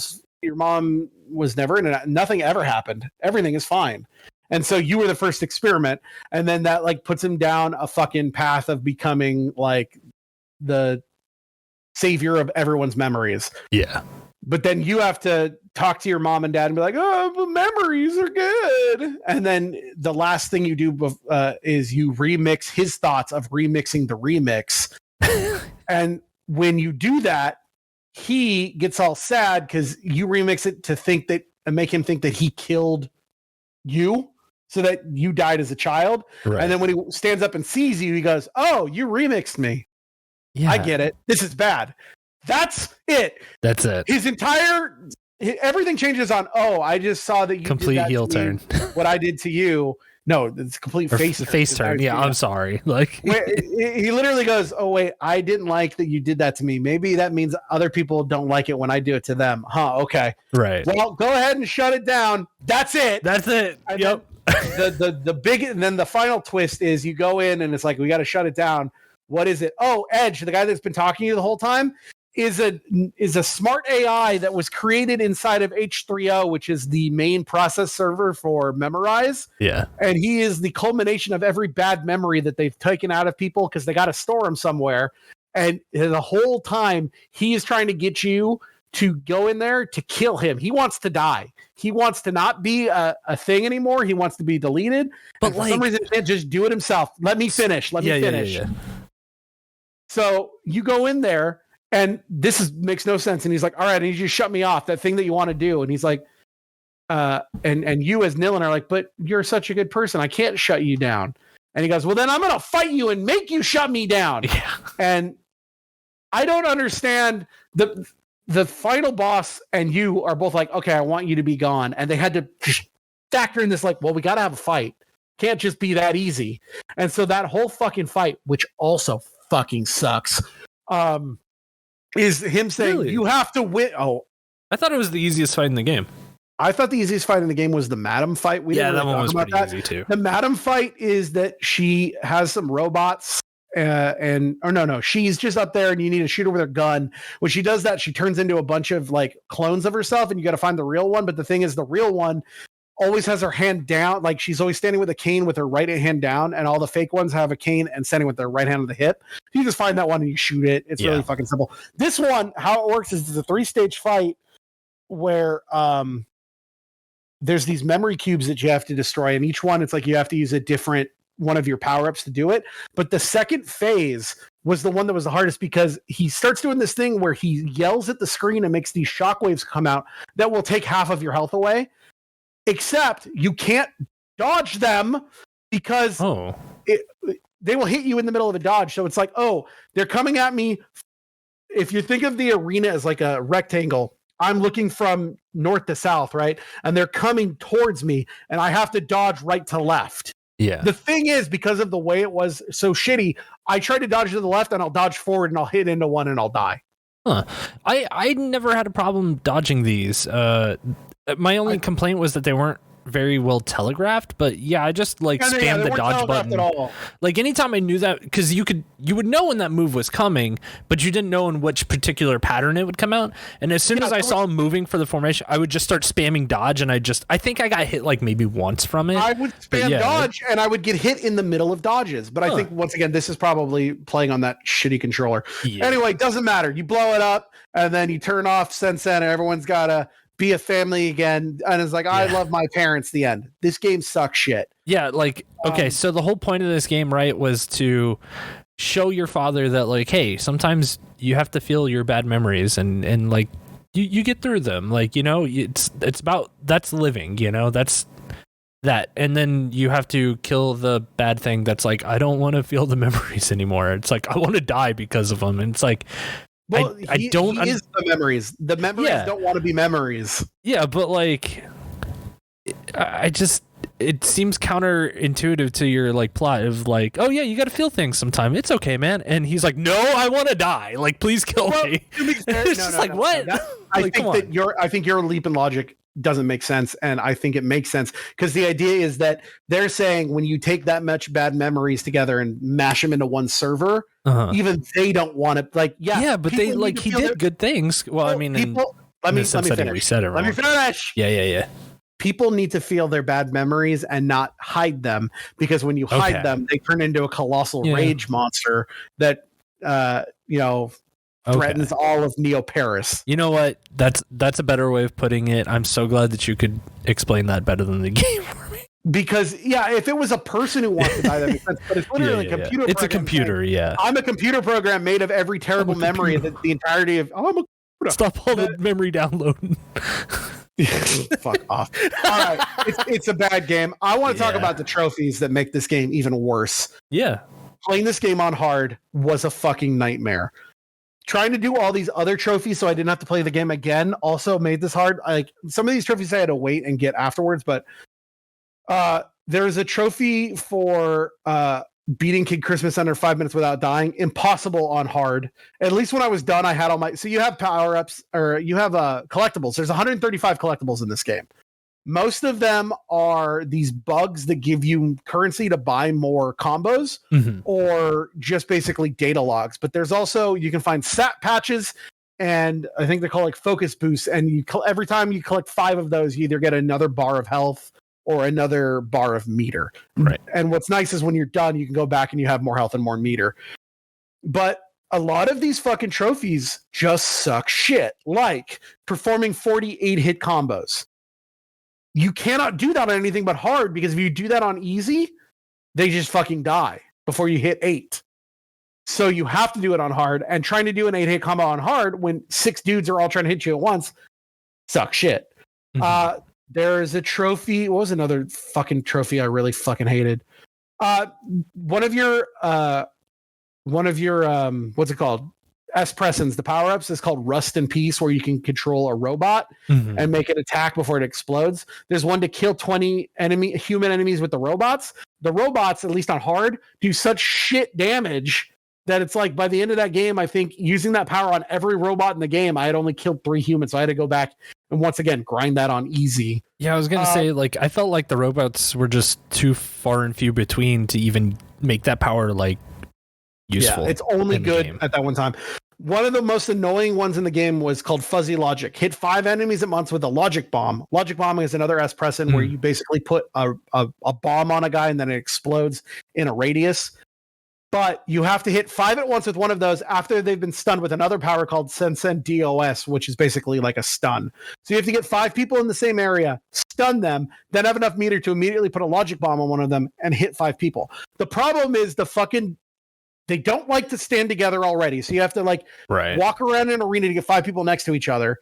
was never in it. Nothing ever happened. Everything is fine. And so you were the first experiment. And then that like puts him down a fucking path of becoming like the savior of everyone's memories. Yeah. But then you have to talk to your mom and dad and be like, oh, the memories are good. And then the last thing you do is you remix his thoughts of remixing the remix. And when you do that, he gets all sad because you remix it to think that, and make him think that he killed you. so that you died as a child. Right. And then when he stands up and sees you, he goes, "Oh, you remixed me. Yeah. I get it. This is bad." That's it. That's it. Everything changes on, "Oh, I just saw that you Complete did that heel to me, turn. what I did to you." No, it's complete face turn. Yeah, I'm sorry. Like He literally goes, "Oh wait, I didn't like that you did that to me. Maybe that means other people don't like it when I do it to them." Huh? Okay. Right. Well, go ahead and shut it down. That's it. And yep. The big, and then the final twist is you go in and it's like, we got to shut it down. What is it? Oh, Edge, the guy that's been talking to you the whole time, is a smart AI that was created inside of H3O, which is the main process server for Memorize. Yeah. And he is the culmination of every bad memory that they've taken out of people because they got to store them somewhere. And the whole time he is trying to get you to go in there to kill him. He wants to die. He wants to not be a thing anymore. He wants to be deleted. But for some reason, he can't just do it himself. Let me finish. Let me finish. Yeah. So you go in there, and this makes no sense. And he's like, "All right, I need you to shut me off, that thing that you want to do." And he's like, and you as Nilan are like, "But you're such a good person. I can't shut you down." And he goes, "Well, then I'm going to fight you and make you shut me down." Yeah. And I don't understand the final boss and you are both like, "Okay, I want you to be gone." And they had to factor in this, like, well, we got to have a fight. Can't just be that easy. And so that whole fucking fight, which also fucking sucks, is him saying, "You have to win." Oh, I thought it was the easiest fight in the game. I thought the easiest fight in the game was the Madam fight. That one was pretty easy too. The Madam fight is that she has some robots, she's just up there and you need to shoot her with her gun. When she does that, she turns into a bunch of like clones of herself, and you got to find the real one. But the thing is, the real one always has her hand down, like she's always standing with a cane with her right hand down, and all the fake ones have a cane and standing with their right hand on the hip. You just find that one and you shoot it. It's really fucking simple. This one, how it works is it's a 3-stage fight where there's these memory cubes that you have to destroy, and each one it's like you have to use a different one of your power-ups to do it. But the second phase was the one that was the hardest, because he starts doing this thing where he yells at the screen and makes these shockwaves come out that will take half of your health away. Except you can't dodge them because they will hit you in the middle of a dodge. So it's like, oh, they're coming at me. If you think of the arena as like a rectangle, I'm looking from north to south, right? And they're coming towards me, and I have to dodge right to left. Yeah. The thing is, because of the way it was so shitty, I try to dodge to the left and I'll dodge forward and I'll hit into one and I'll die. Huh. I never had a problem dodging these. My only complaint was that they weren't very well telegraphed, but I just spammed the dodge button. Like anytime I knew that, because you would know when that move was coming, but you didn't know in which particular pattern it would come out. And as soon as I saw him moving for the formation, I would just start spamming dodge, and I think I got hit like maybe once from it. I would spam dodge, and I would get hit in the middle of dodges. But I think once again, this is probably playing on that shitty controller. Yeah. Anyway, doesn't matter. You blow it up, and then you turn off Sensen, and everyone's got to be a family again, and it's like, I love my parents. The end. This game sucks shit. Yeah, like, okay, so the whole point of this game, right, was to show your father that, like, hey, sometimes you have to feel your bad memories and like you get through them. Like, you know, it's about, that's living, you know, that's that. And then you have to kill the bad thing that's like, I don't want to feel the memories anymore. It's like, I want to die because of them. And it's like, well, he is the memories. The memories don't want to be memories. Yeah, but like, it seems counterintuitive to your like plot of like, oh yeah, you got to feel things sometime. It's okay, man. And he's like, no, I want to die. Like, please kill me. It's just like, what? I think your leap in logic doesn't make sense, and I think it makes sense because the idea is that they're saying when you take that much bad memories together and mash them into one server, even they don't want to, like, but they like, he did good things. Well, I mean, let me finish. Let me finish. Yeah. People need to feel their bad memories and not hide them, because when you hide them, they turn into a colossal rage monster that threatens all of Neo Paris. You know what? That's a better way of putting it. I'm so glad that you could explain that better than the game for me. Because if it was a person who wants to die, that makes sense. But it's literally a computer. It's a computer. I'm a computer program made of every terrible memory that the entirety of. I'm a computer. Stop all the memory downloading. Fuck off. All right. It's a bad game. I want to talk about the trophies that make this game even worse. Yeah. Playing this game on hard was a fucking nightmare. Trying to do all these other trophies so I didn't have to play the game again also made this hard. Like some of these trophies I had to wait and get afterwards, but there's a trophy for beating Kid Christmas under 5 minutes without dying. Impossible on hard. At least when I was done, I had all my... So you have power-ups, or you have collectibles. There's 135 collectibles in this game. Most of them are these bugs that give you currency to buy more combos, or just basically data logs. But there's also... You can find stat patches, and I think they're called like focus boosts, and every time you collect 5 of those, you either get another bar of health or another bar of meter. Right. And what's nice is when you're done, you can go back and you have more health and more meter. But a lot of these fucking trophies just suck shit, like performing 48 hit combos. You cannot do that on anything but hard, because if you do that on easy, they just fucking die before you hit 8. So you have to do it on hard, and trying to do an 8-hit combo on hard when 6 dudes are all trying to hit you at once sucks shit. There's a trophy. What was another fucking trophy I really fucking hated? One of your what's it called? Espressons, the power-ups is called Rust and Peace, where you can control a robot and make it attack before it explodes. There's one to kill 20 human enemies with the robots. The robots, at least on hard, do such shit damage that it's like by the end of that game, I think using that power on every robot in the game, I had only killed 3 humans. So I had to go back and once again grind that on easy. Yeah, I was going to say, like, I felt like the robots were just too far and few between to even make that power, like, useful. Yeah, it's only good at that one time. One of the most annoying ones in the game was called Fuzzy Logic. Hit 5 enemies at once with a Logic Bomb. Logic Bomb is another Espresson where you basically put a bomb on a guy and then it explodes in a radius. But you have to hit 5 at once with one of those after they've been stunned with another power called Sensen DOS, which is basically like a stun. So you have to get 5 people in the same area, stun them, then have enough meter to immediately put a Logic Bomb on one of them and hit 5 people. The problem is they don't like to stand together already. So you have to walk around an arena to get 5 people next to each other.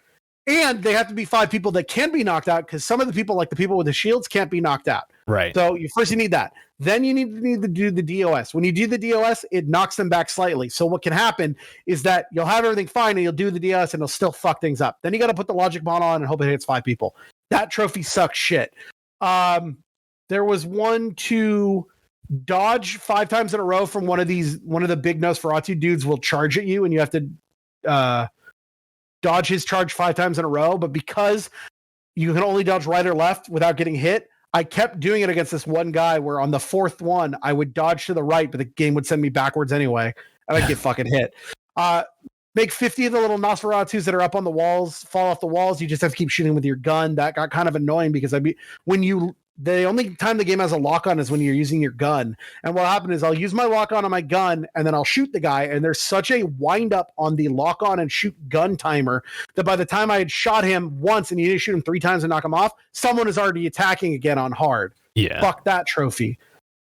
And they have to be 5 people that can be knocked out, because some of the people, like the people with the shields, can't be knocked out. Right. So you need that. Then you need to do the DOS. When you do the DOS, it knocks them back slightly. So what can happen is that you'll have everything fine and you'll do the DOS and it'll still fuck things up. Then you got to put the Logic Bomb on and hope it hits 5 people. That trophy sucks shit. There was one to dodge 5 times in a row from one of the big Nosferatu dudes will charge at you, and you have to dodge his charge 5 times in a row. But because you can only dodge right or left without getting hit, I kept doing it against this one guy where on the 4th one, I would dodge to the right, but the game would send me backwards anyway, and I'd get fucking hit. Make 50 of the little Nosferatus that are up on the walls fall off the walls. You just have to keep shooting with your gun. That got kind of annoying because the only time the game has a lock-on is when you're using your gun. And what happened is I'll use my lock-on on my gun, and then I'll shoot the guy, and there's such a wind-up on the lock-on and shoot gun timer that by the time I had shot him once and you need to shoot him 3 times and knock him off, someone is already attacking again on hard. Yeah. Fuck that trophy.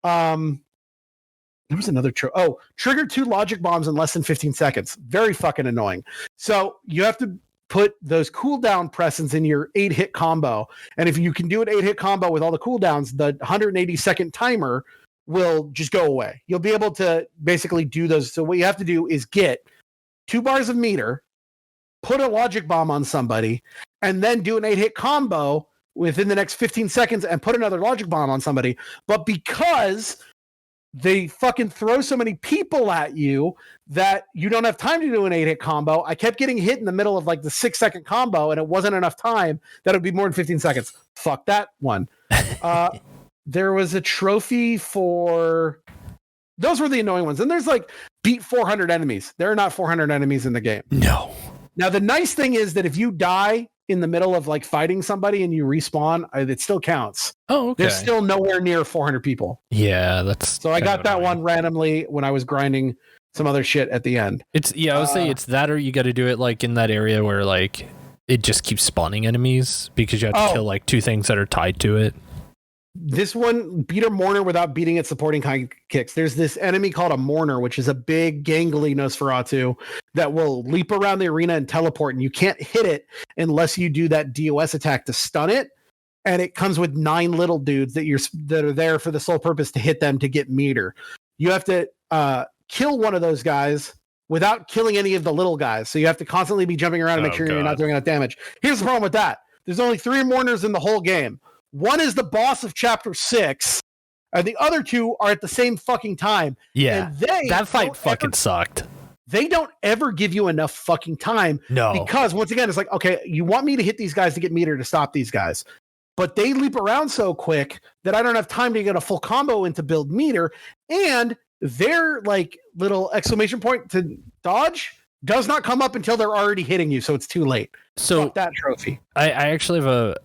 There was another trigger 2 Logic Bombs in less than 15 seconds. Very fucking annoying. So you have to put those cooldown presents in your 8-hit combo. And if you can do an 8-hit combo with all the cooldowns, the 180-second timer will just go away. You'll be able to basically do those. So what you have to do is get 2 bars of meter, put a Logic Bomb on somebody, and then do an 8-hit combo within the next 15 seconds and put another Logic Bomb on somebody. But because they fucking throw so many people at you that you don't have time to do an 8-hit combo. I kept getting hit in the middle of like the 6-second combo, and it wasn't enough time that it would be more than 15 seconds. Fuck that one. There was a trophy for... Those were the annoying ones. And there's like beat 400 enemies. There are not 400 enemies in the game. No. Now, the nice thing is that if you die in the middle of like fighting somebody and you respawn, it still counts. Oh, okay. There's still nowhere near 400 people. Yeah, that's... So I got that one randomly when I was grinding some other shit at the end. I would say it's that, or you got to do it like in that area where like it just keeps spawning enemies because you have to kill like 2 things that are tied to it. this one beat a mourner without beating its supporting kind kicks. There's this enemy called a mourner, which is a big gangly Nosferatu that will leap around the arena and teleport, and you can't hit it unless you do that DOS attack to stun it. And it comes with 9 little dudes that are there for the sole purpose to hit them to get meter. You have to kill one of those guys without killing any of the little guys. So you have to constantly be jumping around and make sure you're not doing enough damage. Here's the problem with that. There's only 3 mourners in the whole game. One is the boss of chapter 6, and the other 2 are at the same fucking time. Yeah, and that fight fucking sucked. They don't ever give you enough fucking time. No. Because once again, it's like, okay, you want me to hit these guys to get meter to stop these guys. But they leap around so quick that I don't have time to get a full combo in to build meter. And their like little exclamation point to dodge does not come up until they're already hitting you. So it's too late. So fuck that trophy. I actually have a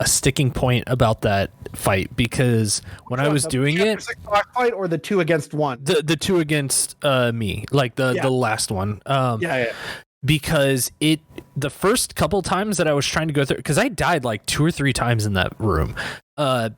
sticking point about that fight, because when I was doing it, fight or the 2 against 1, the 2 against me, like the last one. Because the first couple times that I was trying to go through, because I died like 2 or 3 times in that room,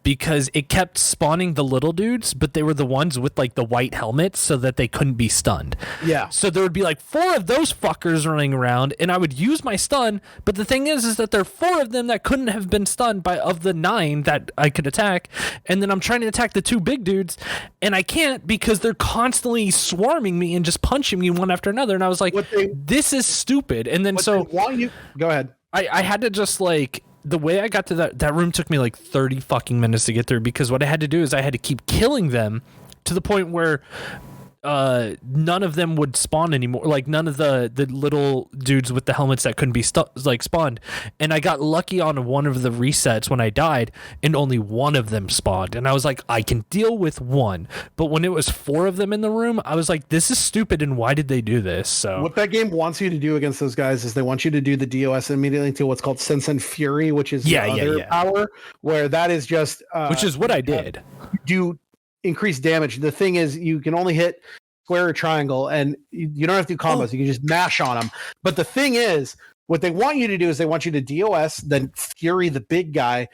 because it kept spawning the little dudes, but they were the ones with like the white helmets so that they couldn't be stunned. Yeah. So there would be like 4 of those fuckers running around, and I would use my stun, but the thing is that there are 4 of them that couldn't have been stunned of the 9 that I could attack, and then I'm trying to attack the 2 big dudes, and I can't because they're constantly swarming me and just punching me one after another, and I was like, this is stupid. And then go ahead. I had to just like, the way I got to that room took me like 30 fucking minutes to get through, because what I had to do is I had to keep killing them to the point where none of them would spawn anymore. Like none of the little dudes with the helmets that couldn't be spawned. And I got lucky on one of the resets when I died, and only one of them spawned. And I was like, I can deal with 1. But when it was 4 of them in the room, I was like, this is stupid. And why did they do this? So what that game wants you to do against those guys is they want you to do the DOS immediately to what's called Sense and Fury, which is the other power, where that is just which is what I did. Do increased damage. The thing is, you can only hit square or triangle, and you don't have to do combos. You can just mash on them. But the thing is, what they want you to do is they want you to DOS, then Fury the big guy.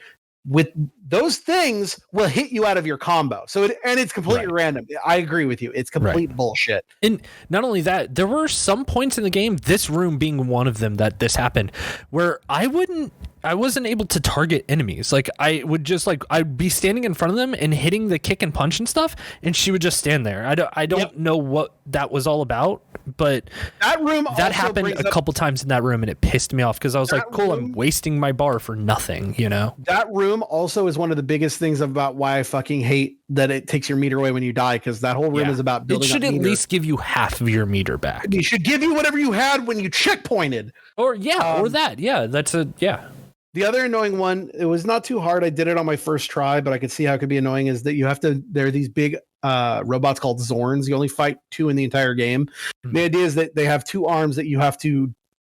With those things will hit you out of your combo. So it's completely random. I agree with you. It's complete bullshit. And not only that, there were some points in the game, this room being one of them, that this happened, where I wasn't able to target enemies. Like I would just I'd be standing in front of them and hitting the kick and punch and stuff, and she would just stand there. I don't know what that was all about, but that happened a couple times in that room, and it pissed me off because I was like, cool, I'm wasting my bar for nothing, you know? That room also is one of the biggest things about why I fucking hate that it takes your meter away when you die, because that whole room is about building. It should at least give you half of your meter back. It should give you whatever you had when you checkpointed. Or that. Yeah, that's The other annoying one, it was not too hard. I did it on my first try, but I could see how it could be annoying, is that there are these big robots called Zorns. You only fight 2 in the entire game. Mm-hmm. The idea is that they have 2 arms that you have to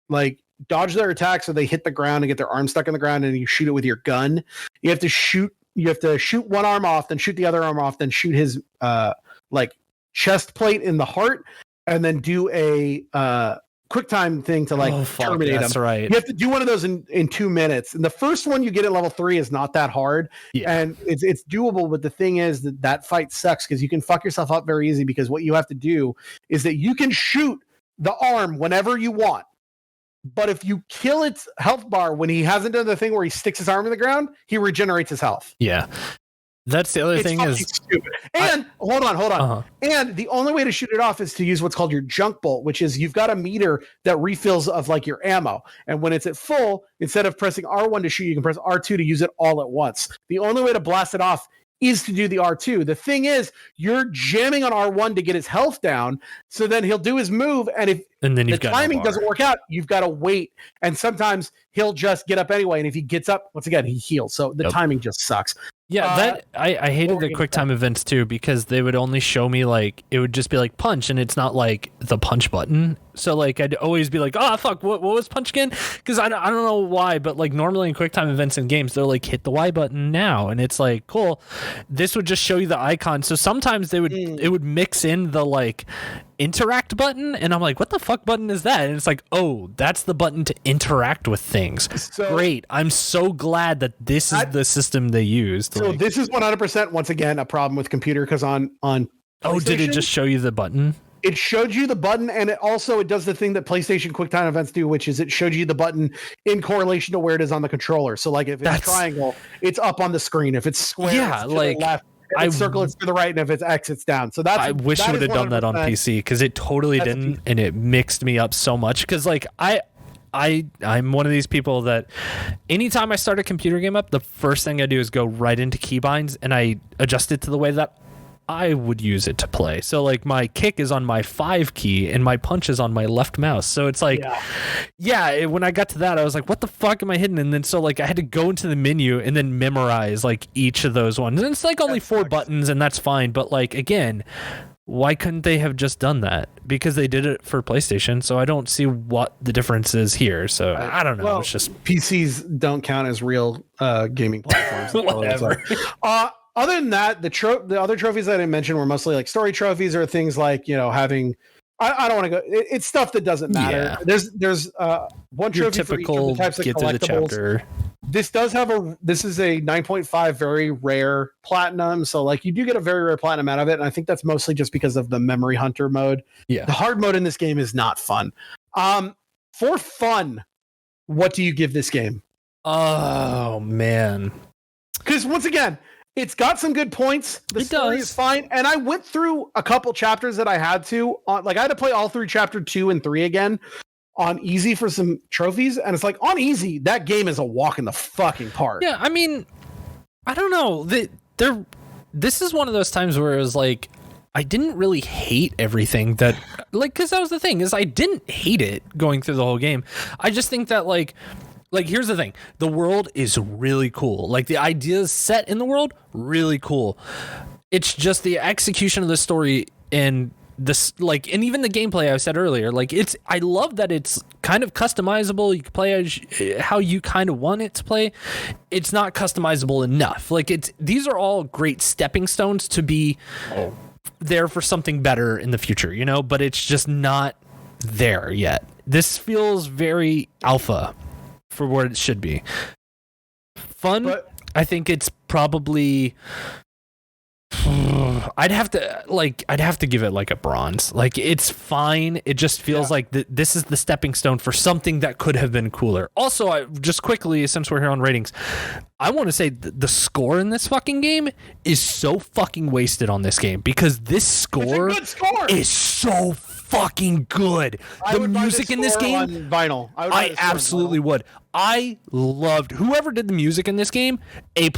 like dodge their attacks, so they hit the ground and get their arm stuck in the ground, and you shoot it with your gun. You have to shoot one arm off, then shoot the other arm off, then shoot his like chest plate in the heart, and then do a quick time thing to terminate that's him. Right. You have to do one of those in 2 minutes. And the first one you get at level 3 is not that hard. Yeah. And it's doable. But the thing is that fight sucks, because you can fuck yourself up very easy, because what you have to do is that you can shoot the arm whenever you want. But if you kill its health bar when he hasn't done the thing where he sticks his arm in the ground, he regenerates his health. Yeah. That's the other thing is stupid. And hold on. Uh-huh. And the only way to shoot it off is to use what's called your junk bolt, which is you've got a meter that refills of like your ammo. And when it's at full, instead of pressing R1 to shoot, you can press R2 to use it all at once. The only way to blast it off is to do the R2. The thing is, you're jamming on R1 to get his health down, so then he'll do his move, and then the timing doesn't work out, you've got to wait. And sometimes he'll just get up anyway, and if he gets up, once again, he heals. So the timing just sucks. Yeah, I hated the quick time events too, because they would only show me it would just be like punch, and it's not like the punch button. So I'd always be like, oh fuck, what was punch again? Because I don't know why, but normally in quick time events in games, they're like, hit the Y button now, and it's like, cool. This would just show you the icon. So sometimes it would mix in the interact button, and I'm like, what the fuck button is that? And it's like, oh, that's the button to interact with things. So, great. I'm so glad that this is the system they used. So this is 100% once again a problem with computer, because on oh, did it just show you the button? It showed you the button, and it does the thing that PlayStation QuickTime events do, which is it showed you the button in correlation to where it is on the controller. So like if it's triangle, it's up on the screen. If it's square, it's to the left. If it's circle, it's to the right, and if it's X, it's down. So I wish it would have done that on PC, because it totally didn't, and it mixed me up so much. Because like I'm one of these people that anytime I start a computer game up, the first thing I do is go right into keybinds, and I adjust it to the way that I would use it to play. So like my kick is on my 5 key and my punch is on my left mouse. So it's like, when I got to that, I was like, what the fuck am I hitting? And then so like I had to go into the menu and then memorize like each of those ones. And it's like only 4 buttons, and that's fine. But like, again, why couldn't they have just done that? Because they did it for PlayStation. So I don't see what the difference is here. So I don't know. Well, it's just PCs don't count as real gaming platforms. Whatever. Other than that, the other trophies that I mentioned were mostly like story trophies, or things like, having. I don't want to go. It's stuff that doesn't matter. Yeah. There's one trophy for each of the types of collectibles. This is a 9.5 very rare platinum. So like you do get a very rare platinum out of it, and I think that's mostly just because of the memory hunter mode. Yeah. The hard mode in this game is not fun. For fun, what do you give this game? Oh man. Because once again, it's got some good points. The story is fine. And I went through a couple chapters that I had to, I had to play all through chapter 2 and 3 again on easy for some trophies. And it's like, on easy, that game is a walk in the fucking park. Yeah, I mean, I don't know. This is one of those times where it was like, I didn't really hate everything that, like, because that was the thing, is I didn't hate it going through the whole game. I just think that, like, here's the thing. The world is really cool. Like, the ideas set in the world, really cool. It's just the execution of the story and this, like, and even the gameplay I said earlier, like, I love that it's kind of customizable. You can play as how you kind of want it to play. It's not customizable enough. Like, these are all great stepping stones to be there for something better in the future, but it's just not there yet. This feels very alpha for what it should be. Fun, I think it's probably I'd have to give it like a bronze. Like, it's fine. It just feels like this is the stepping stone for something that could have been cooler. Also, just quickly, since we're here on ratings, I want to say the score in this fucking game is so fucking wasted on this game, because this score is so fucking good. The music in this game, on vinyl. I absolutely would. I loved whoever did the music in this game. A+.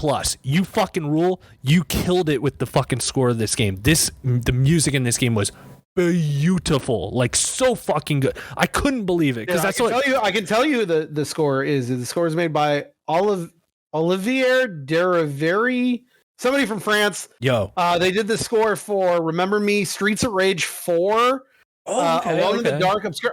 You fucking rule. You killed it with the fucking score of this game. The music in this game was beautiful, like so fucking good. I couldn't believe it, because I can tell you the score is made by Olivier Derivieri, somebody from France. They did the score for Remember Me, Streets of Rage 4. Alone in the Dark, Obscure.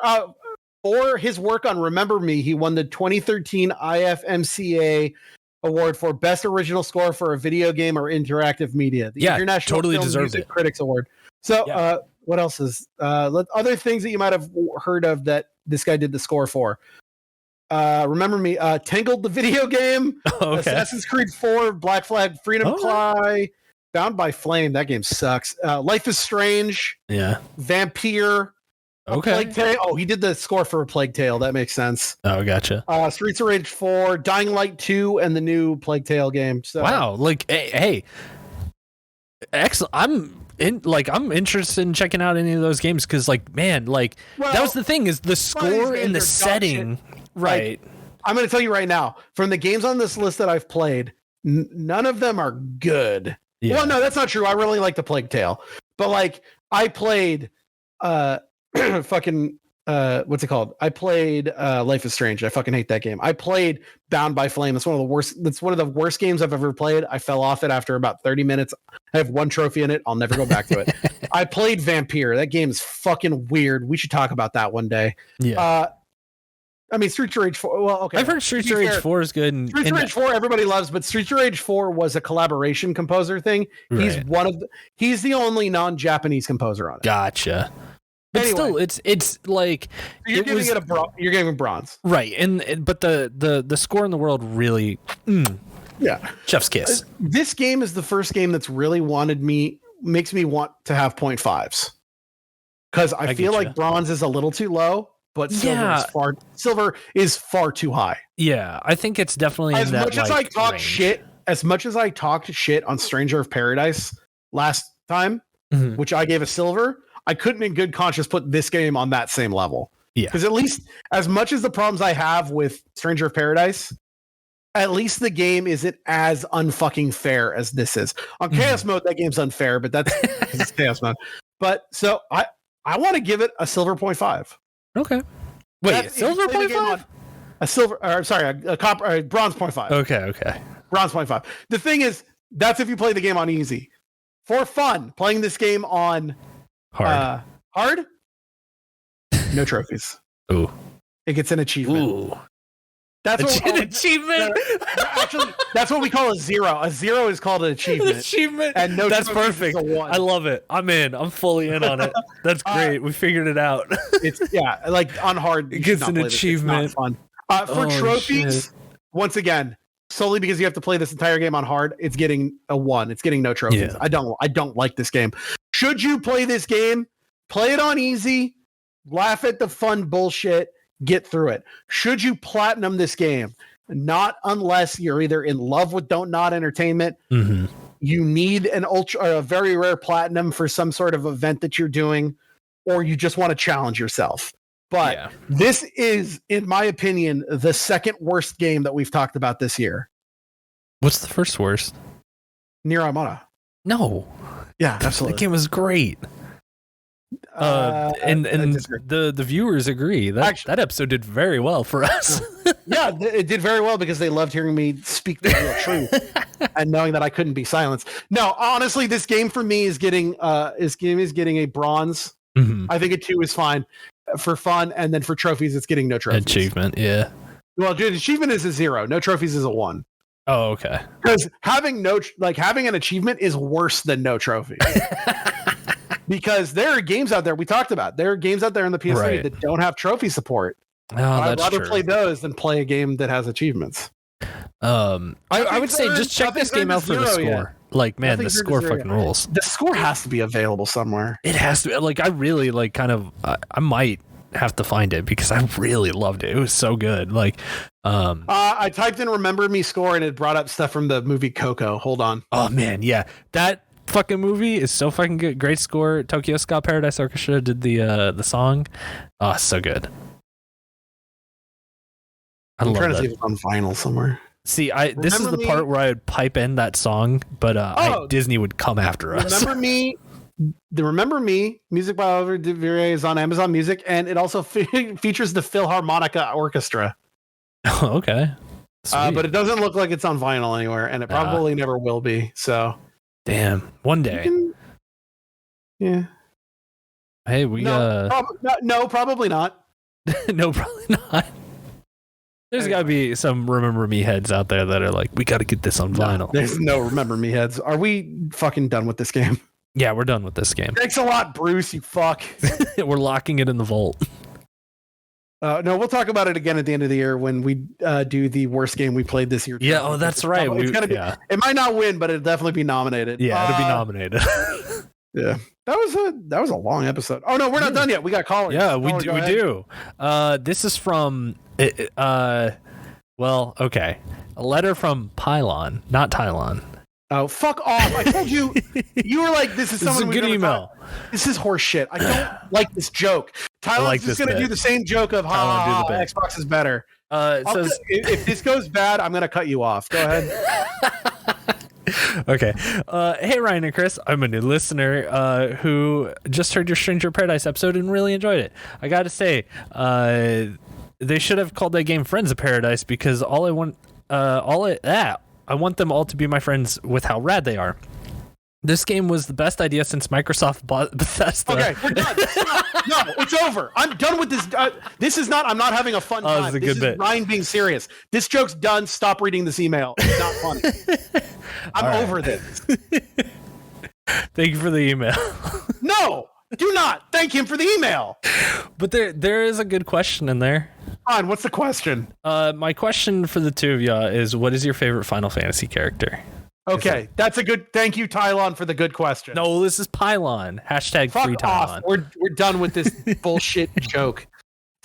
For his work on Remember Me, he won the 2013 IFMCA award for Best Original Score for a Video Game or Interactive Media. The International totally Film deserved Music it. Critics Award. So, what else is other things that you might have heard of that this guy did the score for? Remember Me, Tangled the video game, Assassin's Creed 4, Black Flag, Freedom Cry, Bound by Flame. That game sucks. Life is Strange. Yeah. Vampire. Plague Tale. Oh, he did the score for a Plague Tale. That makes sense. Oh, gotcha. Streets of Rage 4, Dying Light 2, and the new Plague Tale game. So, wow. Like, hey, excellent. I'm interested in checking out any of those games, because, like, man, like, that was the thing, is the score and the setting. Right. Like, I'm going to tell you right now, from the games on this list that I've played, none of them are good. Yeah. Well, no, that's not true. I really like the Plague Tale, but like I played fucking what's it called? I played Life is Strange. I fucking hate that game. I played Bound by Flame. That's one of the worst games I've ever played. I fell off it after about 30 minutes. I have 1 trophy in it. I'll never go back to it. I played Vampire. That game is fucking weird. We should talk about that one day. Yeah. I mean, Streets of Rage 4. Well, okay. I've heard Streets of Rage 4 is good. Streets of Rage 4 everybody loves, but Streets of Rage 4 was a collaboration composer thing. Right. He's the only non-Japanese composer on it. Gotcha. But Anyway. still, it's like You're giving you're giving bronze, right? But the score in the world really, yeah, chef's kiss. This game is the first game that's really makes me want to have 0.5s because I feel like bronze is a little too low, but silver is far too high. Yeah, I think it's definitely as much as I talk shit. As much as I talked shit on Stranger of Paradise last time, which I gave a silver, I couldn't in good conscience put this game on that same level. Yeah. Because at least as much as the problems I have with Stranger of Paradise, at least the game isn't as unfucking fair as this is. On Chaos Mode, that game's unfair, but that's it's Chaos Mode. But so I want to give it a silver 0.5. Okay. Wait, silver 0.5? A silver, or sorry, a copper, a bronze 0.5. Okay. Bronze 0.5. The thing is, that's if you play the game on easy. For fun, playing this game on hard, no trophies. Ooh. It gets an achievement. Ooh. That's an achievement. Actually, that's what we call a zero. A zero is called an achievement. Achievement. And no, that's perfect. I love it. I'm in. I'm fully in on it. That's great. We figured it out. It's like on hard. It gets an achievement. It's not fun. For trophies, once again, solely because you have to play this entire game on hard, it's getting a 1. It's getting no trophies. Yeah. I don't like this game. Should you play this game? Play it on easy. Laugh at the fun bullshit. Get through it. Should you platinum this game? Not unless you're either in love with Don't Nod Entertainment. You need a very rare platinum for some sort of event that you're doing, or you just want to challenge yourself. But this is, in my opinion, the second worst game that we've talked about this year. What's the first worst? Nier Automata. No. Yeah, absolutely. That game was great. And the viewers agree that episode did very well for us. Yeah, it did very well because they loved hearing me speak the real truth and knowing that I couldn't be silenced. No, honestly, this game for me is getting a bronze. I think a 2 is fine for fun, and then for trophies, it's getting no trophies. Achievement, yeah. Well, dude, achievement is a 0. No trophies is a 1. Oh, okay. Because having an achievement is worse than no trophies. Because there are games out there we talked about. There are games out there in the PS3 that don't have trophy support. I'd rather play those than play a game that has achievements. I would say just check this game out for the score. Yet. Like, man, the score fucking rules. The score has to be available somewhere. It has to. Like, I really I might have to find it because I really loved it. It was so good. Like, I typed in "Remember Me" score and it brought up stuff from the movie Coco. Hold on. Oh man, yeah, that fucking movie is so fucking good. Great score. Tokyo Ska Paradise Orchestra did the song. Oh, so good. I'm trying to see if it's on vinyl somewhere. See, this is the part where I would pipe in that song, but Disney would come after us. Remember Me music by Oliver DeVere is on Amazon Music, and it also features the Philharmonica Orchestra. Oh, okay. But it doesn't look like it's on vinyl anywhere, and it probably never will be. So, damn, one day. Yeah. Hey, we no, probably not. No, probably not. There's got to be some Remember Me heads out there that are like, we got to get this on vinyl. There's no Remember Me heads. Are we fucking done with this game? Yeah, we're done with this game. Thanks a lot, Bruce, you fuck. We're locking it in the vault. No, we'll talk about it again at the end of the year when we do the worst game we played this year. Yeah, that's right. It might not win, but it'll definitely be nominated. Yeah, it'll be nominated. Yeah. That was a long episode. Oh no, we're not done yet. We got callers. Yeah, we do. This is from well, okay. A letter from Pylon, not Tylon. Oh, fuck off. I told you. You were like, this is someone a good email. This is horse shit. I don't like this joke. Tyler's just going to do the same joke of, Xbox is better. It says, if this goes bad, I'm going to cut you off. Go ahead. Okay. Hey, Ryan and Chris. I'm a new listener who just heard your Stranger Paradise episode and really enjoyed it. I got to say, they should have called that game Friends of Paradise because I want them all to be my friends with how rad they are. This game was the best idea since Microsoft bought Bethesda. Okay, we're done. No, it's over. I'm done with this. This is not. I'm not having a fun time. This is Ryan being serious. This joke's done. Stop reading this email. It's not funny. I'm over this. Thank you for the email. No, Do not thank him for the email. But there is a good question in there. On, what's the question? My question for the two of you is, what is your favorite Final Fantasy character? Okay, that's a good. Thank you, Tylon, for the good question. No, this is Pylon. Hashtag Fuck free off. Tylon. We're done with this bullshit joke.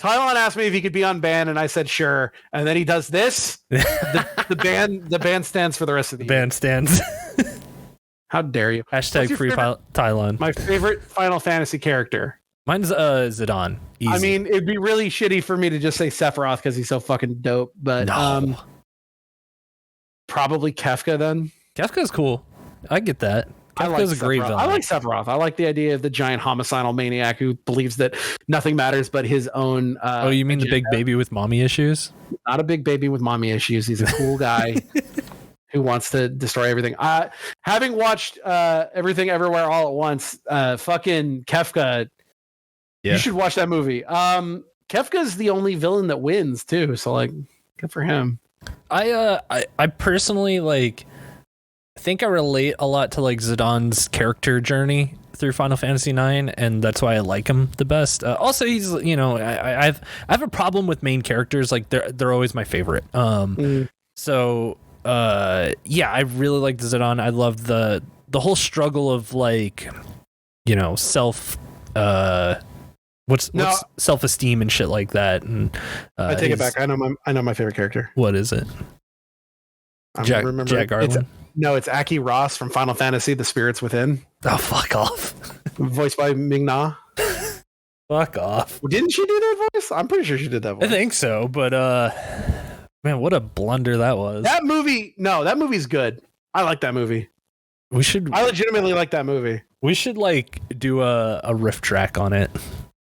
Tylon asked me if he could be on band, and I said sure. And then he does this. The band stands for the rest of the year. Band stands. How dare you? Hashtag free Tylon. My favorite Final Fantasy character. Mine's Zidane. Easy. I mean, it'd be really shitty for me to just say Sephiroth because he's so fucking dope. But probably Kefka then. Kefka's cool. I get that. Kefka's a great villain. I like Sephiroth. I like the idea of the giant homicidal maniac who believes that nothing matters but his own. Oh, you mean the big baby with mommy issues? Not a big baby with mommy issues. He's a cool guy who wants to destroy everything. Having watched Everything Everywhere All at Once, fucking Kefka. Yeah. You should watch that movie. Kefka's the only villain that wins too. So like, good for him. I personally like. I think I relate a lot to like Zidane's character journey through Final Fantasy IX, and that's why I like him the best. Also, he's I have a problem with main characters, like they're always my favorite. So yeah, I really like Zidane. I love the whole struggle of like self what's self-esteem and shit like that. And I take it back. I know my favorite character. What is it? Jack Garland. No, it's Aki Ross from Final Fantasy: The Spirits Within. Oh, fuck off! Voiced by Ming Na. Fuck off! Didn't she do that voice? I'm pretty sure she did that voice. I think so, but man, what a blunder that was. That movie's good. I like that movie. I legitimately like that movie. We should like do a riff track on it.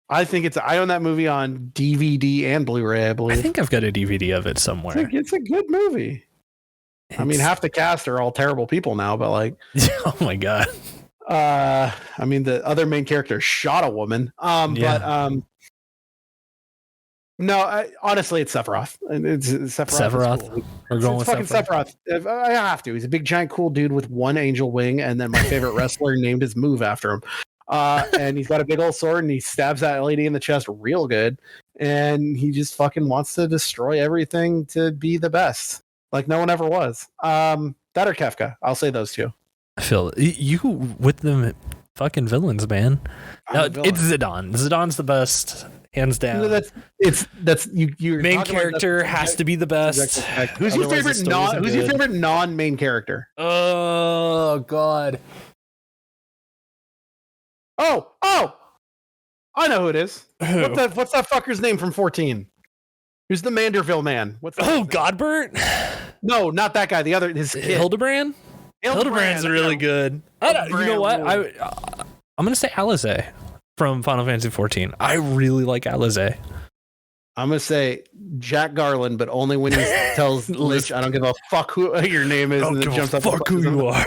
I own that movie on DVD and Blu-ray, I believe. I think I've got a DVD of it somewhere. It's a good movie. I mean, half the cast are all terrible people now, but like, oh my god. I mean, the other main character shot a woman. But no, honestly, it's Sephiroth. It's Sephiroth. Cool. We're going with fucking Sephiroth. I have to. He's a big giant cool dude with one angel wing, and then my favorite wrestler named his move after him. And he's got a big old sword, and he stabs that lady in the chest real good, and he just fucking wants to destroy everything to be the best. Like no one ever was. That or Kefka. I'll say those two. I feel you with them fucking villains, man. No, it's Zidane. Zidane's the best, hands down. No, that's you. Main character has to be the best. Who's your favorite non-main character? Oh god. Oh! I know who it is. What's that fucker's name from 14? Who's the Manderville man? What's that? Oh, Godbert? No, not that guy. The other, his kid. Hildebrand? Hildebrand's really good. You know what? I'm going to say Alize from Final Fantasy 14. I really like Alize. I'm going to say Jack Garland, but only when he tells Lich, I don't give a fuck who your name is. And then jumps up fuck who you are.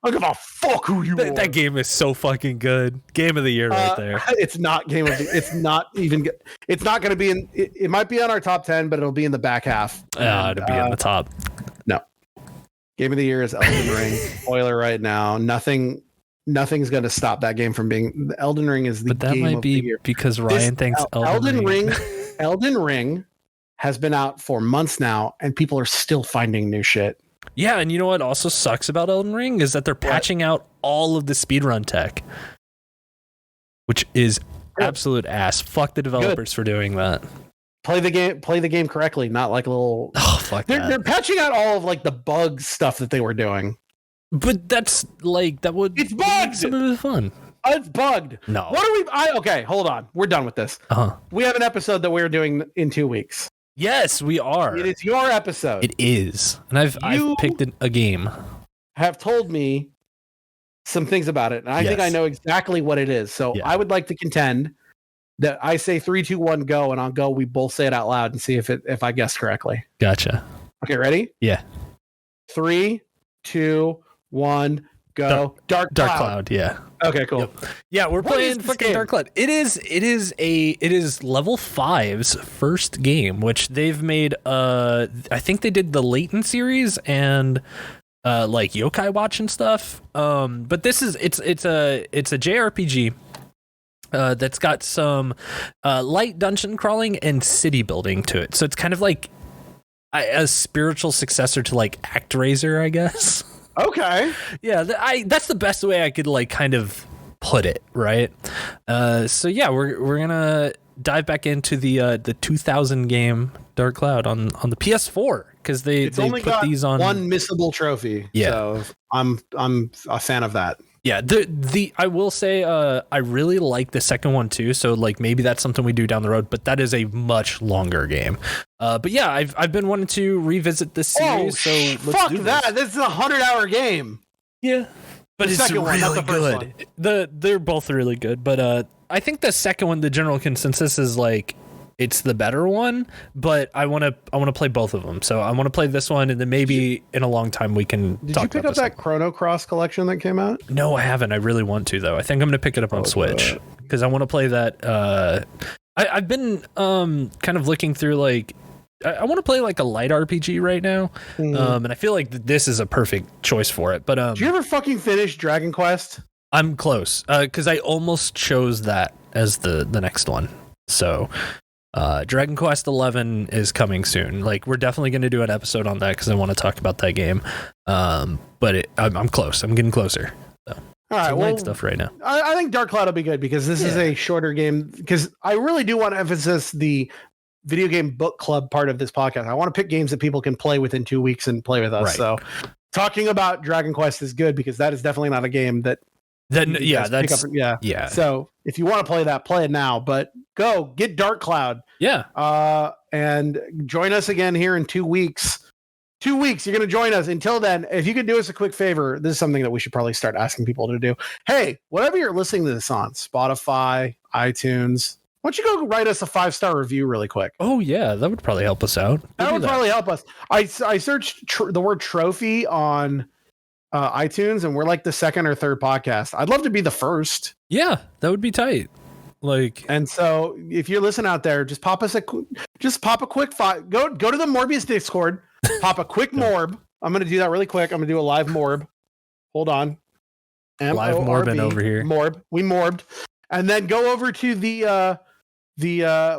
I don't give a fuck who you are. That game is so fucking good. Game of the year right there. It's not game of the It's not even it's not going to be in it might be on our top 10, but it'll be in the back half. It'll be in the top. No. Game of the year is Elden Ring. Spoiler right now. Nothing's going to stop that game from being Elden Ring is the game of the year. But that might be because Ryan thinks Elden Ring has been out for months now and people are still finding new shit. Yeah, and you know what also sucks about Elden Ring is that they're patching out all of the speedrun tech, which is absolute ass. Fuck the developers for doing that. Play the game correctly, not like a little. Oh fuck! They're patching out all of like the bug stuff that they were doing. But that's like that would. It's bugged. Some of it fun. It's bugged. No. What are we? Okay, hold on. We're done with this. We have an episode that we're doing in 2 weeks. Yes, we are. It is your episode. It is. And I've picked a game. Have told me some things about it, and I think I know exactly what it is. So I would like to contend that I say 3, 2, 1, go, and on go we both say it out loud and see if I guess correctly. Gotcha. Okay, ready? Yeah. 3, 2, 1, go. Dark Cloud. Yeah. Okay, cool. Yep. Yeah, we're playing fucking Dark Cloud. It is level 5's first game, which they've made I think they did the Layton series and like Yokai Watch and stuff. But this is it's a JRPG that's got some light dungeon crawling and city building to it. So it's kind of like a spiritual successor to like ActRaiser, I guess. Okay. Yeah, that's the best way I could like kind of put it, right? So yeah, we're gonna dive back into the 2000 game Dark Cloud on the PS4 because they only put got these on one missable trophy. Yeah, so I'm a fan of that. Yeah, the I will say I really like the second one too. So like maybe that's something we do down the road, but that is a much longer game. But yeah, I've been wanting to revisit this series. So let's fuck do that! This is a 100-hour game. Yeah, but the it's second really one, not the first good. They're both really good, but I think the second one, the general consensus is like it's the better one. But I want to play both of them. So I want to play this one, and then maybe in a long time we can. Did you pick up that Chrono Cross collection that came out? No, I haven't. I really want to though. I think I'm gonna pick it up on Switch because I want to play that. I've been kind of looking through like. I want to play like a light RPG right now, and I feel like this is a perfect choice for it. But did you ever fucking finish Dragon Quest? I'm close because I almost chose that as the next one. So Dragon Quest 11 is coming soon. Like we're definitely going to do an episode on that because I want to talk about that game. But I'm close. I'm getting closer. So all right, light stuff right now. I think Dark Cloud will be good because this is a shorter game. Because I really do want to emphasize the video game book club part of this podcast. I want to pick games that people can play within 2 weeks and play with us. Right. So talking about Dragon Quest is good because that is definitely not a game that yeah. So if you want to play it now, but go get Dark Cloud. Yeah. And join us again here in 2 weeks. 2 weeks, you're going to join us. Until then, if you could do us a quick favor, this is something that we should probably start asking people to do. Hey, whatever you're listening to this on, Spotify, iTunes, why don't you go write us a 5-star review really quick? Oh, yeah, that would probably help us out. That would probably help us. I searched the word trophy on iTunes, and we're like the second or third podcast. I'd love to be the first. Yeah, that would be tight. Like, and so if you're listening out there, just pop a quick five. Go to the Morbius Discord. Pop a quick morb. I'm gonna do that really quick. I'm gonna do a live morb. Hold on. Live morbing over here. Morb. We morbed, and then go over to the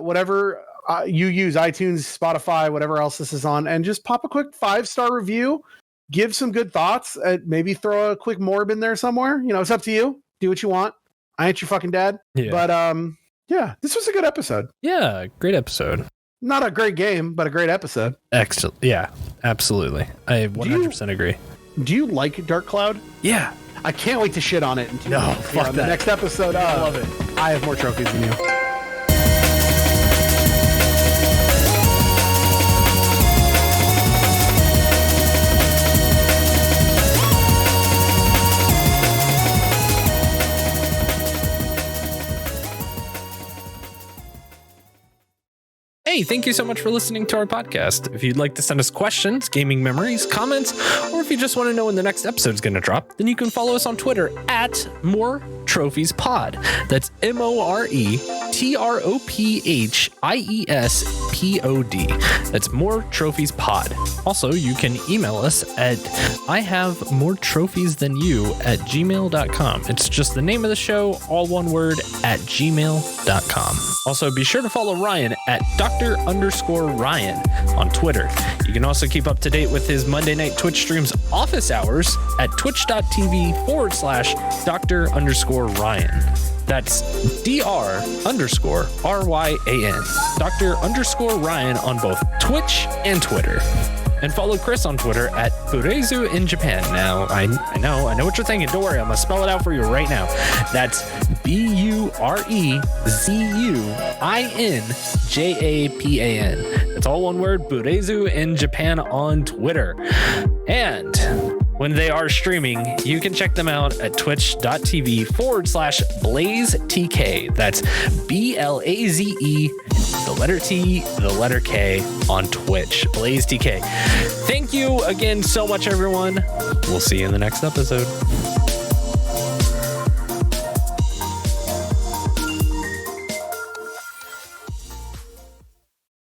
whatever you use, iTunes, Spotify, whatever else this is on, and just pop a quick 5-star review. Give some good thoughts. Maybe throw a quick morb in there somewhere. You know, it's up to you. Do what you want. I ain't your fucking dad. Yeah. But yeah, this was a good episode. Yeah, great episode. Not a great game, but a great episode. Excellent. Yeah, absolutely. I 100% agree. Do you like Dark Cloud? Yeah. I can't wait to shit on it. No, fuck that. The next episode. I love it. I have more trophies than you. Hey, thank you so much for listening to our podcast. If you'd like to send us questions, gaming memories, comments, or if you just want to know when the next episode is going to drop, then you can follow us on Twitter at moretrophiespod. That's MoreTrophiesPod. That's More Trophies Pod. Also, you can email us at ihavemoretrophiesthanyou@gmail.com. It's just the name of the show, all one word, at gmail.com. Also, be sure to follow Ryan at Dr._Ryan on Twitter. You can also keep up to date with his Monday night Twitch streams office hours at twitch.tv/Dr._Ryan. That's Dr._RYAN. Dr._Ryan on both Twitch and Twitter. And follow Chris on Twitter at Burezu in Japan. Now, I know what you're thinking. Don't worry, I'm going to spell it out for you right now. That's BUREZUINJAPAN. That's all one word, Burezu in Japan on Twitter. And when they are streaming, you can check them out at twitch.tv/BlazeTK. That's BLAZE, the letter T, the letter K on Twitch. BlazeTK. Thank you again so much, everyone. We'll see you in the next episode.